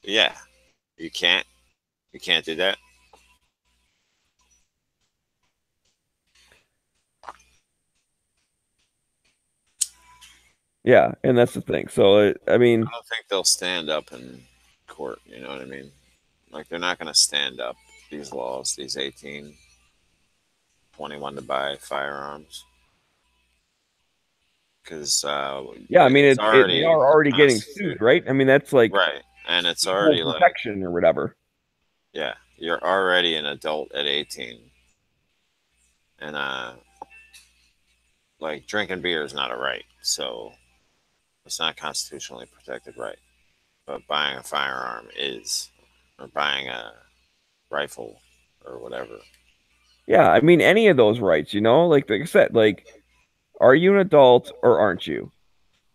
Yeah, you can't. You can't do that. yeah, and that's the thing. So I mean, I don't think they'll stand up in court. You know what I mean? Like they're not going to stand up these laws, these 18, 21 to buy firearms, because yeah, I mean it's they already are already getting constituted, sued, right? I mean that's like right? And it's equal already like, protection or whatever. yeah, you're already an adult at 18, and like drinking beer is not a right, so it's not constitutionally protected right. But buying a firearm is, or buying a rifle or whatever. Yeah, I mean any of those rights, like I said, like are you an adult or aren't you?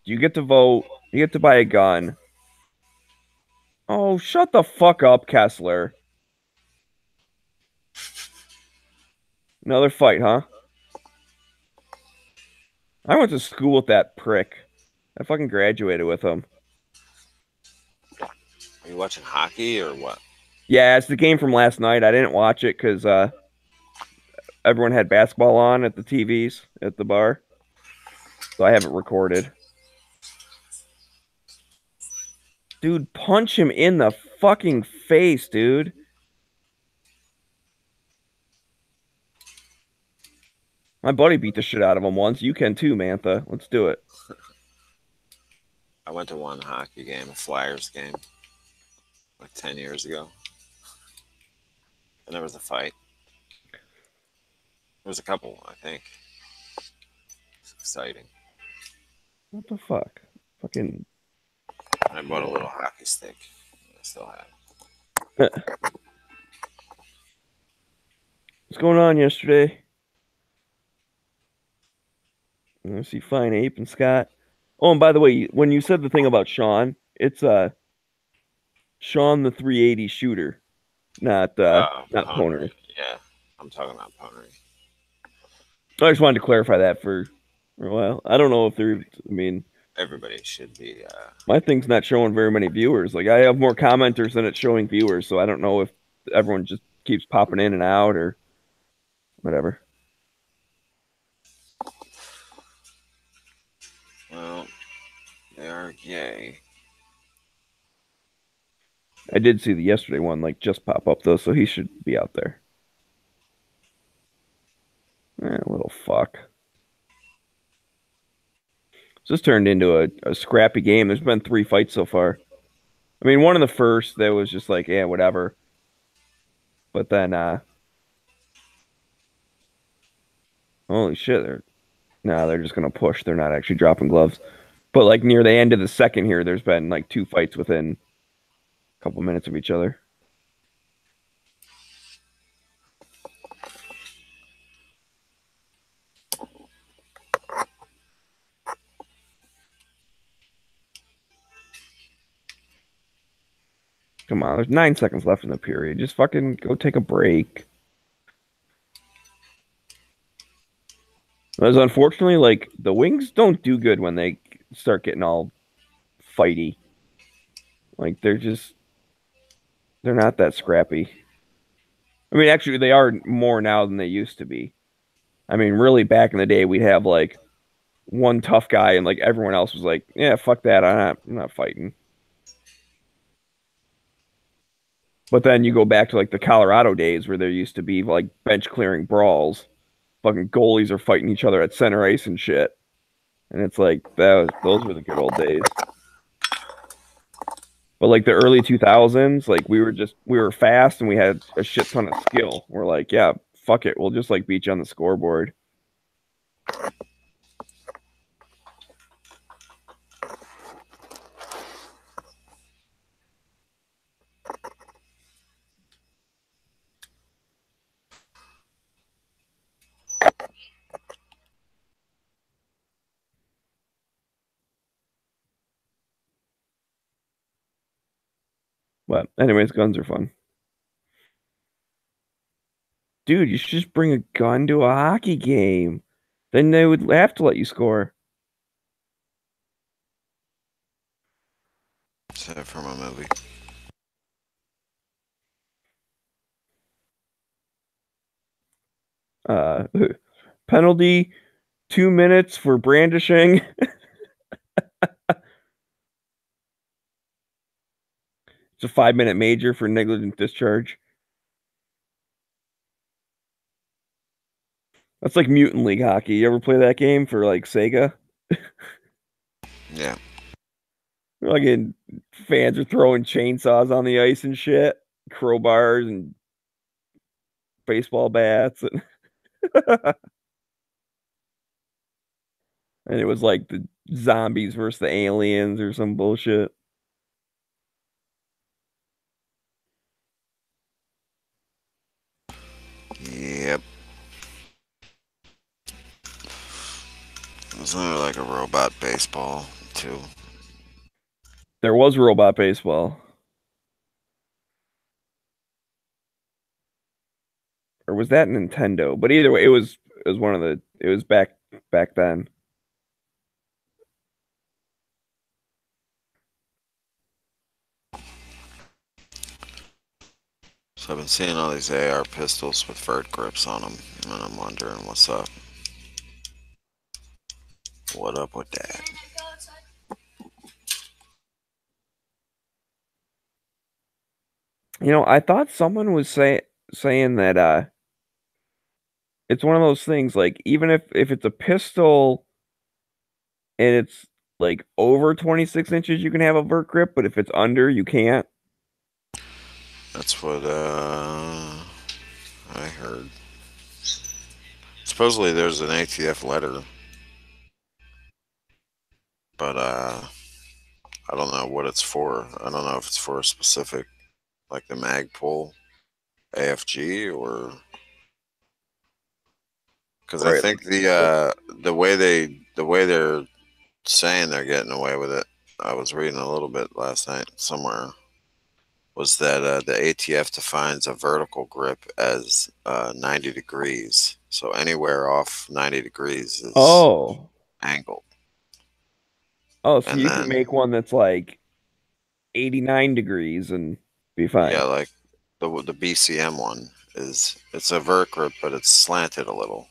Do you get to vote? You get to buy a gun. Oh, shut the fuck up, Kessler. Another fight, huh? I went to school with that prick. I fucking graduated with him. Are you watching hockey or what? Yeah, it's the game from last night. I didn't watch it because everyone had basketball on at the TVs at the bar. So I haven't recorded. Dude, punch him in the fucking face, dude. My buddy beat the shit out of him once. You can too, Mantha. Let's do it. I went to one hockey game, a Flyers game, like 10 years ago, and there was a fight. There was a couple, I think. It's exciting. What the fuck? Fucking. I bought a little hockey stick. I still have What's going on yesterday? I see Fine Ape and Scott. Oh, and by the way, when you said the thing about Sean, it's Sean the 380 shooter, not Poner. Ponery. Yeah, I'm talking about Ponery. I just wanted to clarify that for a while. I don't know if they're. I mean, Everybody should be. my thing's not showing very many viewers. Like I have more commenters than it's showing viewers, so I don't know if everyone just keeps popping in and out or whatever. Well, they are gay. I did see the yesterday one like just pop up though, so he should be out there. Little fuck. This turned into a scrappy game. There's been 3 fights so far. I mean, one of the first that was just like, yeah, whatever. But then, holy shit, they're just gonna push. They're not actually dropping gloves. But like near the end of the second here, there's been like 2 fights within a couple minutes of each other. Come on, there's 9 seconds left in the period. Just fucking go take a break. Because unfortunately, like the Wings don't do good when they start getting all fighty. Like they're not that scrappy. I mean, actually, they are more now than they used to be. I mean, really, back in the day, we'd have like one tough guy, and like everyone else was like, "Yeah, fuck that, I'm not fighting." But then you go back to like the Colorado days where there used to be like bench clearing brawls. Fucking goalies are fighting each other at center ice and shit. And it's like those were the good old days. But like the early 2000s, like we were fast and we had a shit ton of skill. We're like, yeah, fuck it, we'll just like beat you on the scoreboard. But anyways, guns are fun. Dude, you should just bring a gun to a hockey game. Then they would have to let you score. Except from a movie. Penalty 2 minutes for brandishing. It's a 5-minute major for negligent discharge. That's like Mutant League hockey. You ever play that game for like Sega? Yeah. Like fans are throwing chainsaws on the ice and shit, crowbars and baseball bats, and and it was like the zombies versus the aliens or some bullshit. Yep. Wasn't there like a robot baseball too? There was robot baseball. Or was that Nintendo? But either way, it was one of the it was back then. So I've been seeing all these AR pistols with vert grips on them, and I'm wondering what's up. What up with that? You know, I thought someone was saying that it's one of those things like even if it's a pistol and it's like over 26 inches, you can have a vert grip, but if it's under, you can't. That's what I heard. Supposedly there's an ATF letter, but I don't know what it's for. I don't know if it's for a specific, like the Magpul AFG, or because I Right. think the way they're saying they're getting away with it. I was reading a little bit last night somewhere. Was that the ATF defines a vertical grip as 90 degrees. So anywhere off 90 degrees is Oh. angled. Oh, so And you can then, make one that's like 89 degrees and be fine. yeah, like the BCM one it's a vert grip, but it's slanted a little.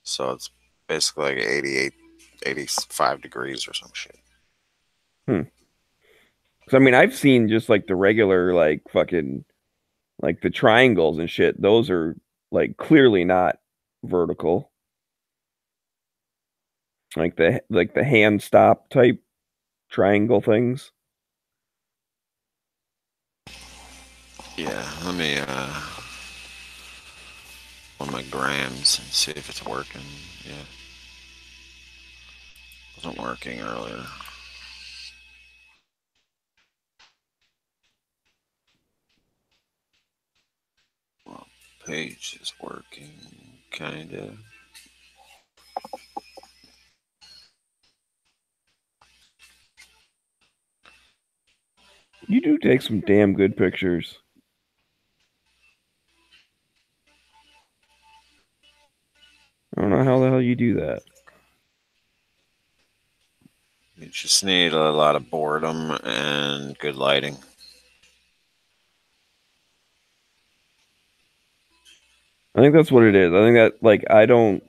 So it's basically like 88, 85 degrees or some shit. Hmm. 'Cause I mean, I've seen just like the regular like fucking like the triangles and shit. Those are like clearly not vertical. Like the hand stop type triangle things. Yeah, let me on my grams and see if it's working. Yeah. It wasn't working earlier. Well, page is working, kinda. You do take some damn good pictures. I don't know how the hell you do that. You just need a lot of boredom and good lighting. I think that's what it is. I think that like I don't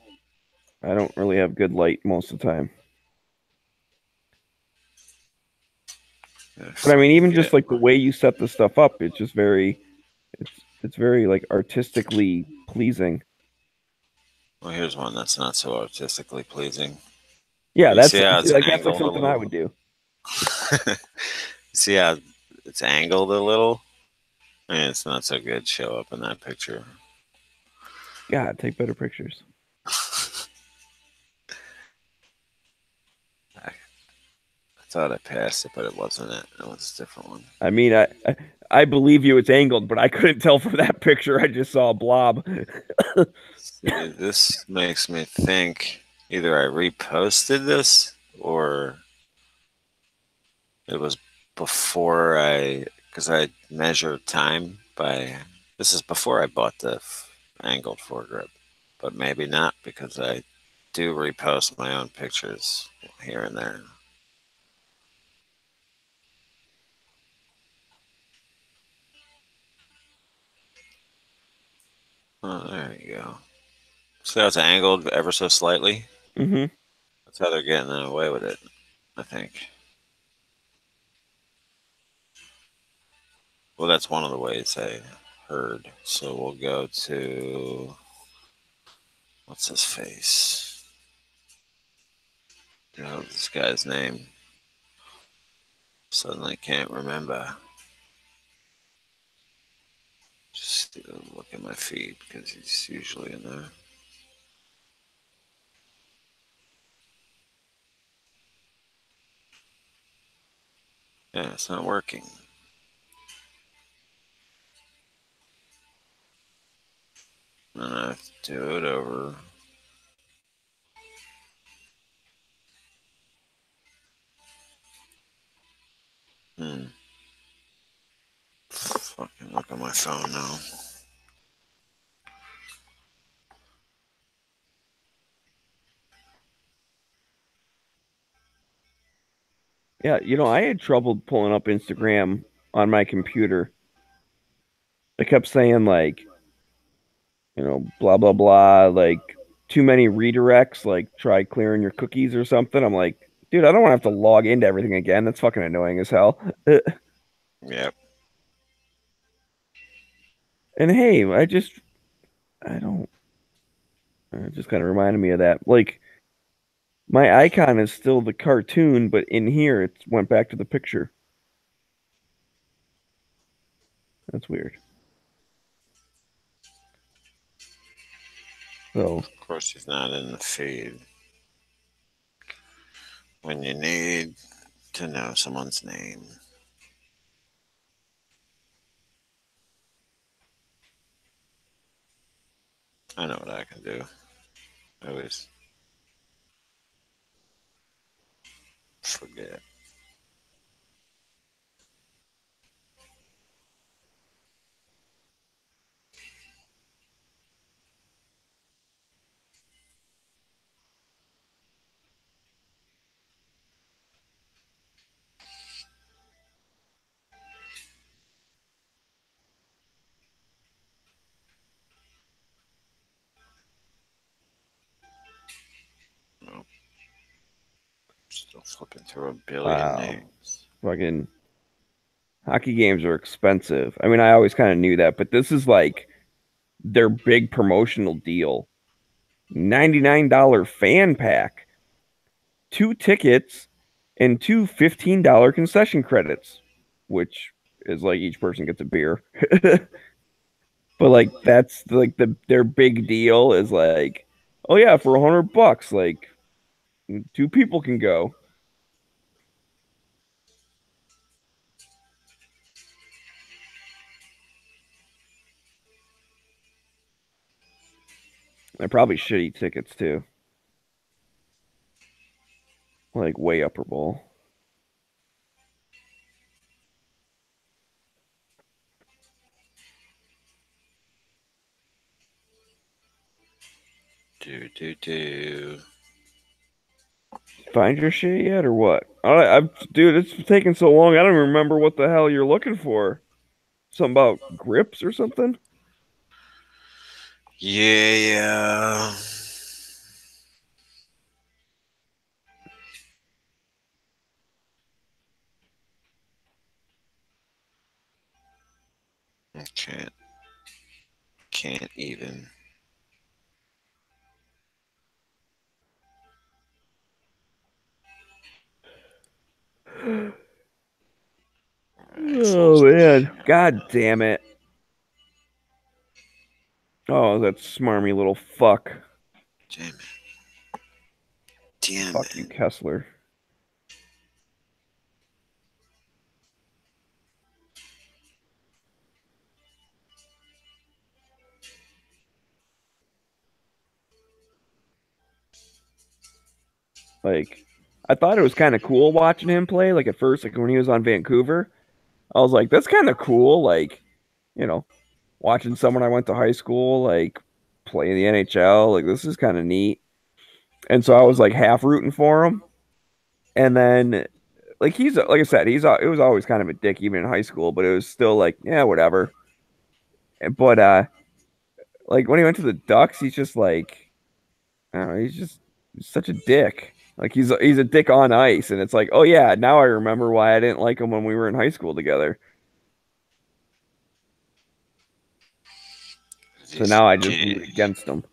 really have good light most of the time. If But I mean, you even get, just like the way you set the stuff up, it's just it's very like artistically pleasing. well, here's one that's not so artistically pleasing. Yeah, You that's see how see, it's like that's like angled a something I little? would do. You see how it's angled a little? And it's not so good show up in that picture. God, take better pictures. I thought I passed it, but it wasn't it. It was a different one. I mean, I believe you it's angled, but I couldn't tell from that picture. I just saw a blob. See, this makes me think either I reposted this or it was before I because I measure time by. This is before I bought the angled foregrip, but maybe not because I do repost my own pictures here and there. Oh, there you go. So it's angled ever so slightly. Mm-hmm. That's how they're getting away with it, I think. Well, that's one of the ways I heard. So we'll go to what's his face? Oh, this guy's name. Suddenly can't remember. Just look at my feed because he's usually in there. Yeah, it's not working. And I have to do it over. Fucking look at my phone now. Yeah, I had trouble pulling up Instagram on my computer. I kept saying like, blah blah blah, like too many redirects, like try clearing your cookies or something. I'm like, dude, I don't want to have to log into everything again. That's fucking annoying as hell. Yep. And hey, I don't. It just kind of reminded me of that. Like my icon is still the cartoon, but in here it went back to the picture. That's weird. So, Of course, he's not in the feed. When you need to know someone's name. I know what I can do. I always forget. Nope. Still flipping through a billion wow, names. fucking hockey games are expensive. I mean, I always kind of knew that, but this is like their big promotional deal. $99 fan pack, 2 tickets, and two $15 concession credits, which is like each person gets a beer. But like that's like their big deal is like, oh yeah, for $100, like 2 people can go. They're probably shitty tickets too, like way upper bowl. Do. Find your shit yet or what? Dude, it's taking so long. I don't even remember what the hell you're looking for. Something about grips or something? Yeah. I can't even. Oh man, god damn it. Oh, that smarmy little fuck. Damn it. Damn Fuck you, it. Kessler. Like, I thought it was kind of cool watching him play. Like at first, like when he was on Vancouver, I was like, that's kind of cool. Like, you know, watching someone I went to high school like play in the NHL. Like, this is kind of neat. And so I was like half rooting for him. And then, like, he's like I said, it was always kind of a dick even in high school, but it was still like, yeah, whatever. But like when he went to the Ducks, he's just like, I don't know, he's such a dick. Like he's a dick on ice, and it's like, oh yeah, now I remember why I didn't like him when we were in high school together. So He's now I just root against him.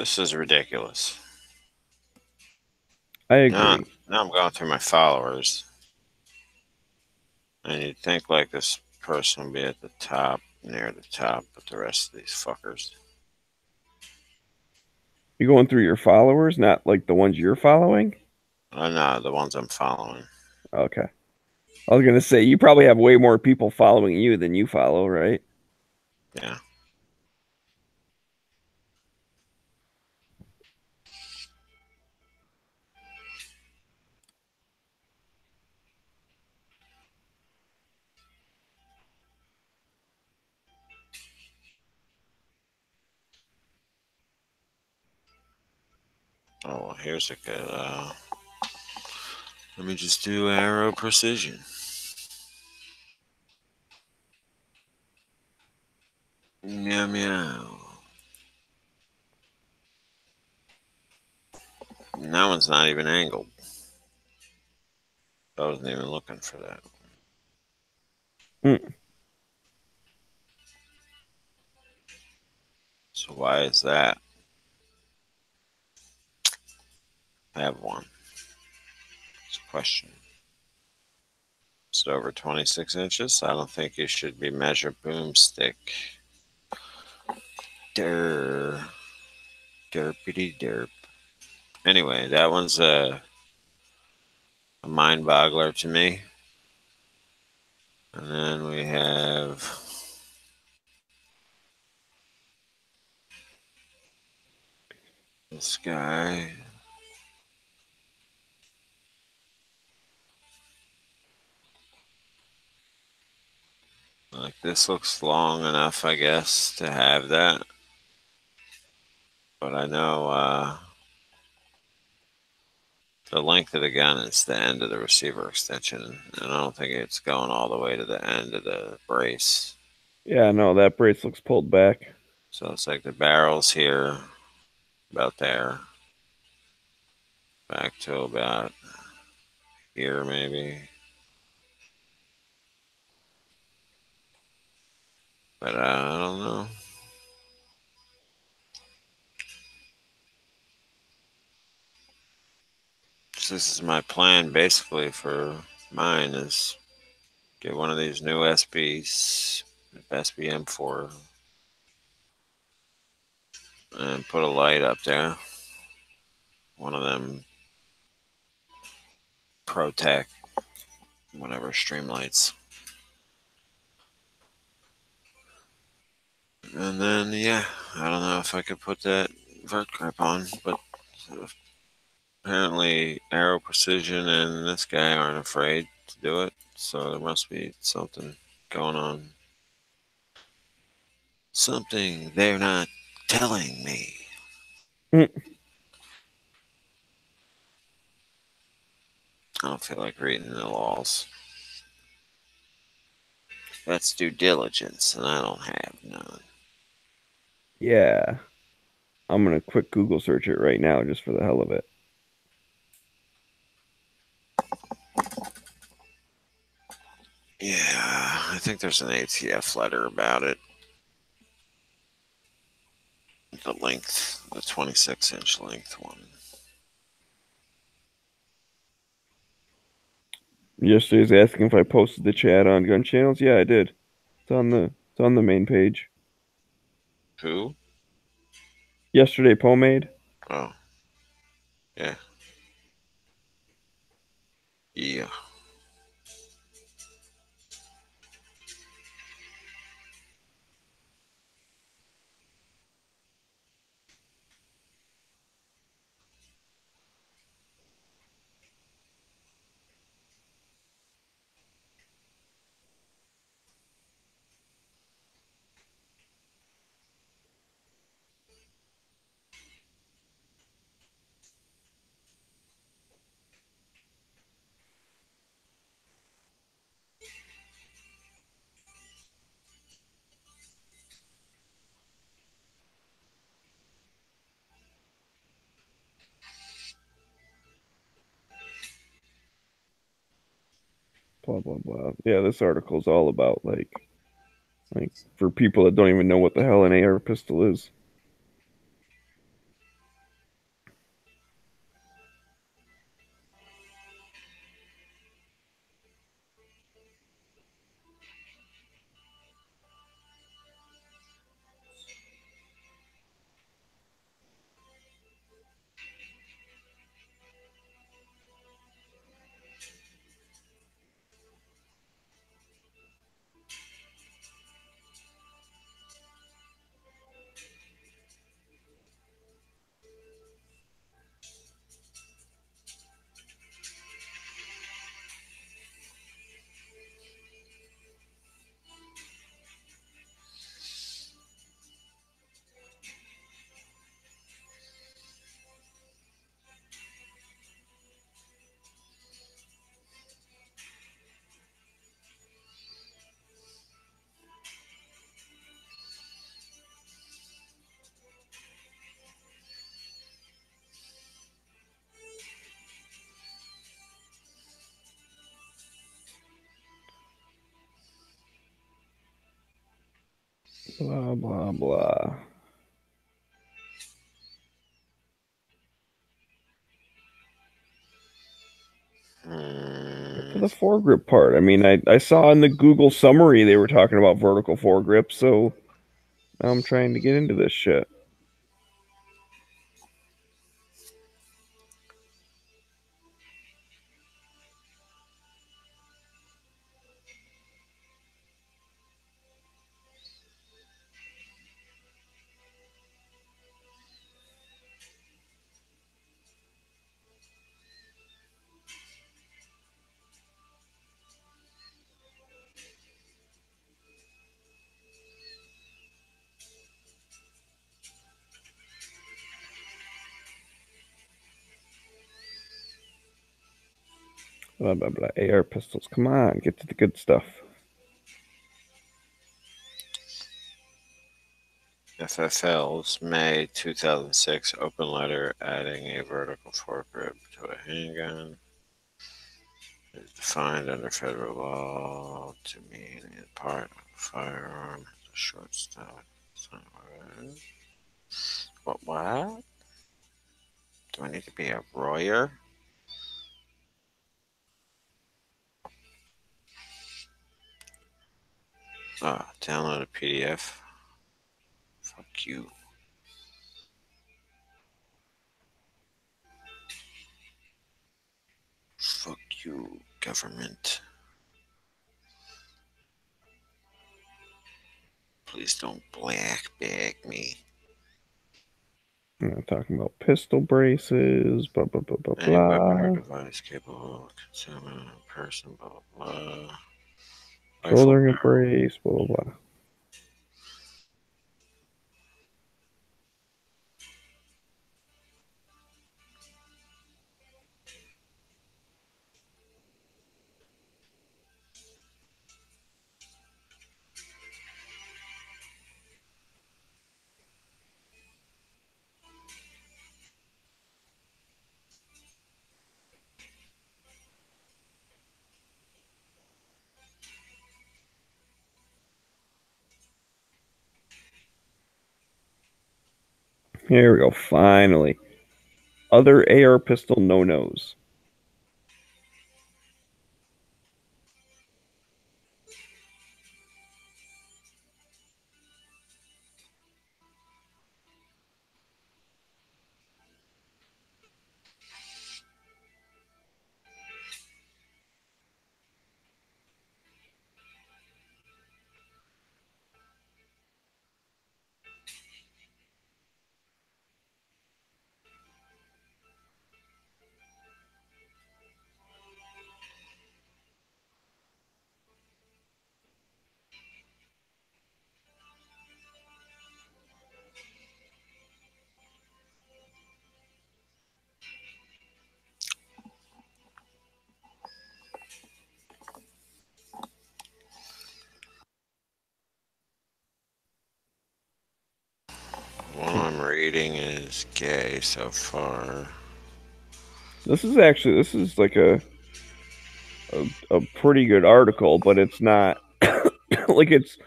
this is ridiculous. I Now, agree. now I'm going through my followers, and you'd think like this person would be at the top, near the top, but the rest of these fuckers. You're going through your followers, not like the ones you're following? No, the ones I'm following. Okay. I was gonna say you probably have way more people following you than you follow, right? Yeah. Oh, well, here's a good. Let me just do arrow precision. Meow meow. And that one's not even angled. I wasn't even looking for that. Mm. So why is that? I have one. It's a question. Is it over 26 inches? I don't think you should be measure boomstick. Derp. Derpity derp. Anyway, that one's a mind boggler to me. And then we have this guy. Like this looks long enough, I guess, to have that. But I know the length of the gun is the end of the receiver extension, and I don't think it's going all the way to the end of the brace. Yeah, no, that brace looks pulled back. So it's like the barrel's here, about there, back to about here maybe. But I don't know. So this is my plan basically for mine is get one of these new SBs, SBM4, and put a light up there. One of them ProTech, whatever, streamlights. And then, yeah, I don't know if I could put that vert grip on, but apparently Arrow Precision and this guy aren't afraid to do it, so there must be something going on. Something they're not telling me. Mm. I don't feel like reading the laws. That's due diligence, and I don't have none. Yeah. I'm gonna quick Google search it right now just for the hell of it. think there's an ATF letter about it. The length, the 26-inch length one. Yesterday's asking if I posted the chat on gun channels. Yeah, I did. It's on the main page. Who? Yesterday, Pomade. Oh. Yeah. Yeah. Blah blah blah. Yeah, this article's all about like for people that don't even know what the hell an AR pistol is. Blah blah blah. For the foregrip part, I mean, I saw in the Google summary they were talking about vertical foregrip, so now I'm trying to get into this shit. Blah blah blah. AR pistols. Come on, get to the good stuff. FFL's May 2006 open letter adding a vertical foregrip to a handgun is defined under federal law to mean a part of a firearm has a short stock. What? Do I need to be a lawyer? Download a PDF. Fuck you. Fuck you, government. Please don't black bag me. I'm talking about pistol braces. Blah blah blah blah Any weapon or blah. device capable of concealment of a person. Blah blah blah. Shouldering a brace. Blah blah blah. Here we go. Finally. Other AR pistol no-nos. What I'm reading is gay so far. This is like a pretty good article, but it's not like it's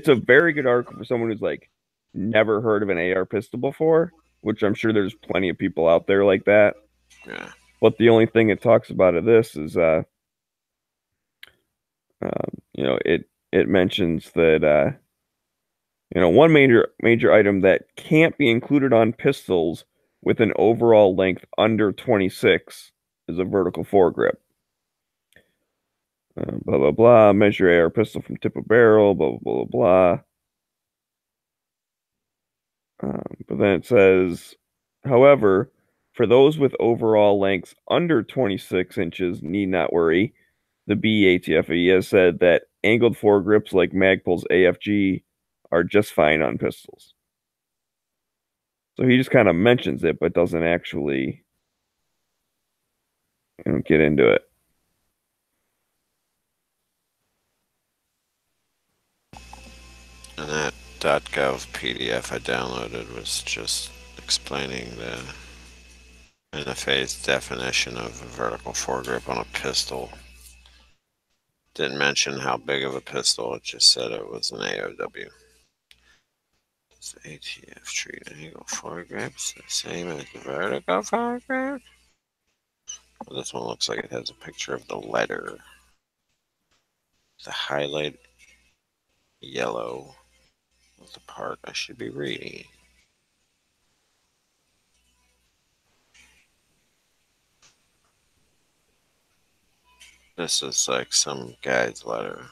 a very good article for someone who's like never heard of an AR pistol before, which I'm sure there's plenty of people out there like that. Yeah. But the only thing it talks about of this is it mentions that one major item that can't be included on pistols with an overall length under 26 is a vertical foregrip. Blah blah blah. Measure AR pistol from tip of barrel. Blah blah blah blah. But then it says, however, for those with overall lengths under 26 inches, need not worry. The BATFE has said that angled foregrips like Magpul's AFG are just fine on pistols. So he just kind of mentions it, but doesn't actually get into it. And that .gov PDF I downloaded was just explaining the NFA's definition of a vertical foregrip on a pistol. Didn't mention how big of a pistol, it just said it was an AOW. Does the ATF treat angle foregrips the same as the vertical foregrip? Well, this one looks like it has a picture of the letter. The highlight yellow of the part I should be reading. This is like some guy's letter.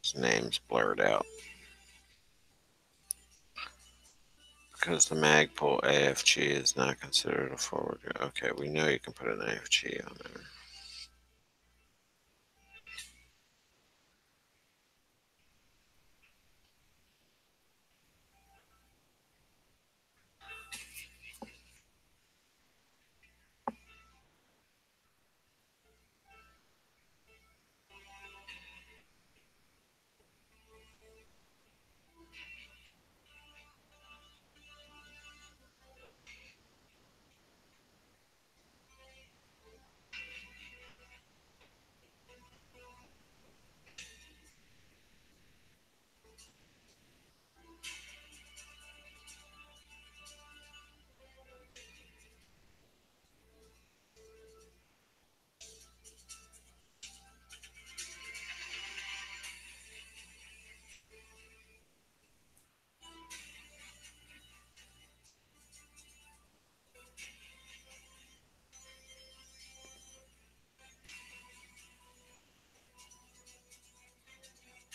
His name's blurred out. Because the Magpul AFG is not considered a forward. Okay, we know you can put an AFG on there.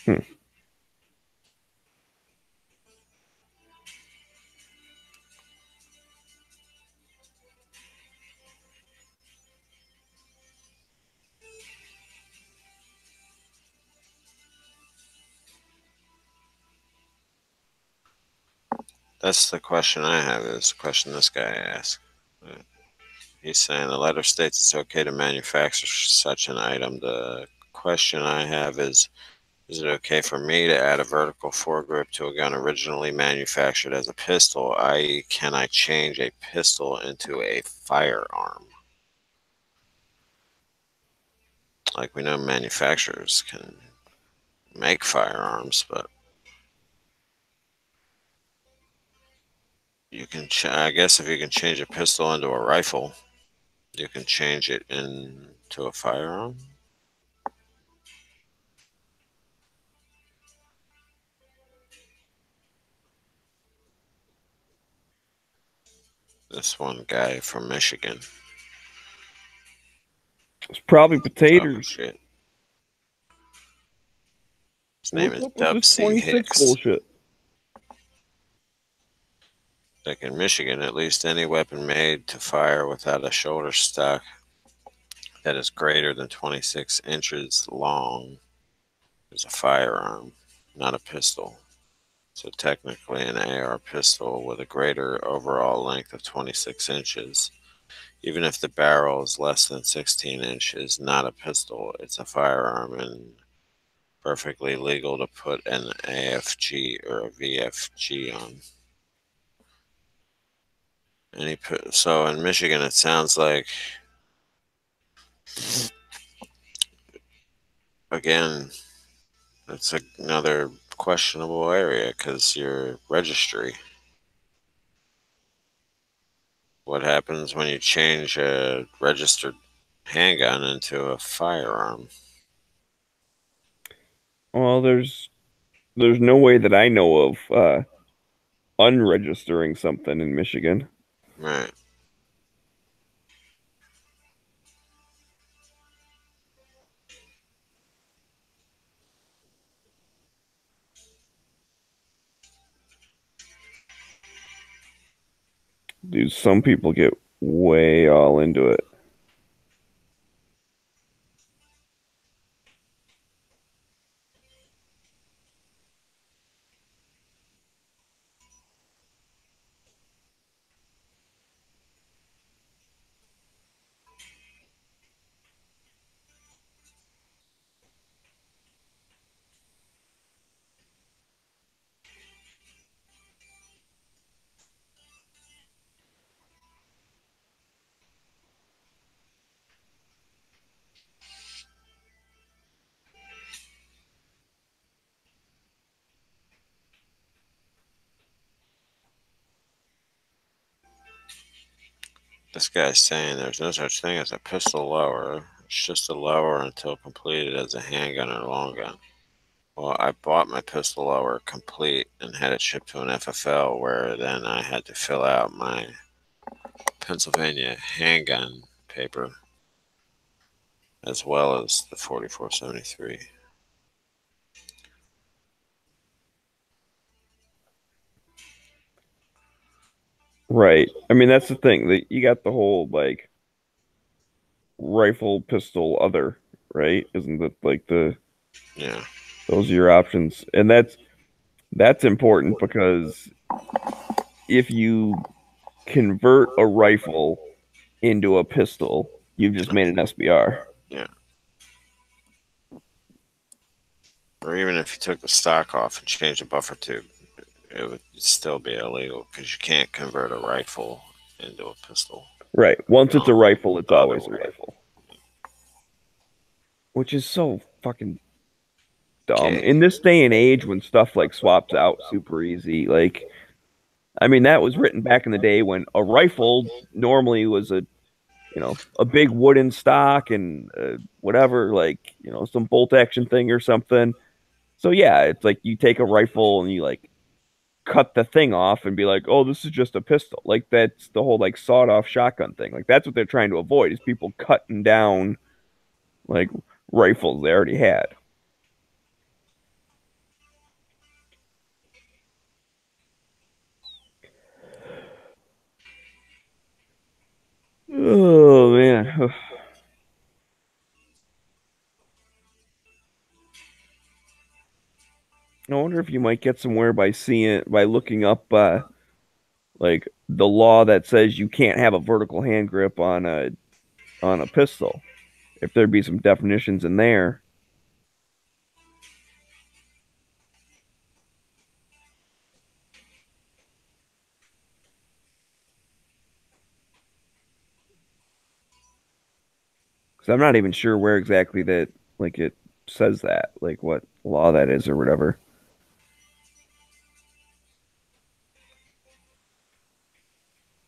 Hmm. That's the question I have, is the question this guy asked. He's saying the letter states it's okay to manufacture such an item. The question I have is it okay for me to add a vertical foregrip to a gun originally manufactured as a pistol, i.e., can I change a pistol into a firearm? Like, we know manufacturers can make firearms, but you can. I guess if you can change a pistol into a rifle, you can change it into a firearm. This one guy from Michigan. It's probably Talking potatoes. shit. His name What's is up with Dub this C. 26 Hicks. bullshit? Like in Michigan, at least any weapon made to fire without a shoulder stock that is greater than 26 inches long is a firearm, not a pistol. So technically, an AR pistol with a greater overall length of 26 inches, even if the barrel is less than 16 inches, not a pistol, it's a firearm and perfectly legal to put an AFG or a VFG on. So in Michigan, it sounds like, again, it's another questionable area because your registry. What happens when you change a registered handgun into a firearm? Well, there's no way that I know of unregistering something in Michigan. Right. Dude, some people get way all into it. This guy's saying there's no such thing as a pistol lower. It's just a lower until completed as a handgun or long gun. Well, I bought my pistol lower complete and had it shipped to an FFL where then I had to fill out my Pennsylvania handgun paper as well as the 4473. Right. I mean, that's the thing that you got the whole like rifle, pistol, other, right? Isn't that like Yeah. those are your options? And that's important because if you convert a rifle into a pistol, you've just made an SBR. Yeah. Or even if you took the stock off and changed the buffer tube, it would still be illegal because you can't convert a rifle into a pistol. Right. Once it's a No, rifle, it's other always a way. rifle. Which is so fucking dumb. Gay. In this day and age when stuff like swaps out super easy, like I mean that was written back in the day when a rifle normally was a big wooden stock and whatever, like, some bolt action thing or something. So yeah, it's like you take a rifle and you like cut the thing off and be like, "Oh, this is just a pistol." Like that's the whole like sawed off shotgun thing. Like that's what they're trying to avoid is people cutting down like rifles they already had. Oh man. I wonder if you might get somewhere by looking up like the law that says you can't have a vertical hand grip on a pistol. If there'd be some definitions in there. Because I'm not even sure where exactly that like it says that, like what law that is or whatever.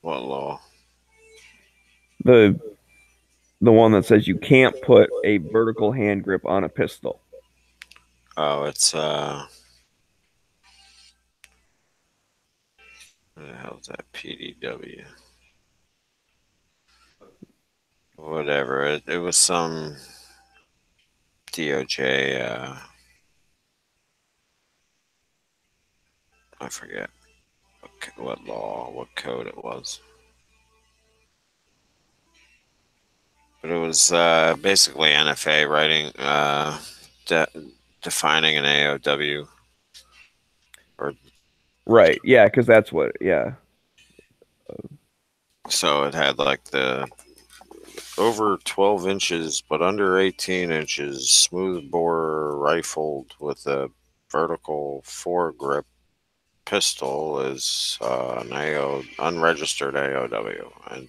What law? The the one that says you can't put a vertical hand grip on a pistol. Oh, it's what the hell is that? PDW. Whatever. It was some DOJ. I forget what law, what code it was. But it was basically NFA writing, de defining an AOW. Or Right. Yeah, because that's what. Yeah. so it had like the over 12 inches, but under 18 inches, smooth bore rifled with a vertical foregrip pistol is an unregistered AOW, and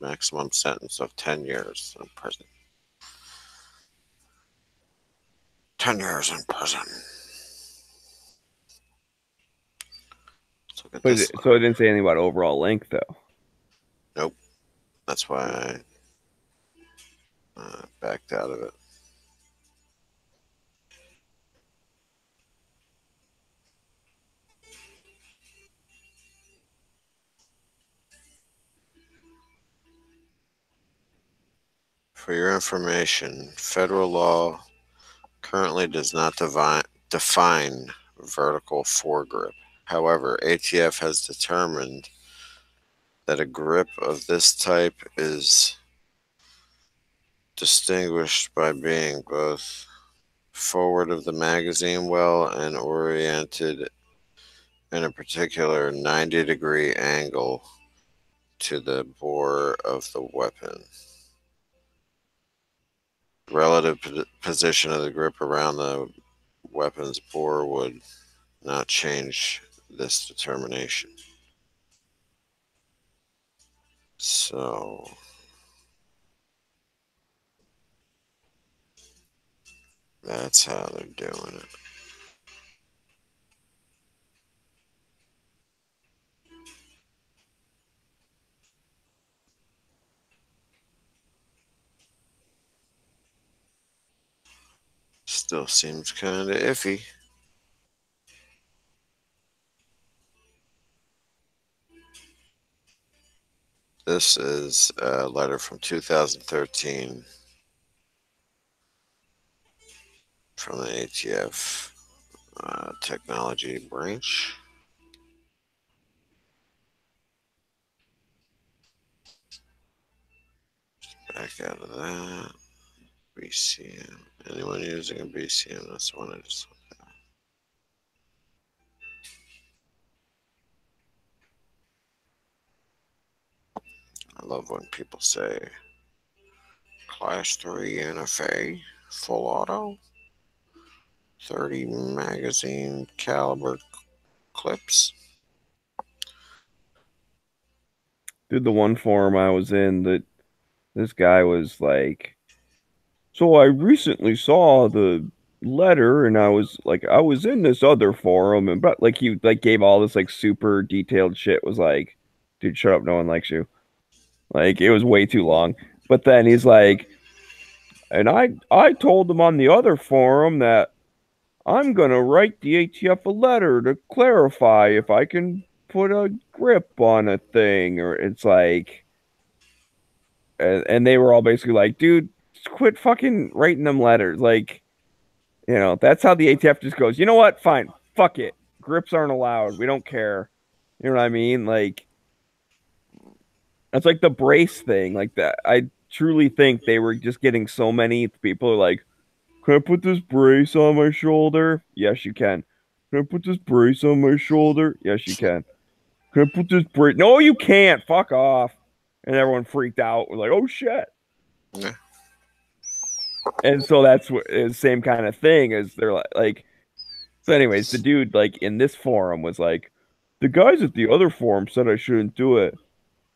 maximum sentence of 10 years in prison. 10 years in prison. Let's look at But this. so it didn't say anything about overall length though. Nope. That's why I backed out of it. For your information, federal law currently does not define vertical foregrip. However, ATF has determined that a grip of this type is distinguished by being both forward of the magazine well and oriented in a particular 90-degree angle to the bore of the weapon. Relative position of the grip around the weapon's bore would not change this determination. So that's how they're doing it. Still seems kind of iffy. This is a letter from 2013 from the ATF technology branch. Back out of that. BCM. Anyone using a BCM? That's the one I just looked at. I love when people say Class 3 NFA, full auto, 30 magazine caliber clips. Dude, the one forum I was in, that this guy was like, so I recently saw the letter and I was in this other forum and but like he like gave all this like super detailed shit, was like, dude, shut up, no one likes you. Like it was way too long. But then he's like, and I told them on the other forum that I'm gonna write the ATF a letter to clarify if I can put a grip on a thing, or it's like, and they were all basically like, dude, just quit fucking writing them letters. Like, that's how the ATF just goes, you know what? Fine. Fuck it. Grips aren't allowed. We don't care. You know what I mean? Like, it's like the brace thing. Like that. I truly think they were just getting so many people are like, can I put this brace on my shoulder? Yes, you can. Can I put this brace on my shoulder? Yes, you can. Can I put this brace? No, you can't. Fuck off. And everyone freaked out. We're like, oh shit. Yeah. And so that's what the same kind of thing as they're like. So, anyways, the dude like in this forum was like, the guys at the other forum said I shouldn't do it,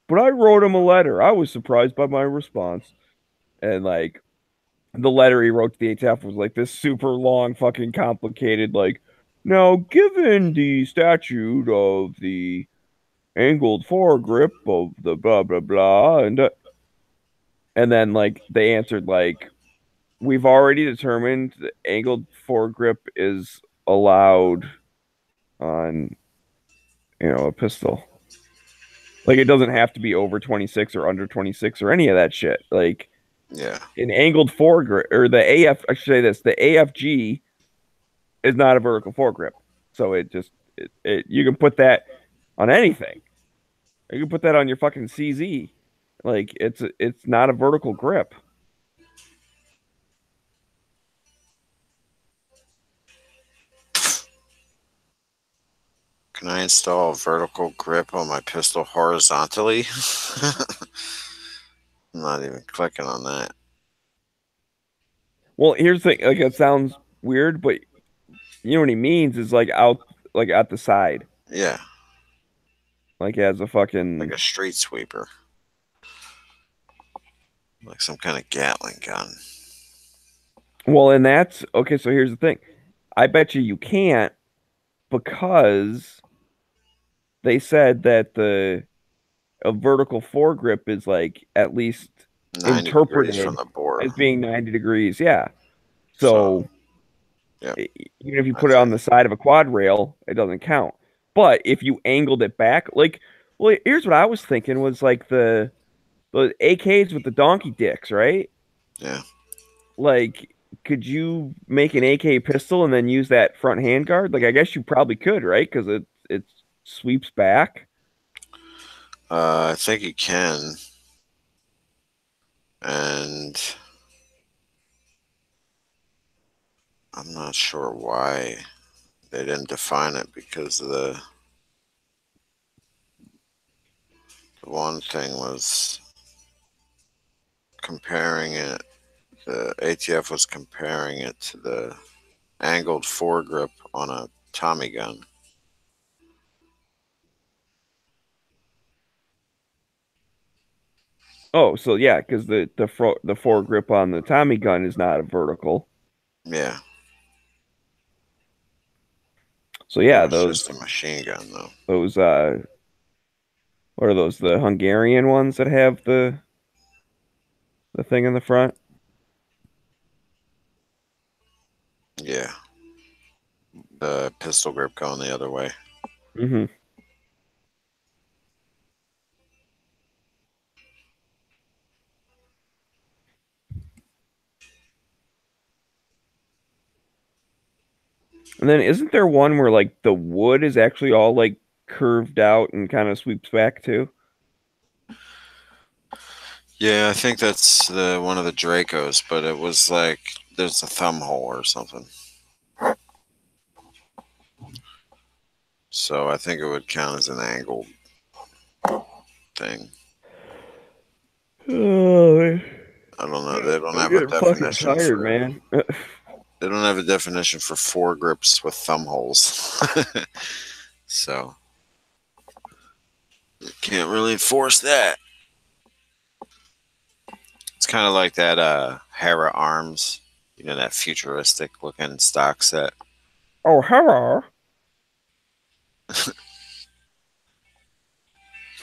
but I wrote him a letter. I was surprised by my response, and like the letter he wrote to the ATF was like this super long, fucking complicated. Like, now, given the statute of the angled foregrip of the blah blah blah, and then like they answered like we've already determined the angled foregrip is allowed on a pistol. Like it doesn't have to be over 26 or under 26 or any of that shit. Like Yeah. an angled foregrip or the AF, I should say this, the AFG is not a vertical foregrip. So you can put that on anything. You can put that on your fucking CZ. Like it's not a vertical grip. Can I install a vertical grip on my pistol horizontally? I'm not even clicking on that. Well, here's the thing, like it sounds weird, but you know what he means is like out like at the side. Yeah, Like as a like fucking a street sweeper, like some kind of Gatling gun. well, and that's okay, so here's the thing. I bet you can't because they said that the a vertical foregrip is like at least 90 degrees from interpreted the bore. as being 90 degrees. Yeah. So, So yeah, even if you I put it on think. the side of a quad rail, it doesn't count. But if you angled it back, like, well, here's what I was thinking was like the AKs with the donkey dicks, right? Yeah. Like, could you make an AK pistol and then use that front handguard? Like, I guess you probably could, right? Because it sweeps back. I think you can. And I'm not sure why they didn't define it because the one thing was comparing it, the ATF was comparing it to the angled foregrip on a Tommy gun. Oh, so yeah, because the foregrip on the Tommy gun is not a vertical. Yeah, So that yeah, was those just a machine gun though. those what are those? The Hungarian ones that have the thing in the front? Yeah, the pistol grip going the other way. Hmm. And then isn't there one where like the wood is actually all like curved out and kind of sweeps back too? Yeah, I think that's the one of the Dracos, but it was like there's a thumb hole or something. So I think it would count as an angled thing. Oh, I don't know. They don't I'm have a getting fucking definition tired, for. man. They don't have a definition for foregrips with thumb holes. So can't really enforce that. It's kind of like that Hera Arms, that futuristic looking stock set. Oh, hello.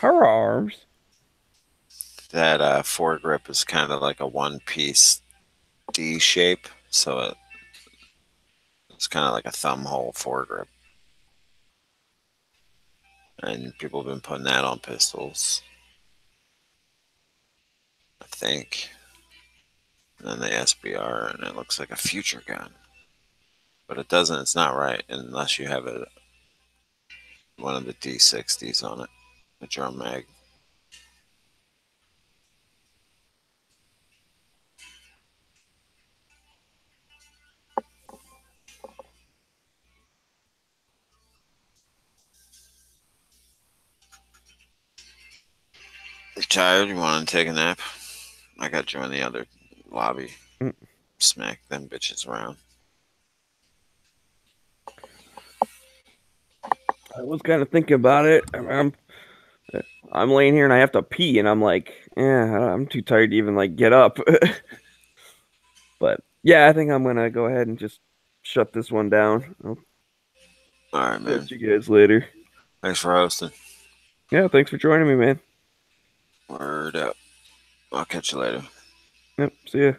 Her arms. That foregrip is kind of like a one piece D shape, so it's kind of like a thumb hole foregrip. And people have been putting that on pistols, I think. And then the SBR, and it looks like a future gun. But it doesn't, it's not right unless you have one of the D60s on it, a drum mag. You tired? You want to take a nap? I got you in the other lobby. Mm. Smack them bitches around. I was kind of thinking about it. I'm laying here and I have to pee, and I'm like, yeah, I'm too tired to even like get up. But yeah, I think I'm gonna go ahead and just shut this one down. I'll All right, man. catch you guys later. Thanks for hosting. Yeah, thanks for joining me, man. Word up. I'll catch you later. Yep, see ya.